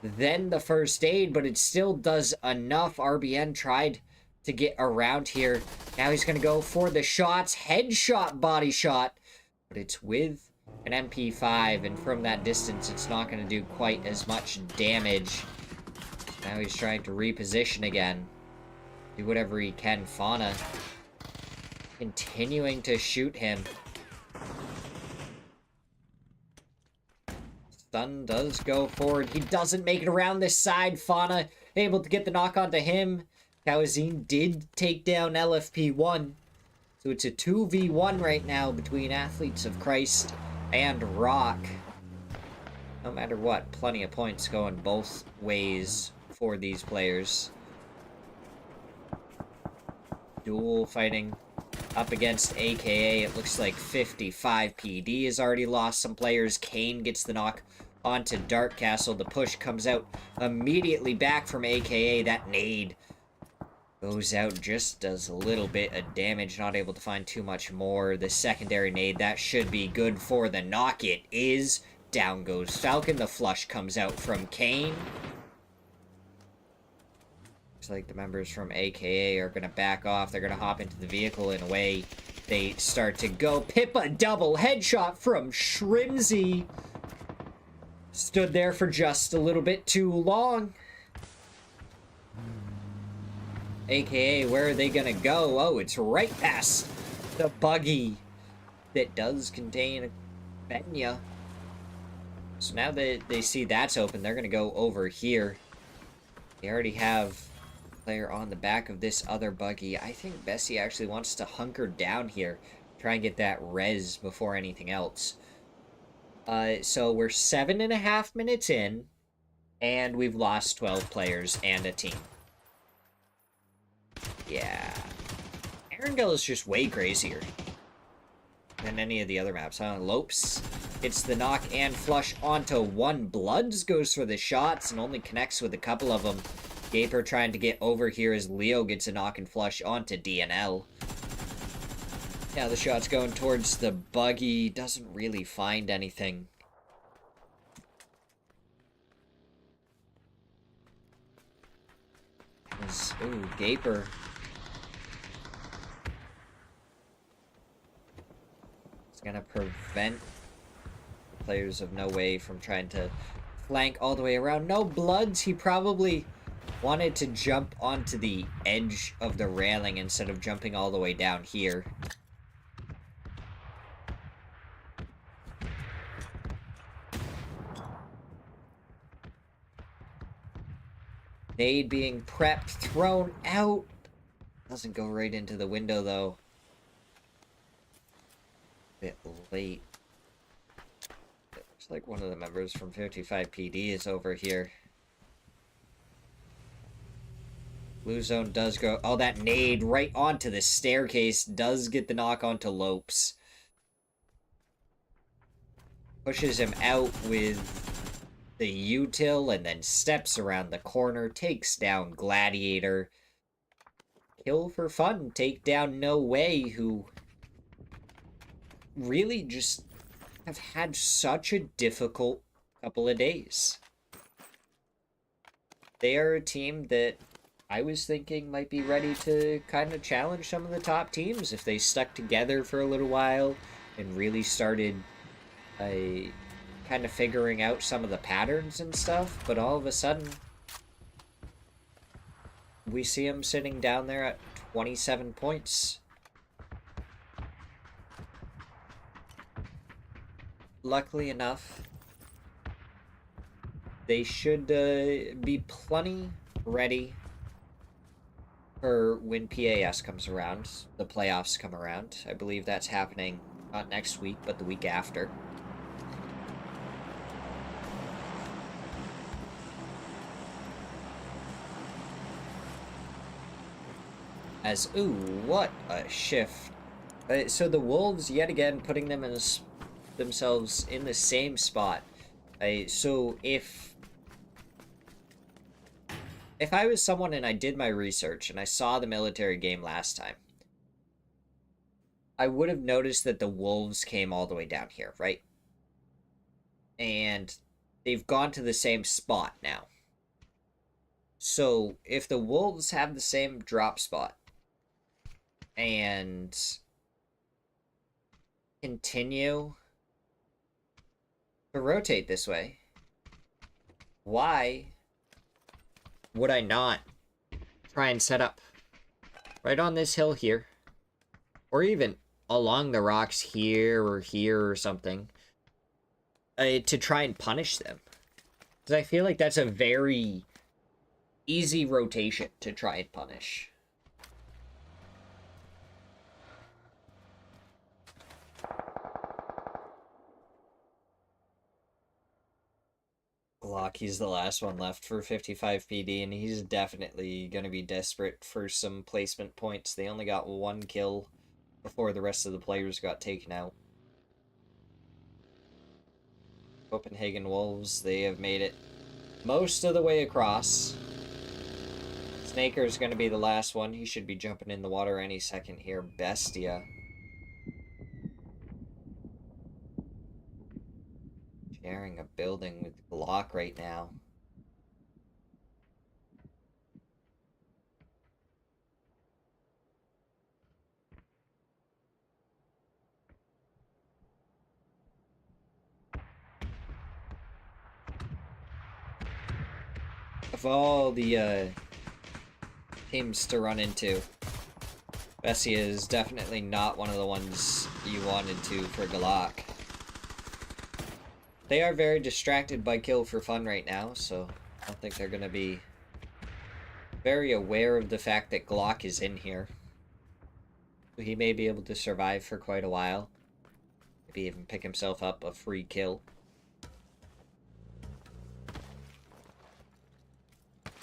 than the first aid, but it still does enough. RBN tried to get around here. Now he's going to go for the shots. Headshot, body shot, but it's with an MP5, and from that distance, it's not going to do quite as much damage. Now he's trying to reposition again. Do whatever he can. Fauna continuing to shoot him. Stun does go forward. He doesn't make it around this side. Fauna able to get the knock onto him. Kawazine did take down LFP1. So it's a 2v1 right now between Athletes of Christ and Rock. No matter what, plenty of points going both ways for these players. duel fighting up against AKA. It looks like 55 PD has already lost some players. Kane gets the knock onto Dark Castle. The push comes out immediately back from AKA. That nade goes out, just does a little bit of damage, not able to find too much more. The secondary nade, that should be good for the knock. It is. Down goes Falcon. The flush comes out from Kane. Looks like the members from AKA are going to back off. They're going to hop into the vehicle and away they start to go. Pippa double headshot from Shrimsy. Stood there for just a little bit too long. AKA, where are they gonna go? Oh, it's right past the buggy that does contain a Benya. So now that they see that's open, they're gonna go over here. They already have a player on the back of this other buggy. I think Bessie actually wants to hunker down here, try and get that res before anything else. So we're 7.5 minutes in, and we've lost 12 players and a team. Yeah. Arendelle is just way crazier than any of the other maps, huh? Lopes hits the knock and flush onto one. Bloods goes for the shots and only connects with a couple of them. Gaper trying to get over here as Leo gets a knock and flush onto DNL. Now the shot's going towards the buggy. Doesn't really find anything. Ooh, Gaper. It's gonna prevent the players of No Way from trying to flank all the way around. No Bloods. He probably wanted to jump onto the edge of the railing instead of jumping all the way down here. Nade being prepped, thrown out. Doesn't go right into the window, though. Bit late. It looks like one of the members from 55 PD is over here. Blue zone does go... Oh, that nade right onto the staircase does get the knock onto Lopes. Pushes him out with the util and then steps around the corner. Takes down Gladiator. Kill for fun. Take down No Way, who really just have had such a difficult couple of days. They are a team that I was thinking might be ready to kind of challenge some of the top teams if they stuck together for a little while and really started kind of figuring out some of the patterns and stuff. But all of a sudden, we see them sitting down there at 27 points. Luckily enough, they should be plenty ready for when PAS comes around, the playoffs come around. I believe that's happening not next week, but the week after. As, ooh, what a shift. So the Wolves, yet again, putting them in themselves in the same spot. So if I was someone and I did my research and I saw the military game last time, I would have noticed that the Wolves came all the way down here, right? And they've gone to the same spot now. So if the Wolves have the same drop spot and continue to rotate this way, why would I not try and set up right on this hill here, or even along the rocks here or something, to try and punish them? Because I feel like that's a very easy rotation to try and punish. Glocky's the last one left for 55 PD, and he's definitely going to be desperate for some placement points. They only got one kill before the rest of the players got taken out. Copenhagen Wolves, they have made it most of the way across. Snaker's going to be the last one. He should be jumping in the water any second here. Bestia. Sharing a building with Glock right now. Of all the teams to run into, Bessia is definitely not one of the ones you wanted to for Glock. They are very distracted by Kill for Fun right now, so I don't think they're going to be very aware of the fact that Glock is in here. He may be able to survive for quite a while. Maybe even pick himself up a free kill.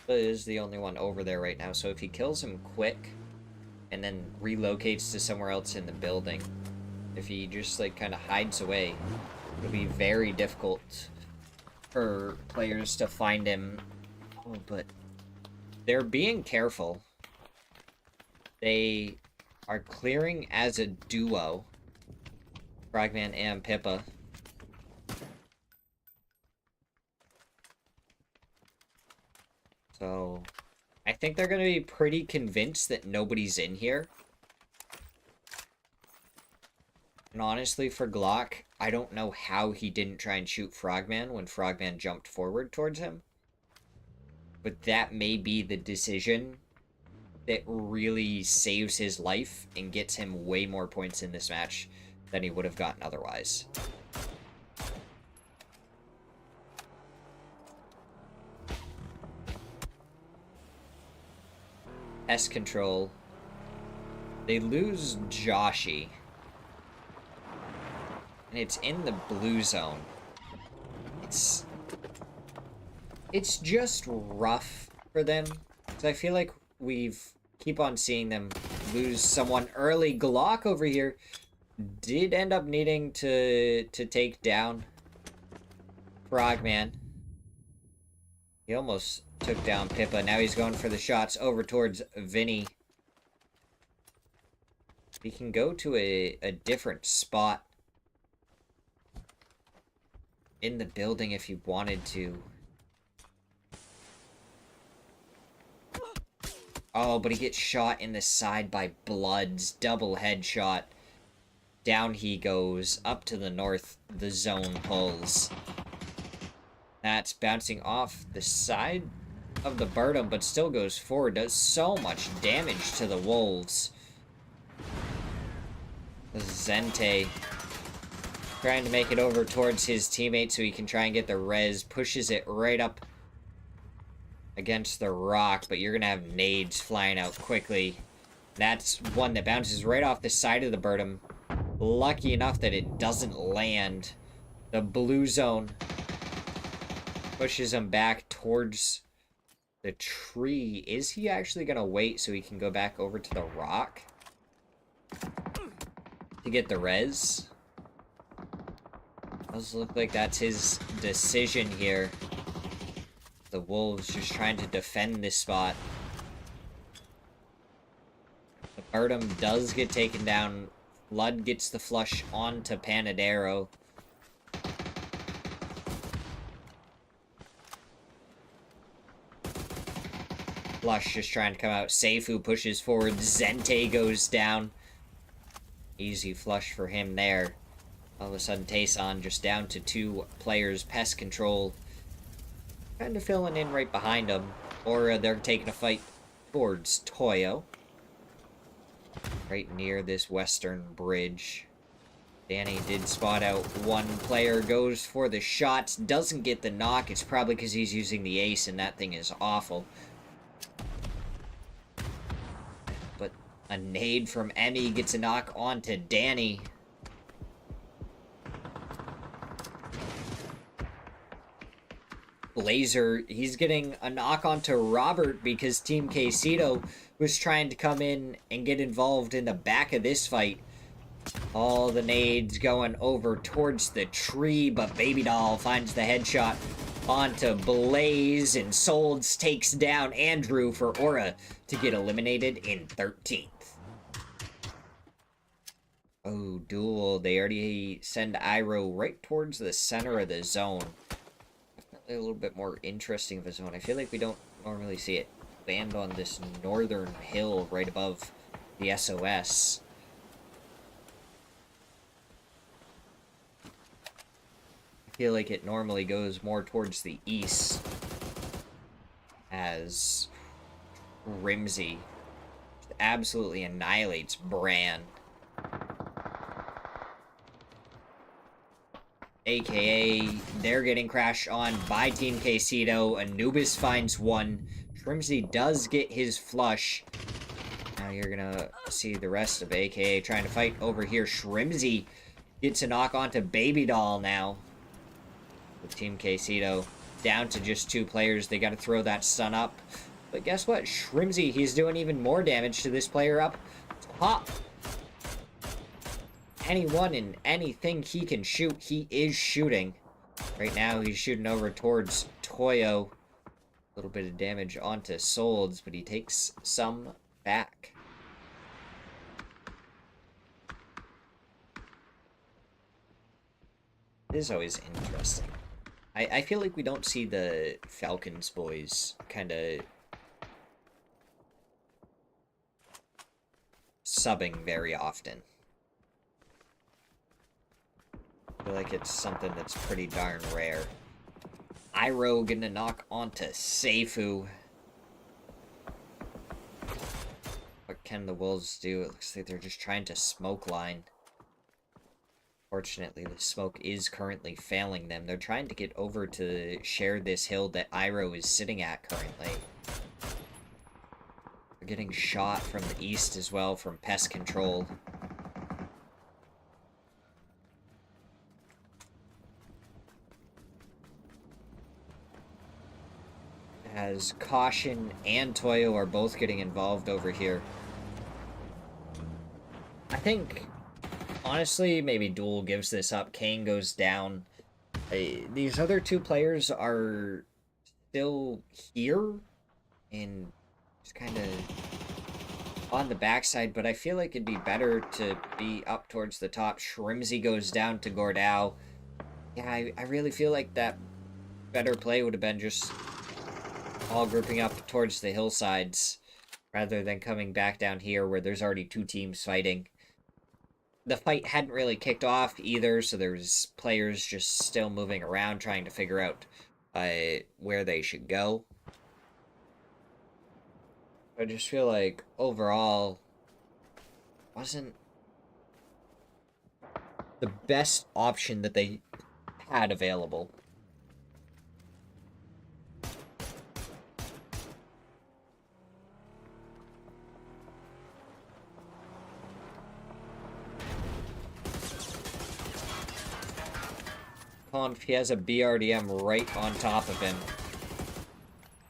But is the only one over there right now, so if he kills him quick and then relocates to somewhere else in the building, if he just like kind of hides away, it'll be very difficult for players to find him. Oh, but they're being careful. They are clearing as a duo, Frogman and Pippa. So, I think they're going to be pretty convinced that nobody's in here. And honestly, for Glock, I don't know how he didn't try and shoot Frogman when Frogman jumped forward towards him. But that may be the decision that really saves his life and gets him way more points in this match than he would have gotten otherwise. S control. They lose Joshi. And it's in the blue zone. It's just rough for them. Because I feel like keep on seeing them lose someone early. Glock over here did end up needing to take down Frogman. He almost took down Pippa. Now he's going for the shots over towards Vinny. He can go to a different spot in the building if he wanted to. Oh, but he gets shot in the side by Bloods. Double headshot. Down he goes. Up to the north, the zone pulls. That's bouncing off the side of the Bertum, but still goes forward. Does so much damage to the Wolves. Zente trying to make it over towards his teammate so he can try and get the res. Pushes it right up against the rock, but you're going to have nades flying out quickly. That's one that bounces right off the side of the Bertum. Lucky enough that it doesn't land. The blue zone pushes him back towards the tree. Is he actually going to wait so he can go back over to the rock to get the res? Does look like that's his decision here. The Wolves just trying to defend this spot. The Bertum does get taken down. Flood gets the flush onto Panadero. Flush just trying to come out. Seifu pushes forward. Zente goes down. Easy flush for him there. All of a sudden, Tayson just down to 2 players. Pest control kind of filling in right behind him. Or they're taking a fight towards Toyo. Right near this western bridge. Danny did spot out one player. Goes for the shots. Doesn't get the knock. It's probably because he's using the ace and that thing is awful. But a nade from Emmy gets a knock onto Danny. Laser. He's getting a knock onto Robert because Team Quesito was trying to come in and get involved in the back of this fight. All the nades going over towards the tree, but Baby Doll finds the headshot onto Blaze, and Solds takes down Andrew for Aura to get eliminated in 13th. Oh, Duel. They already send Iroh right towards the center of the zone. Definitely a little bit more interesting of a zone. I feel like we don't normally see it land on this northern hill right above the SOS. I feel like it normally goes more towards the east as Rimsey absolutely annihilates Bran. AKA, they're getting crashed on by Team Quesito. Anubis finds one. Shrimsy does get his flush. Now you're gonna see the rest of AKA trying to fight over here. Shrimsy gets a knock onto Baby Doll now. With Team Quesito down to just 2 players. They gotta throw that stun up. But guess what? Shrimsy, he's doing even more damage to this player up top. Anyone and anything he can shoot, he is shooting. Right now, he's shooting over towards Toyo. A little bit of damage onto Solds, but he takes some back. It is always interesting. I feel like we don't see the Falcons boys kind of subbing very often. I feel like it's something that's pretty darn rare. Iroh getting a knock onto Seifu. What can the Wolves do? It looks like they're just trying to smoke line. Fortunately, the smoke is currently failing them. They're trying to get over to share this hill that Iroh is sitting at currently. They're getting shot from the east as well from Pest Control. As Caution and Toyo are both getting involved over here. I think, honestly, maybe Duel gives this up. Kane goes down. These other 2 players are still here and just kind of on the backside, but I feel like it'd be better to be up towards the top. Shrimsy goes down to Gordao. Yeah, I really feel like that better play would have been just all grouping up towards the hillsides rather than coming back down here where there's already 2 teams fighting. The fight hadn't really kicked off either, so there's players just still moving around trying to figure out where they should go. I just feel like overall wasn't the best option that they had available. He has a BRDM right on top of him.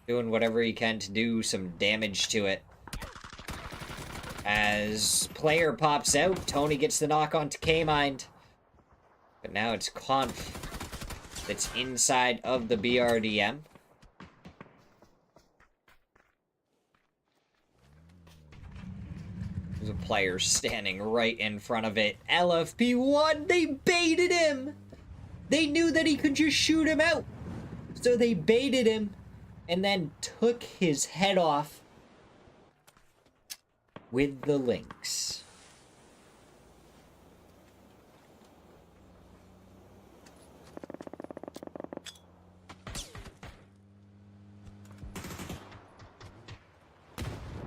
Doing whatever he can to do some damage to it. As player pops out, Tony gets the knock onto K-Mind. But now it's Conf that's inside of the BRDM. There's a player standing right in front of it. LFP1, they baited him! They knew that he could just shoot him out. So they baited him and then took his head off with the Lynx.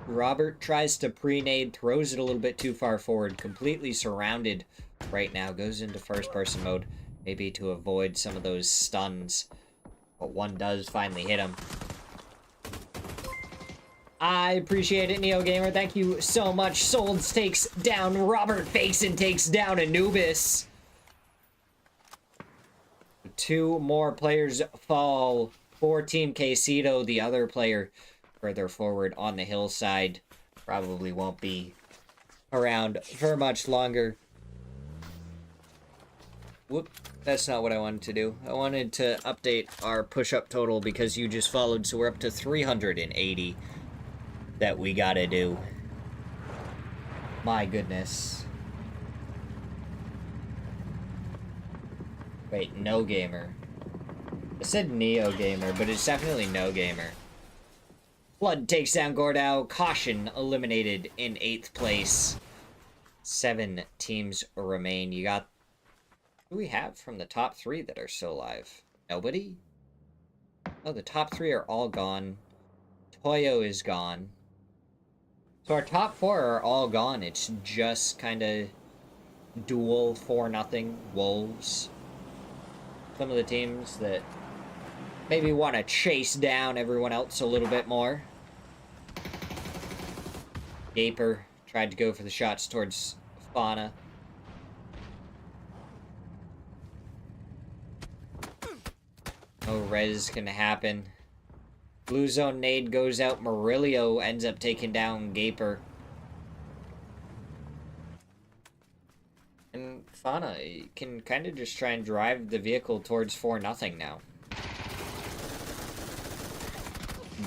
Robert tries to pre-nade, throws it a little bit too far forward, completely surrounded right now, goes into first-person mode. Maybe to avoid some of those stuns. But one does finally hit him. I appreciate it, NeoGamer. Thank you so much. Solds takes down Robert Faison, takes down Anubis. 2 more players fall For Team Quesito, the other player further forward on the hillside probably won't be around for much longer. Whoop, that's not what I wanted to do. I wanted to update our push-up total because you just followed, so we're up to 380 that we gotta do. My goodness. Wait, no gamer. I said Neo Gamer, but it's definitely no gamer. Flood takes down Gordau. Caution eliminated in 8th place. 7 teams remain. You got... Who do we have from the top 3 that are still alive? Nobody? Oh, the top 3 are all gone. Toyo is gone. So our top 4 are all gone. It's just kind of dual 4-0 Wolves. Some of the teams that maybe want to chase down everyone else a little bit more. Gaper tried to go for the shots towards Fauna. No res can happen. Blue zone nade goes out. Murillo ends up taking down Gaper. And Fauna can kind of just try and drive the vehicle towards 4-0 now.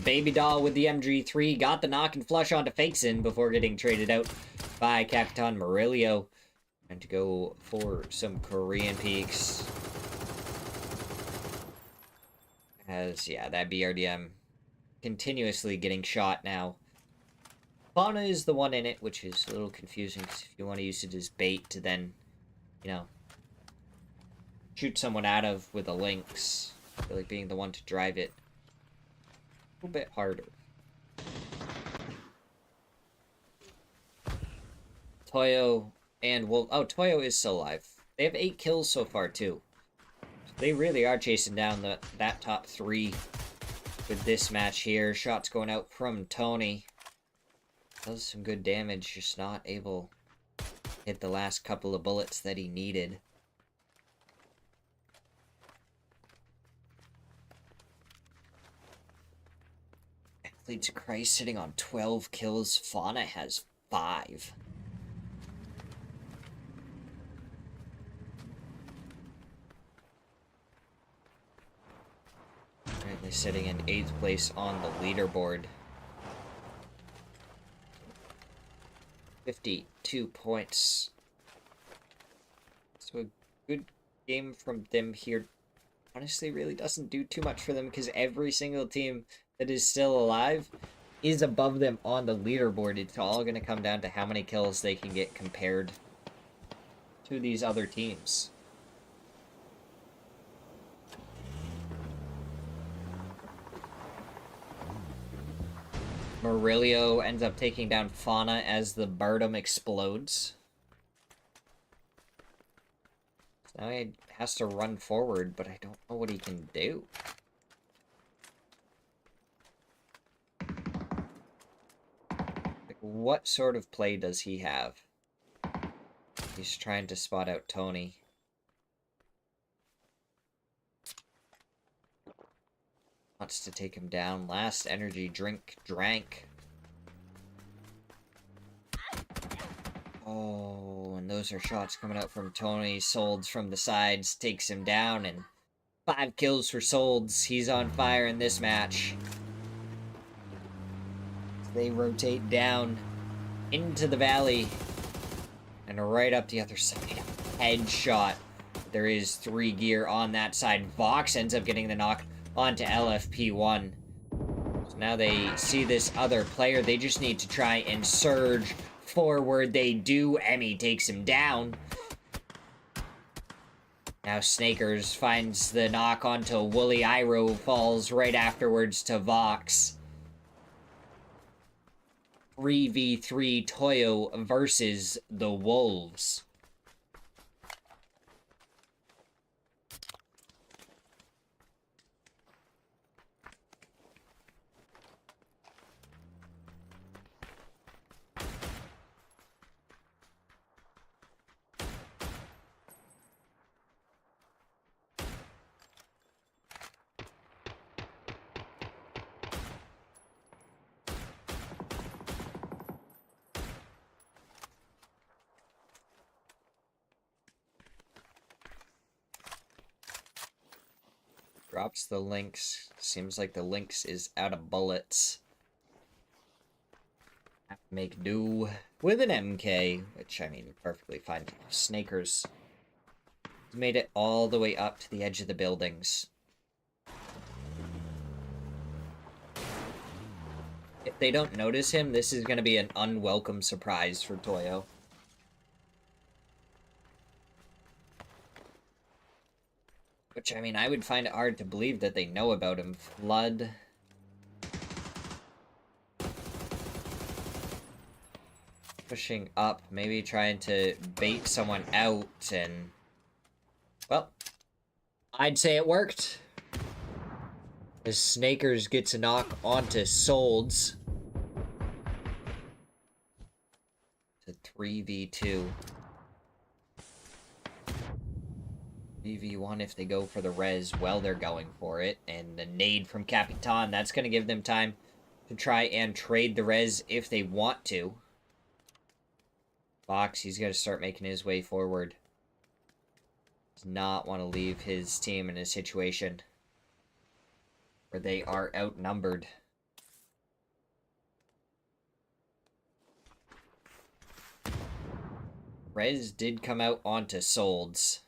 Baby Doll with the MG3 got the knock and flush onto Fakeson before getting traded out by Capitan Murillo. And to go for some Korean peaks. As, yeah, that BRDM continuously getting shot now. Fauna is the one in it, which is a little confusing, because if you want to use it as bait to then, you know, shoot someone out of with a lynx, I feel like being the one to drive it a little bit harder. Toyo and Wolf. Oh, Toyo is still alive. They have 8 kills so far, too. So they really are chasing down that top 3 with this match here. Shots going out from Tony. Does some good damage, just not able to hit the last couple of bullets that he needed. Athletes Christ sitting on 12 kills. Fauna has 5. Currently sitting in 8th place on the leaderboard. 52 points. So a good game from them here. Honestly, really doesn't do too much for them because every single team that is still alive is above them on the leaderboard. It's all going to come down to how many kills they can get compared to these other teams. Murillo ends up taking down Fauna as the Bardum explodes. So now he has to run forward, but I don't know what he can do. Like, what sort of play does he have? He's trying to spot out Tony. Wants to take him down. Last energy drink drank. Oh, and those are shots coming out from Tony. Solds from the sides takes him down, and 5 kills for Solds. He's on fire in this match. They rotate down into the valley and right up the other side. Headshot. There is 3 gear on that side. Vox ends up getting the knock onto LFP1. So now they see this other player. They just need to try and surge forward. They do. Emmy takes him down. Now Snakers finds the knock onto Wooly. Iro falls right afterwards to Vox. 3v3 Toyo versus the Wolves. Drops the Lynx. Seems like the Lynx is out of bullets. Have to make do with an MK, which, I mean, perfectly fine. Snakers made it all the way up to the edge of the buildings. If they don't notice him, this is going to be an unwelcome surprise for Toyo. Which, I mean, I would find it hard to believe that they know about him. Flood. Pushing up, maybe trying to bait someone out, and... well, I'd say it worked. As Snakers gets a knock onto Solds. To 3v2. 3v1 if they go for the res. Well, they're going for it. And the nade from Capitan, that's going to give them time to try and trade the res if they want to. Fox, he's got to start making his way forward. Does not want to leave his team in a situation where they are outnumbered. Rez did come out onto Solds.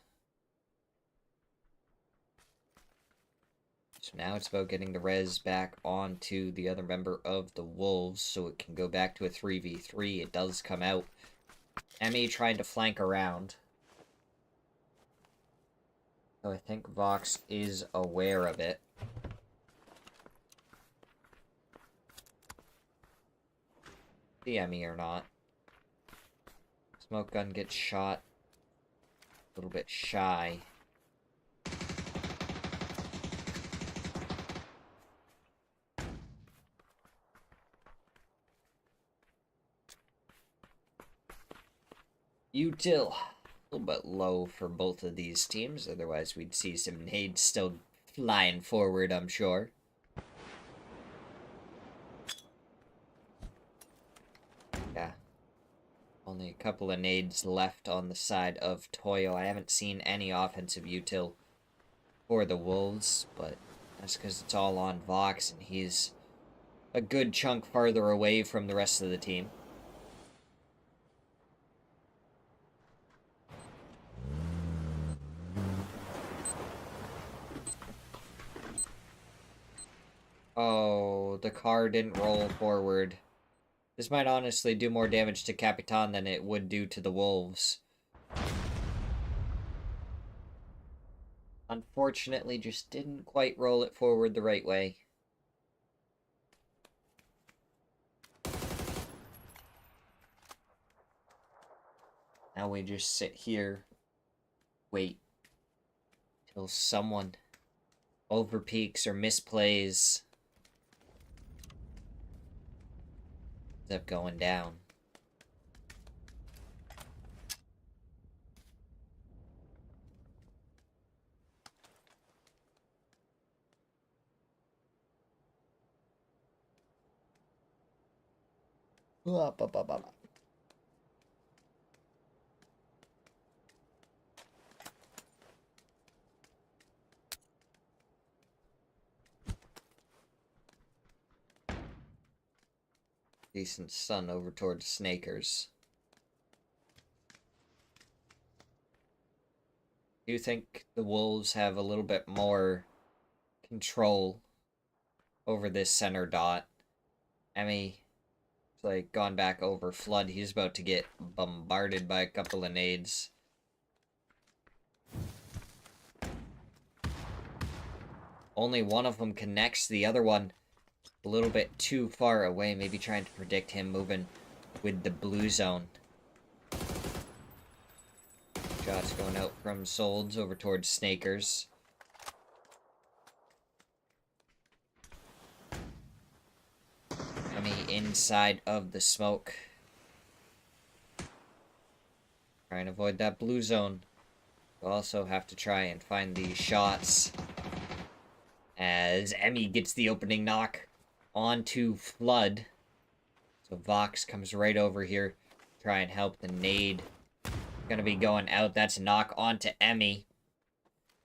So now it's about getting the res back onto the other member of the Wolves so it can go back to a 3v3. It does come out. Emmy trying to flank around. So I think Vox is aware of it. The Emmy or not. Smoke gun gets shot. A little bit shy. Util. A little bit low for both of these teams. Otherwise, we'd see some nades still flying forward, I'm sure. Yeah. Only a couple of nades left on the side of Toyo. I haven't seen any offensive util for the Wolves, but that's because it's all on Vox, and he's a good chunk farther away from the rest of the team. Oh, the car didn't roll forward. This might honestly do more damage to Capitan than it would do to the Wolves. Unfortunately, just didn't quite roll it forward the right way. Now we just sit here, wait, till someone overpeaks or misplays. Ends up going down. Decent stun over towards Snakers. Do you think the Wolves have a little bit more control over this center dot? Emmy, it's like gone back over Flood. He's about to get bombarded by a couple of nades. Only one of them connects, the other one a little bit too far away, maybe trying to predict him moving with the blue zone. Shots going out from Solds over towards Snakers. Emmy inside of the smoke. Trying to avoid that blue zone. We'll also have to try and find these shots. As Emmy gets the opening knock onto Flood. So Vox comes right over here. Try and help the nade. Gonna be going out. That's a knock onto Emmy.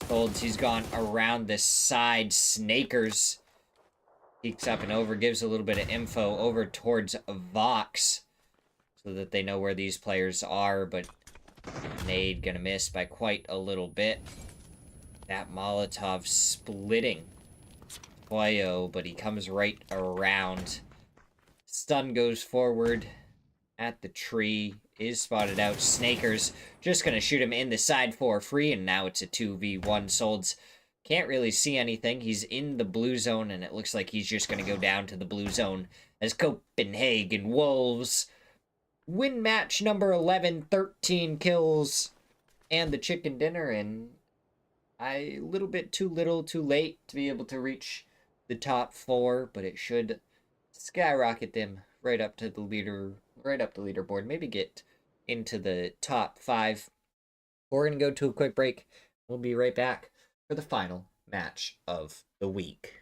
Folds, he's gone around the side. Snakers peeks up and over, gives a little bit of info over towards Vox so that they know where these players are, but Nade gonna miss by quite a little bit. That Molotov splitting Toyo, but he comes right around. Stun goes forward at the tree, is spotted out. Snakers just gonna shoot him in the side for free, and now it's a 2v1. Solds can't really see anything. He's in the blue zone, and it looks like he's just gonna go down to the blue zone as Copenhagen Wolves win match number 11, 13 kills, and the chicken dinner, and a little bit too little, too late to be able to reach the top 4, but it should skyrocket them right up to the leaderboard. Maybe get into the top 5. We're gonna go to a quick break. We'll be right back for the final match of the week.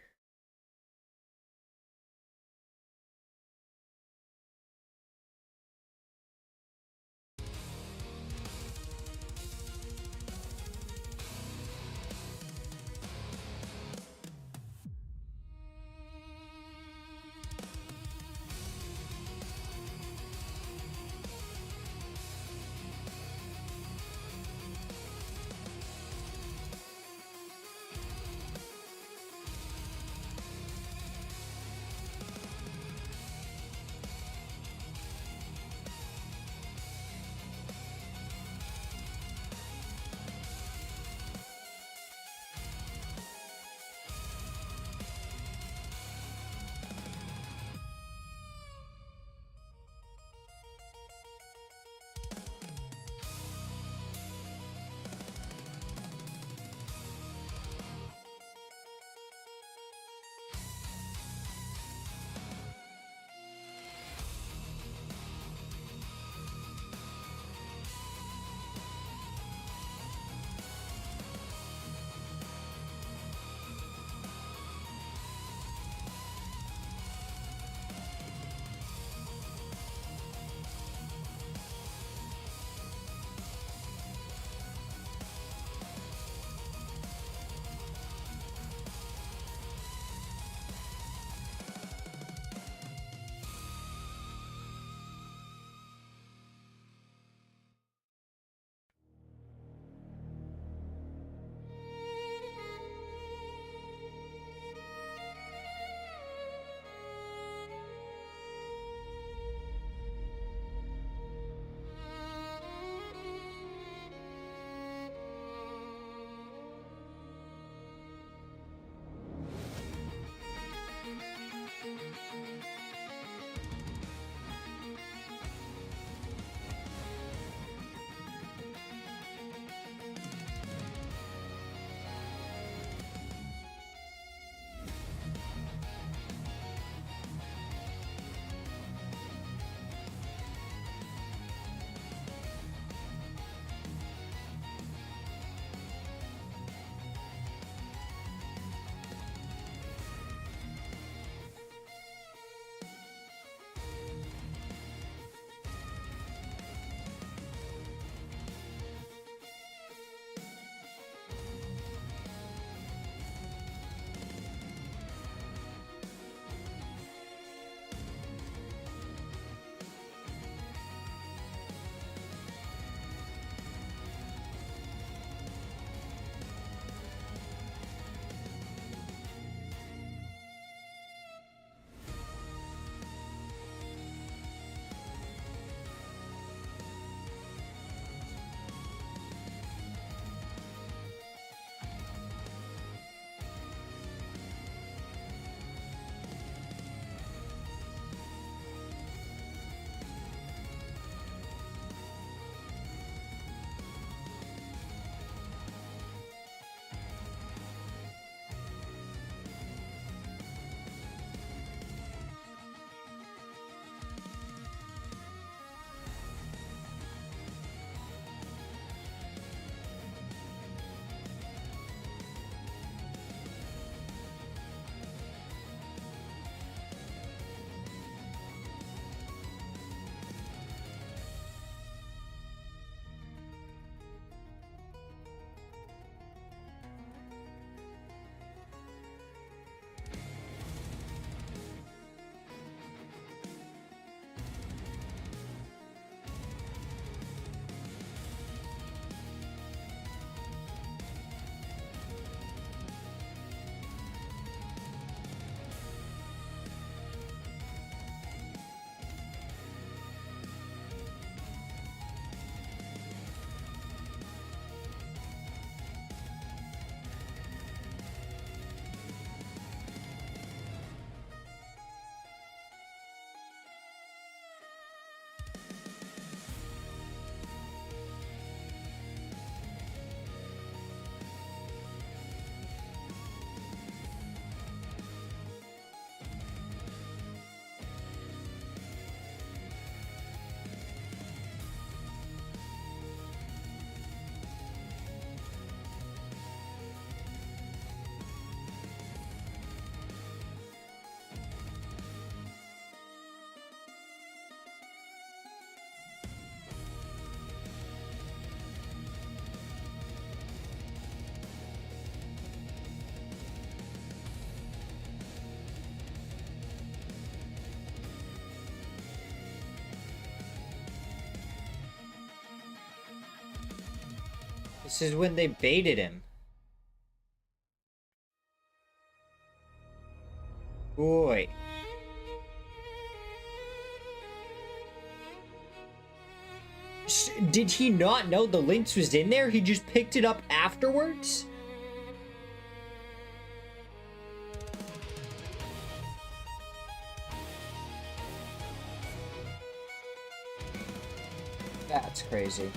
This is when they baited him. Boy. Did he not know the lynx was in there? He just picked it up afterwards? That's crazy.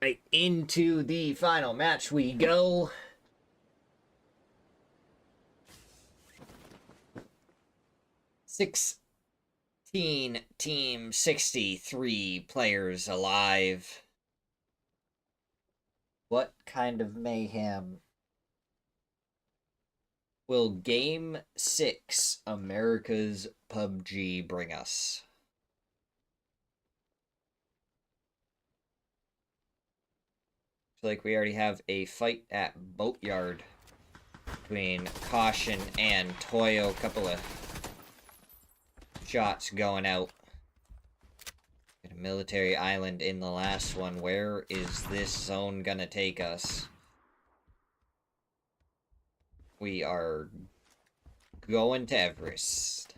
Right into the final match we go. Team 63 players alive. What kind of mayhem will Game 6 America's PUBG bring us? Like we already have a fight at Boatyard between Caution and Toyo. Couple of shots going out. Got a military island in the last one. Where is this zone gonna take us? We are going to Everest.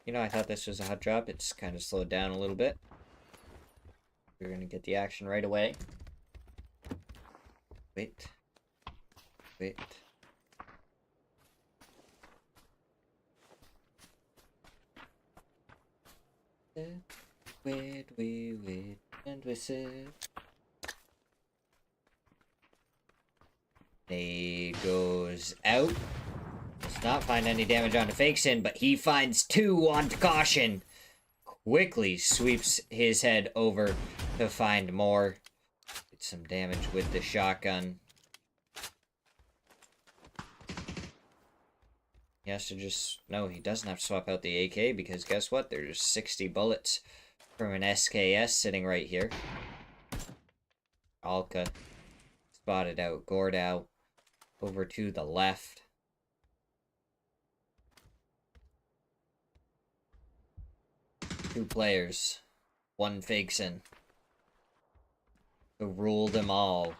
You know, I thought this was a hot drop. It's kind of slowed down a little bit. We're going to get the action right away. Wait. Wait. Wait, and we sit. Nade. Goes out. Does not find any damage onto Fakeson, but he finds 2 onto Caution. Quickly sweeps his head over to find more. Get some damage with the shotgun. He has to just... No, he doesn't have to swap out the AK because guess what? There's 60 bullets from an SKS sitting right here. Alka spotted out. Gordow over to the left. Two players. One Fakeson. To rule them all.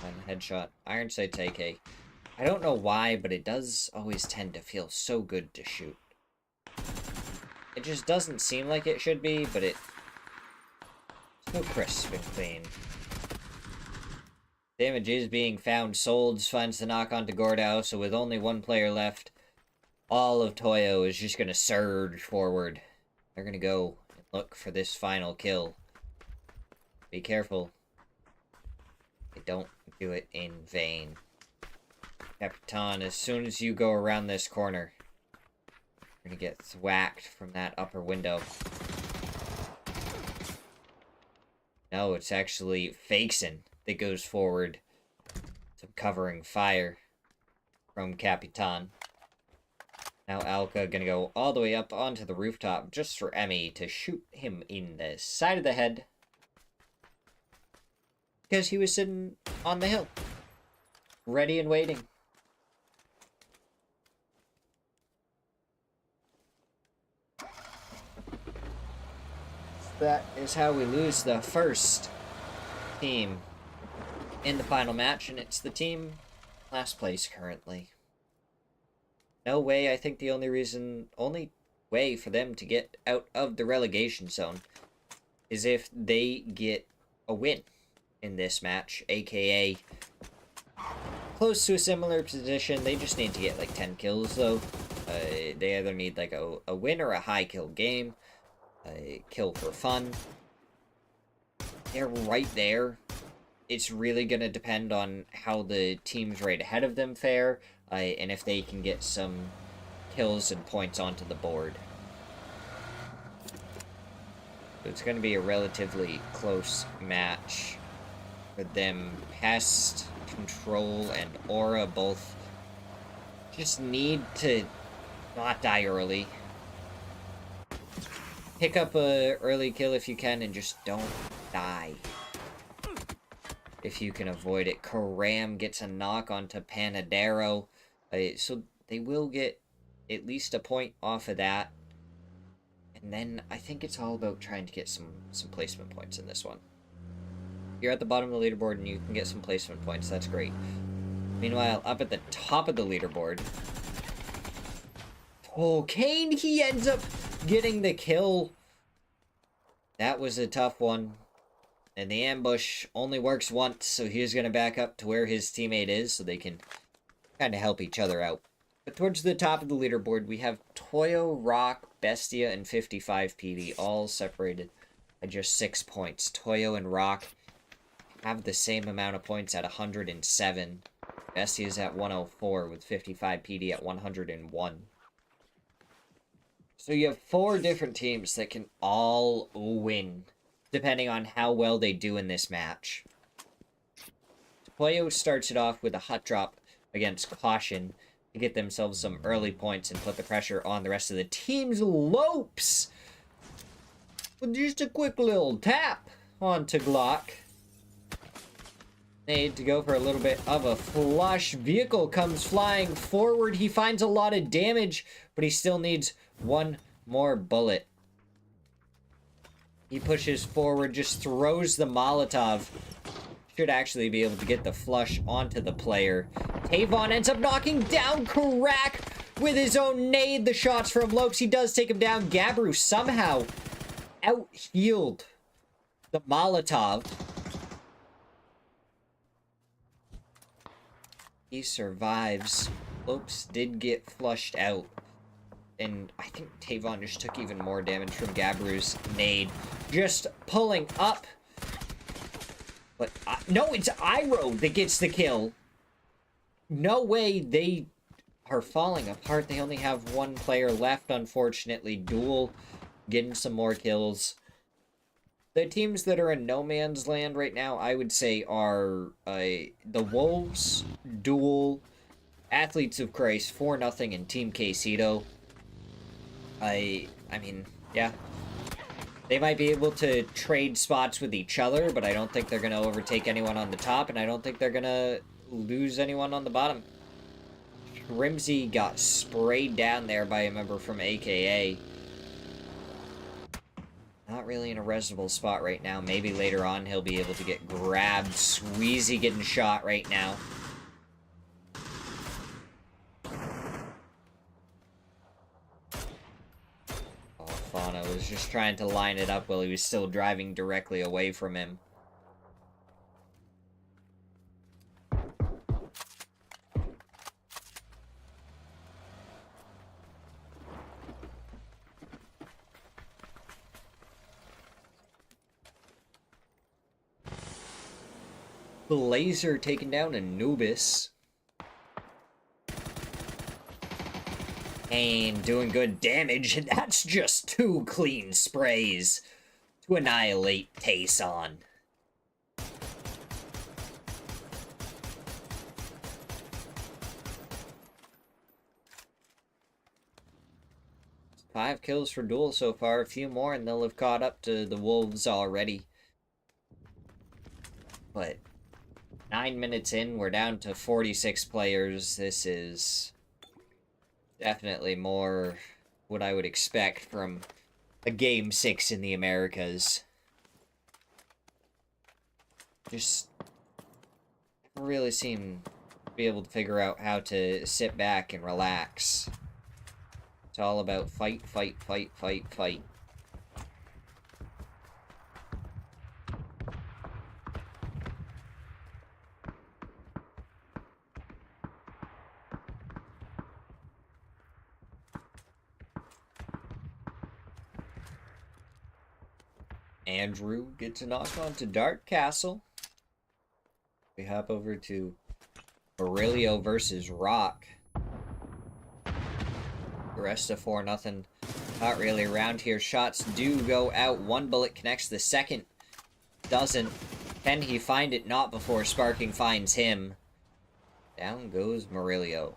One headshot. Iron Sight's AK. I don't know why, but it does always tend to feel so good to shoot. It just doesn't seem like it should be, but it's so crisp and clean. Damage is being found. Solds finds the knock onto Gordow, so with only one player left, all of Toyo is just going to surge forward. They're going to go and look for this final kill. Be careful. They don't do it in vain. Capitan, as soon as you go around this corner, you're going to get thwacked from that upper window. No, it's actually Fakeson that goes forward to covering fire from Capitan. Now Alka gonna go all the way up onto the rooftop just for Emmy to shoot him in the side of the head. Because he was sitting on the hill. Ready and waiting. That is how we lose the first team in the final match, and it's the team last place currently. No way, I think the only way for them to get out of the relegation zone is if they get a win in this match, aka close to a similar position. They just need to get like 10 kills though. They either need like a win or a high kill game. Kill for fun. They're right there. It's really going to depend on how the teams right ahead of them fare, and if they can get some kills and points onto the board. So it's going to be a relatively close match for them. Pest, Control, and Aura both just need to not die early. Pick up a early kill if you can, and just don't die. If you can avoid it. Karam gets a knock onto Panadero. So they will get at least a point off of that. And then I think it's all about trying to get some placement points in this one. You're at the bottom of the leaderboard and you can get some placement points. That's great. Meanwhile, up at the top of the leaderboard... Oh, Kane, he ends up getting the kill. That was a tough one. And the ambush only works once, so he's going to back up to where his teammate is so they can kind of help each other out. But towards the top of the leaderboard, we have Toyo, Rock, Bestia, and 55 PD, all separated by just 6 points. Toyo and Rock have the same amount of points at 107. Bestia is at 104 with 55 PD at 101. So you have 4 different teams that can all win, depending on how well they do in this match. Toyo starts it off with a hot drop against Caution to get themselves some early points and put the pressure on the rest of the team's Lopes with just a quick little tap onto Glock. Need to go for a little bit of a flush. Vehicle comes flying forward. He finds a lot of damage, but he still needs one more bullet. He pushes forward, just throws the Molotov. Should actually be able to get the flush onto the player. Tavon ends up knocking down Crack with his own nade. The shots from Lopes, he does take him down. Gabru somehow out-healed the Molotov. He survives. Lopes did get flushed out. And I think Tavon just took even more damage from Gabru's nade. Just pulling up. But, no, it's Iroh that gets the kill. No way they are falling apart. They only have one player left, unfortunately. Duel getting some more kills. The teams that are in no man's land right now, I would say, are the Wolves, Duel, Athletes of Christ, 4-0, and Team Quesito. I mean, yeah. They might be able to trade spots with each other, but I don't think they're going to overtake anyone on the top, and I don't think they're going to lose anyone on the bottom. Rimsey got sprayed down there by a member from AKA. Not really in a reasonable spot right now. Maybe later on he'll be able to get grabbed. Squeezy getting shot right now. Oh, Fauna was just trying to line it up while he was still driving directly away from him. Blazer taking down Anubis. And doing good damage, and that's just 2 clean sprays to annihilate Tayson. Five kills for Duel so far, a few more and they'll have caught up to the Wolves already. But 9 minutes in, we're down to 46 players. This is definitely more what I would expect from a Game 6 in the Americas. Just don't really seem to be able to figure out how to sit back and relax. It's all about fight, fight, fight, fight, fight. Andrew gets a knock on to Dark Castle. We hop over to Aurelio versus Rock. The rest of 4-0. Not really around here. Shots do go out. One bullet connects, the second doesn't. Can he find it? Not before Sparking finds him. Down goes Murillo.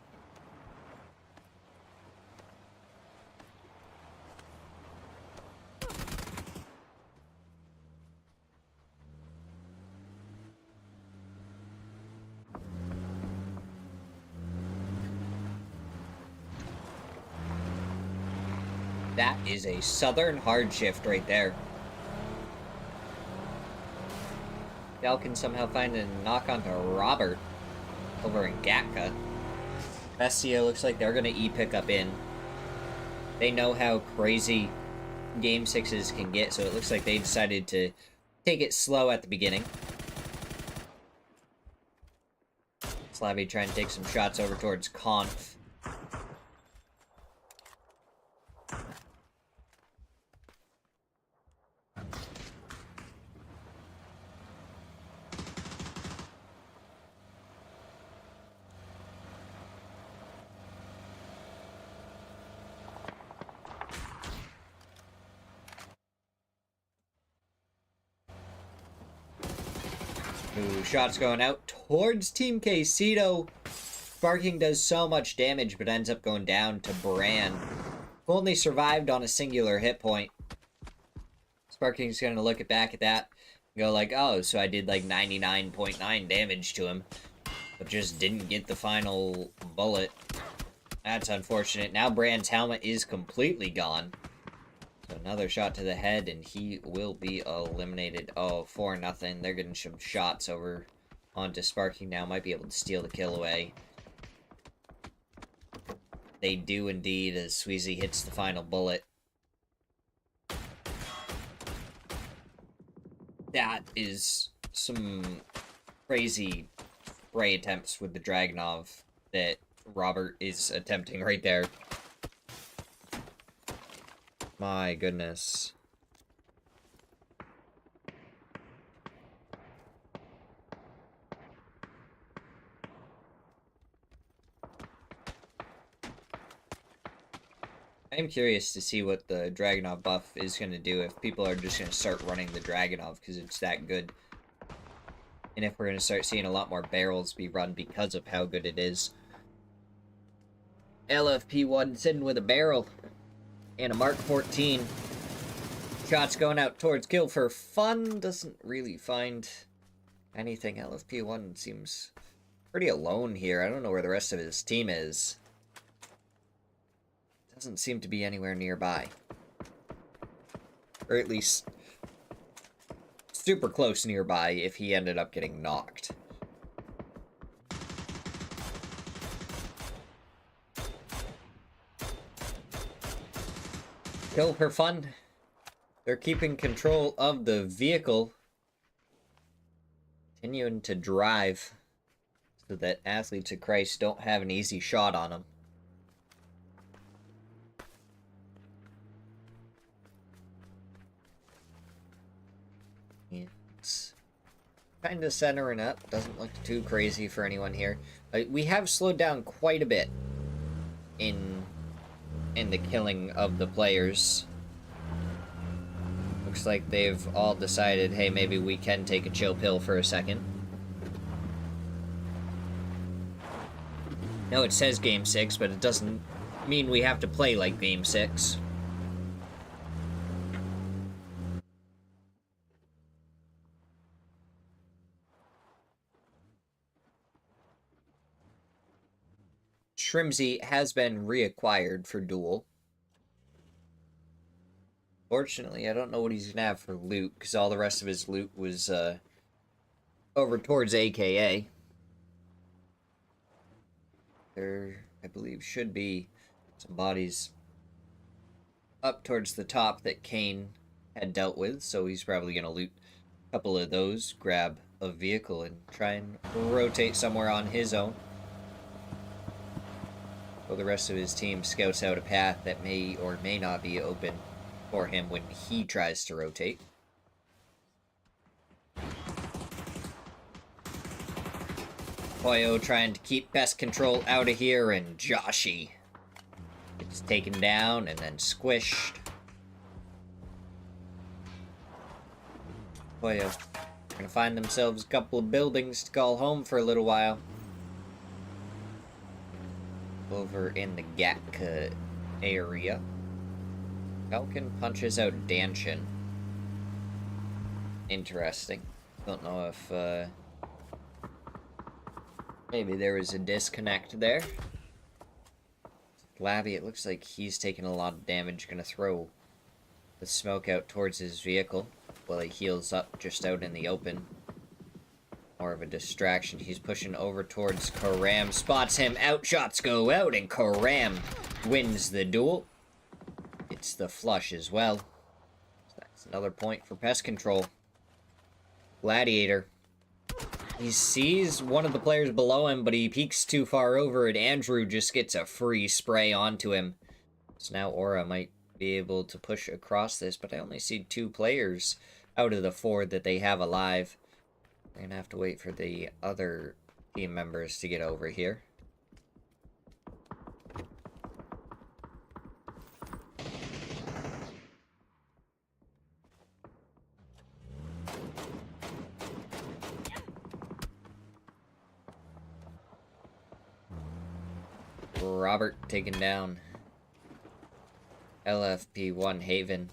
That is a Southern hard shift right there. Gal can somehow find a knock onto Robert over in Gatka. Bestia looks like they're going to E-pick up in. They know how crazy Game 6s can get, so it looks like they decided to take it slow at the beginning. Slabby trying to take some shots over towards Conf. Ooh, shots going out towards Team Quesito. Sparking does so much damage, but ends up going down to Bran, who only survived on a singular hit point. Sparking's going to look back at that and go like, oh, so I did like 99.9 damage to him, but just didn't get the final bullet. That's unfortunate. Now Bran's helmet is completely gone. So another shot to the head, and he will be eliminated. Oh, 4-0. They're getting some shots over onto Sparking now. Might be able to steal the kill away. They do indeed, as Sweezy hits the final bullet. That is some crazy spray attempts with the Dragunov that Robert is attempting right there. My goodness. I'm curious to see what the Dragunov buff is going to do if people are just going to start running the Dragunov because it's that good. And if we're going to start seeing a lot more barrels be run because of how good it is. LFP1 sitting with a barrel and a Mark 14. Shots going out towards kill for fun. Doesn't really find anything. LFP1 seems pretty alone here. I don't know where the rest of his team is. Doesn't seem to be anywhere nearby. Or at least super close nearby if he ended up getting knocked. Kill for fun. They're keeping control of the vehicle. Continuing to drive so that Athletes of Christ don't have an easy shot on them. It's kind of centering up. Doesn't look too crazy for anyone here. We have slowed down quite a bit in the killing of the players. Looks like they've all decided, hey, maybe we can take a chill pill for a second. No, it says Game 6, but it doesn't mean we have to play like Game 6. Shrimsy has been reacquired for Duel. Fortunately, I don't know what he's gonna have for loot, because all the rest of his loot was over towards AKA. There, I believe, should be some bodies up towards the top that Kane had dealt with, so he's probably gonna loot a couple of those, grab a vehicle, and try and rotate somewhere on his own. While the rest of his team scouts out a path that may or may not be open for him when he tries to rotate. Poyo trying to keep pest control out of here, and Joshi gets taken down and then squished. Poyo gonna find themselves a couple of buildings to call home for a little while. Over in the Gatka area. Falcon punches out Danshin. Interesting. Don't know if, maybe there was a disconnect there. Labby, it looks like he's taking a lot of damage. Gonna throw the smoke out towards his vehicle while he heals up just out in the open. More of a distraction. He's pushing over towards Karam. Spots him. Outshots go out, and Karam wins the duel. It's the flush as well. So that's another point for pest control. Gladiator. He sees one of the players below him, but he peeks too far over, and Andrew just gets a free spray onto him. So now Aura might be able to push across this, but I only see 2 players out of the 4 that they have alive. We're gonna have to wait for the other team members to get over here. Robert taken down. LFP1 Haven.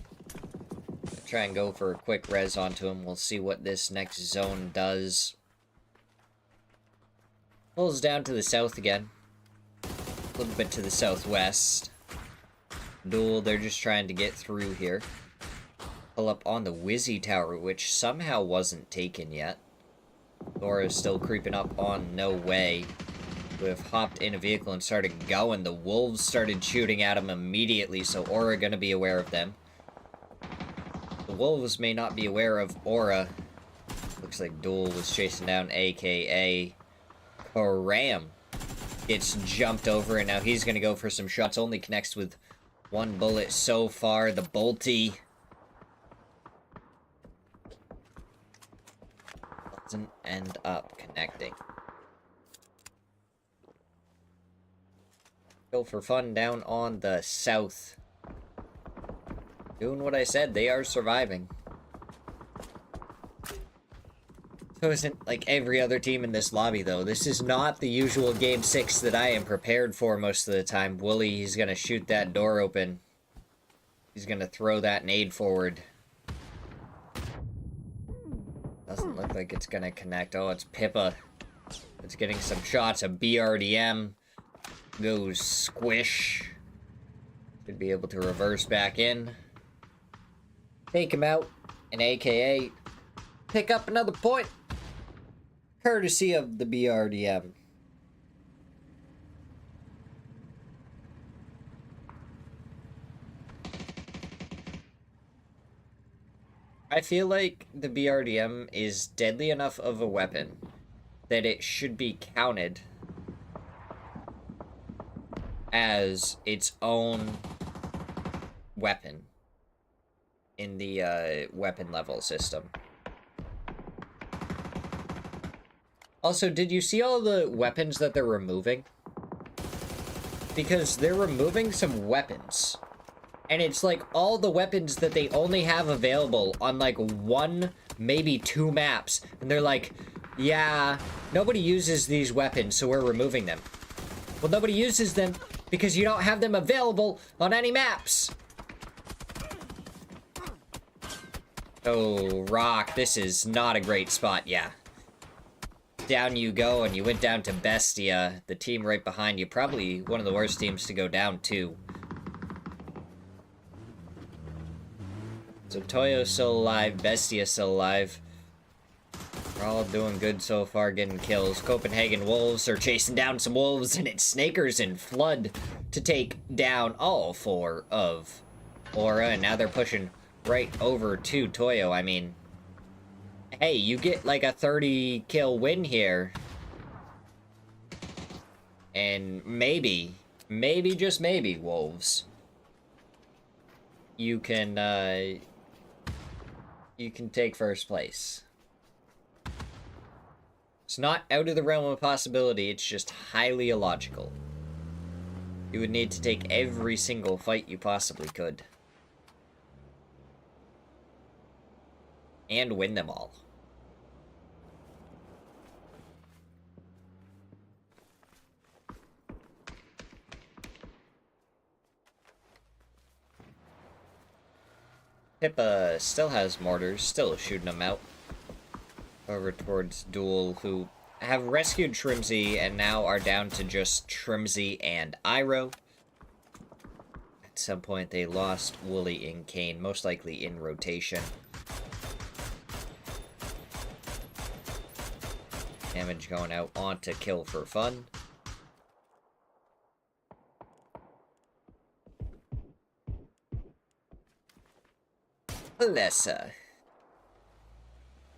Try and go for a quick res onto him. We'll see what this next zone does. Pulls down to the south again. A little bit to the southwest. Duel, they're just trying to get through here. Pull up on the Wizzy Tower, which somehow wasn't taken yet. Aura's still creeping up on No Way. We have hopped in a vehicle and started going. The wolves started shooting at him immediately, so Aura gonna be aware of them. The wolves may not be aware of Aura. Looks like Duel was chasing down AKA Karam. Gets jumped over, and now he's gonna go for some shots. Only connects with 1 bullet so far. The Bolty doesn't end up connecting. Go for fun down on the south Doing what I said, they are surviving. So isn't like every other team in this lobby, though. This is not the usual Game 6 that I am prepared for most of the time. Wooly, he's gonna shoot that door open. He's gonna throw that nade forward. Doesn't look like it's gonna connect. Oh, it's Pippa. It's getting some shots. A BRDM goes squish. Should be able to reverse back in. Take him out. And AKA pick up another point. Courtesy of the BRDM. I feel like the BRDM is deadly enough of a weapon that it should be counted as its own weapon in the weapon level system. Also, did you see all the weapons that they're removing? Because they're removing some weapons. And it's like all the weapons that they only have available on like 1, maybe 2 maps. And they're like, yeah, nobody uses these weapons, so we're removing them. Well, nobody uses them because you don't have them available on any maps. Oh, Rock, this is not a great spot, yeah. Down you go, and you went down to Bestia, the team right behind you. Probably one of the worst teams to go down to. So Toyo's still alive, Bestia's still alive. We're all doing good so far, getting kills. Copenhagen Wolves are chasing down some wolves, and it's Snakers and Flood to take down all 4 of Aura, and now they're pushing right over to Toyo. I mean, hey, you get like a 30 kill win here. And maybe, just maybe, Wolves, you can take first place. It's not out of the realm of possibility, it's just highly illogical. You would need to take every single fight you possibly could. And win them all. Pippa still has mortars, still shooting them out. Over towards Duel, who have rescued Trimsy and now are down to just Trimsy and Iroh. At some point they lost Wooly and Kane, most likely in rotation. Damage going out onto Kill for Fun. Alessa.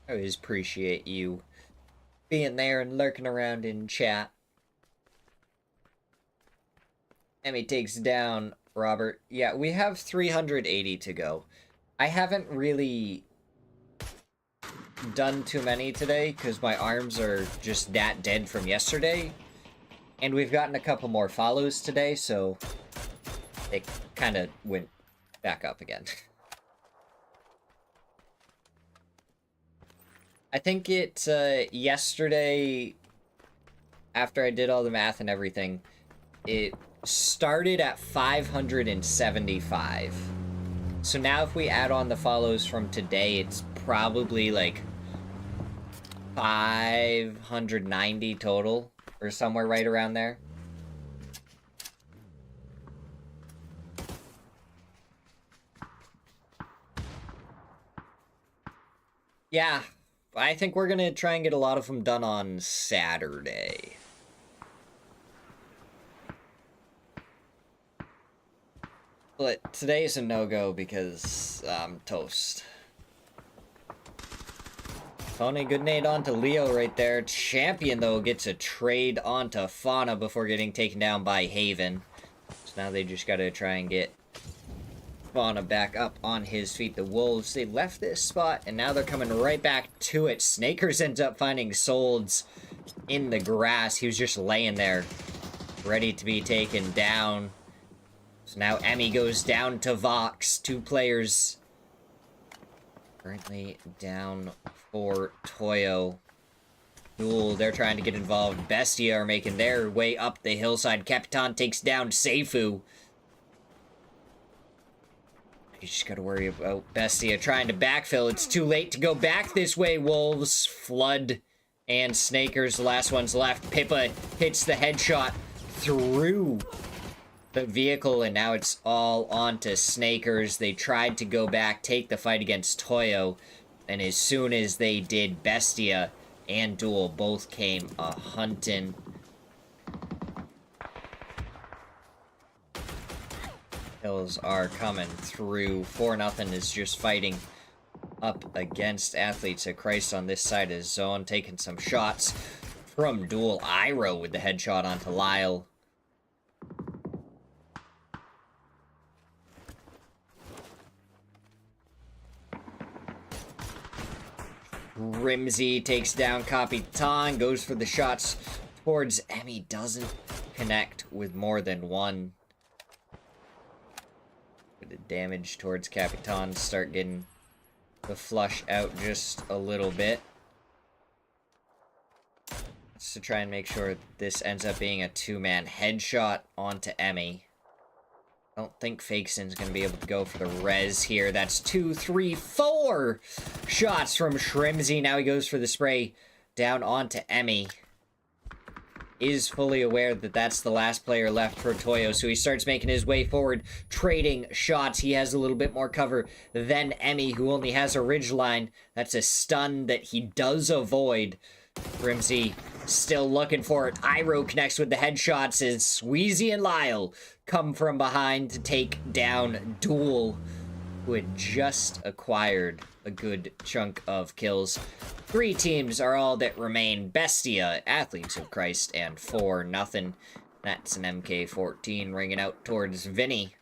I always appreciate you being there and lurking around in chat. Emmy takes down Robert. Yeah, we have 380 to go. I haven't really done too many today because my arms are just that dead from yesterday. And we've gotten a couple more follows today, so it kind of went back up again. I think it, yesterday, after I did all the math and everything, it started at 575. So now if we add on the follows from today, it's probably like 590 total, or somewhere right around there. Yeah. I think we're gonna try and get a lot of them done on Saturday. But today's a no-go because I'm toast. Tony, good nade onto Leo right there. Champion, though, gets a trade onto Fauna before getting taken down by Haven. So now they just gotta try and get Fauna back up on his feet. The Wolves, they left this spot, and now they're coming right back to it. Snakers ends up finding Solds in the grass. He was just laying there, ready to be taken down. So now Emmy goes down to Vox. 2 players currently down for Toyo. Duel, they're trying to get involved. Bestia are making their way up the hillside. Capitan takes down Seifu. You just gotta worry about Bestia trying to backfill. It's too late to go back this way, Wolves. Flood and Snakers, the last one's left. Pippa hits the headshot through the vehicle, and now it's all on to Snakers. They tried to go back, take the fight against Toyo, and as soon as they did, Bestia and Duel both came a-hunting. Kills are coming through. 4-0 is just fighting up against Athletes of Christ on this side of zone, taking some shots from Duel. Iro with the headshot onto Lyle. Rimsey takes down Capitan, goes for the shots towards Emmy, doesn't connect with more than one. The damage towards Capitan, start getting the flush out just a little bit. Just to try and make sure this ends up being a 2-man headshot onto Emmy. I don't think Fakeson's going to be able to go for the res here. That's 2, 3, 4 shots from Shrimsy. Now he goes for the spray down onto Emmy. Is fully aware that that's the last player left for Toyo, so he starts making his way forward, trading shots. He has a little bit more cover than Emmy, who only has a ridgeline. That's a stun that he does avoid. Rimsey still looking for it. Iro connects with the headshots as Sweezy and Lyle come from behind to take down Duel, who had just acquired a good chunk of kills. 3 teams are all that remain. Bestia, Athletes of Christ, and 4-0. That's an MK14 ringing out towards Vinny.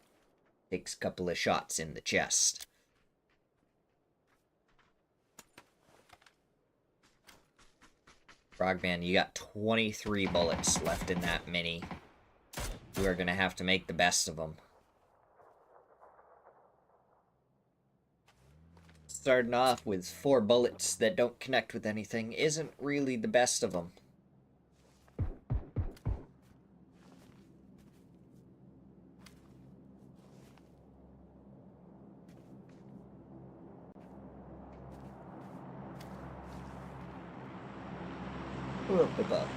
Takes a couple of shots in the chest. Frogman, you got 23 bullets left in that mini. You are going to have to make the best of them. Starting off with 4 bullets that don't connect with anything isn't really the best of them. Up above.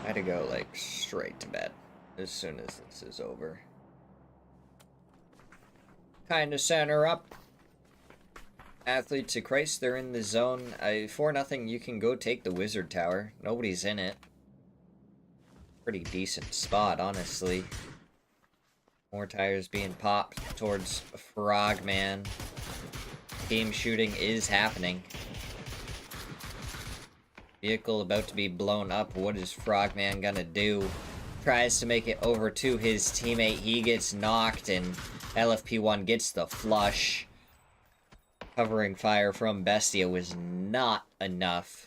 I had to go, like, straight to bed as soon as this is over. Kinda center up. Athletes of Christ, they're in the zone. 4-0, you can go take the Wizard Tower. Nobody's in it. Pretty decent spot, honestly. More tires being popped towards Frogman. Team shooting is happening. Vehicle about to be blown up. What is Frogman gonna do? Tries to make it over to his teammate. He gets knocked, and LFP1 gets the flush. Covering fire from Bestia was not enough.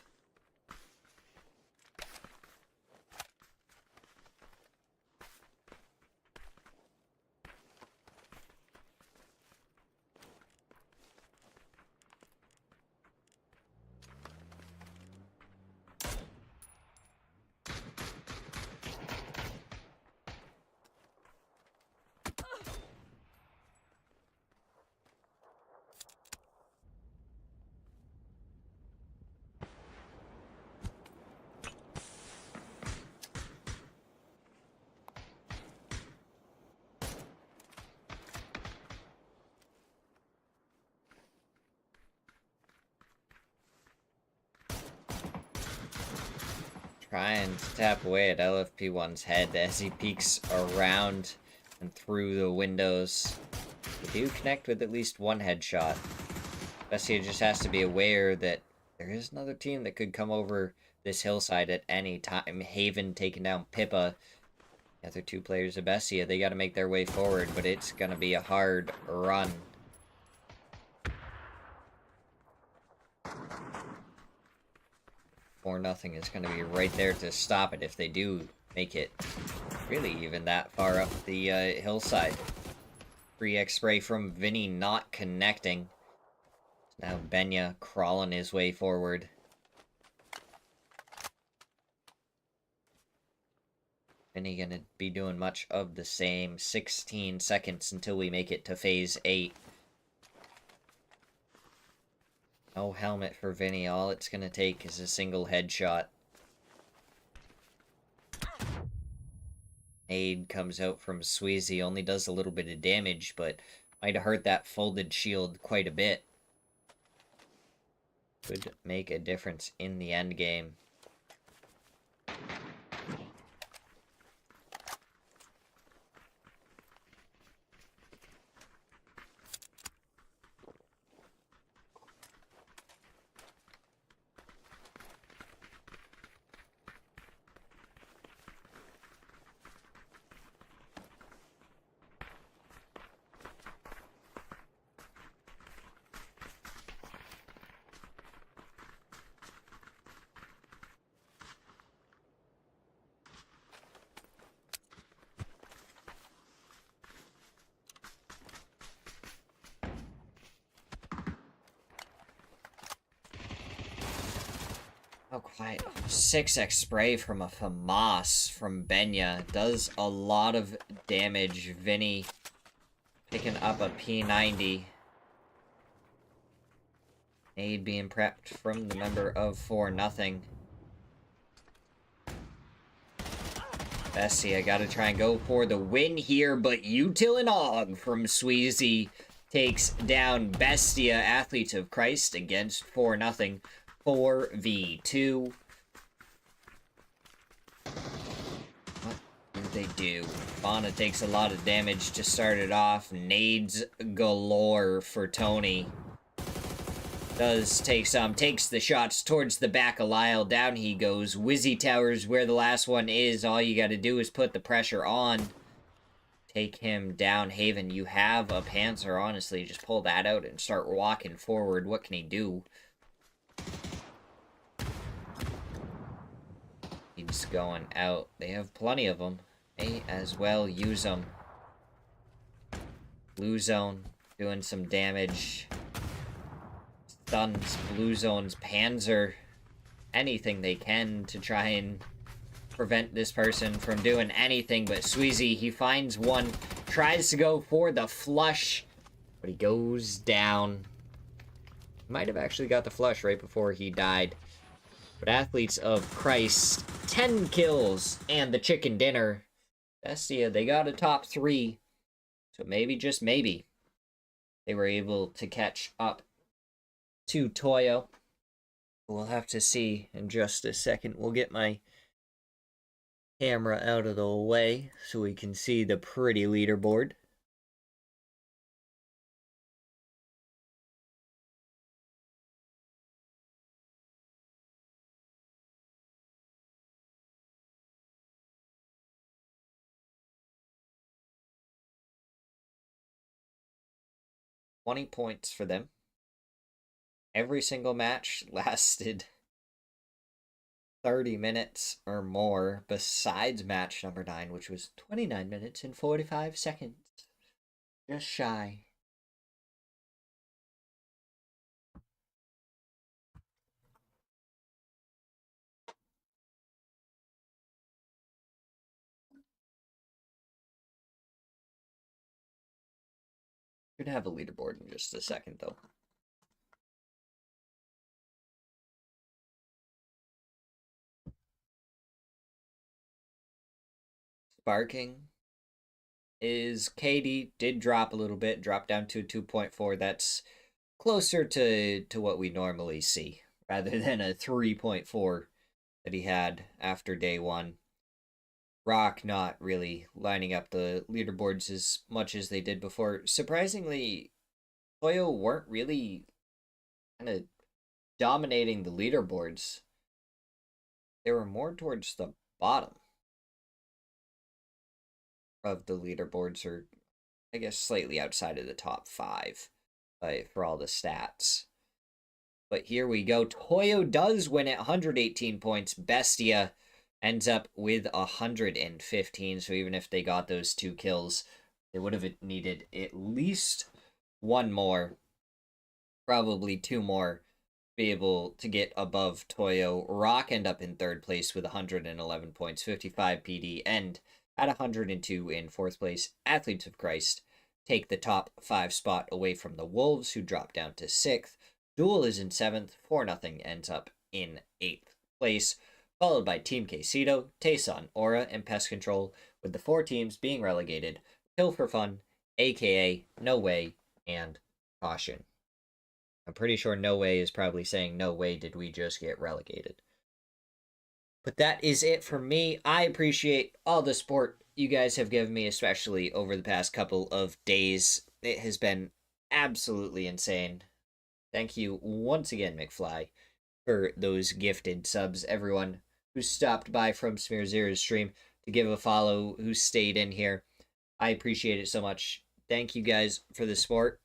Trying to tap away at LFP1's head as he peeks around and through the windows. They do connect with at least one headshot. Bestia just has to be aware that there is another team that could come over this hillside at any time. Haven taking down Pippa. The other 2 players of Bestia, they gotta make their way forward, but it's gonna be a hard run. 4-0 is going to be right there to stop it if they do make it really even that far up the hillside. 3x spray from Vinny not connecting. Now Benya crawling his way forward. Vinny gonna be doing much of the same. 16 seconds until we make it to phase 8. No helmet for Vinny. All it's gonna take is a single headshot. Aid comes out from Sweezy. Only does a little bit of damage, but might have hurt that folded shield quite a bit. Could make a difference in the end game. Oh, quiet. 6x spray from a FAMAS from Benya. Does a lot of damage. Vinny picking up a P90. Aid being prepped from the member of 4-0. Bessie, I gotta try and go for the win here, but Util and Og from Sweezy takes down Bestia, Athletes of Christ, against 4-0. 4v2. What do they do? Fauna takes a lot of damage to start it off. Nades galore for Tony. Does take some. Takes the shots towards the back of Lyle. Down he goes. Wizzy Towers where the last one is. All you gotta do is put the pressure on. Take him down. Haven, you have a Panzer, honestly. Just pull that out and start walking forward. What can he do? He's going out. They have plenty of them. May as well use them. Blue zone doing some damage. Stuns blue zone's Panzer. Anything they can to try and prevent this person from doing anything. But Sweezy, he finds one. Tries to go for the flush. But he goes down. Might have actually got the flush right before he died. But Athletes of Christ, 10 kills and the chicken dinner. Bestia, they got a top 3. So maybe, just maybe, they were able to catch up to Toyo. We'll have to see in just a second. We'll get my camera out of the way so we can see the pretty leaderboard. $20 points for them. Every single match lasted 30 minutes or more, besides match number 9, which was 29 minutes and 45 seconds. Just shy. Should have a leaderboard in just a second, though. Sparking is Katie did drop a little bit, dropped down to 2.4. That's closer to what we normally see, rather than a 3.4 that he had after day 1. Rock not really lining up the leaderboards as much as they did before. Surprisingly, Toyo weren't really kind of dominating the leaderboards. They were more towards the bottom of the leaderboards, or I guess slightly outside of the top 5 for all the stats. But here we go. Toyo does win at 118 points. Bestia ends up with 115. So even if they got those 2 kills, they would have needed at least 1 more, probably 2 more, to be able to get above Toyo. Rock end up in 3rd place with 111 points, 55 PD, and at 102 in 4th place. Athletes of Christ take the top 5 spot away from the Wolves, who drop down to 6th. Duel is in 7th, 4-0 ends up in 8th place, followed by Team Quesito, Tayson, Aura, and Pest Control, with the 4 teams being relegated: Kill for Fun, aka No Way, and Caution. I'm pretty sure No Way is probably saying, no way did we just get relegated. But that is it for me. I appreciate all the support you guys have given me, especially over the past couple of days. It has been absolutely insane. Thank you once again, McFly, for those gifted subs. Everyone who stopped by from Smear Zero's stream to give a follow, who stayed in here. I appreciate it so much. Thank you guys for the support.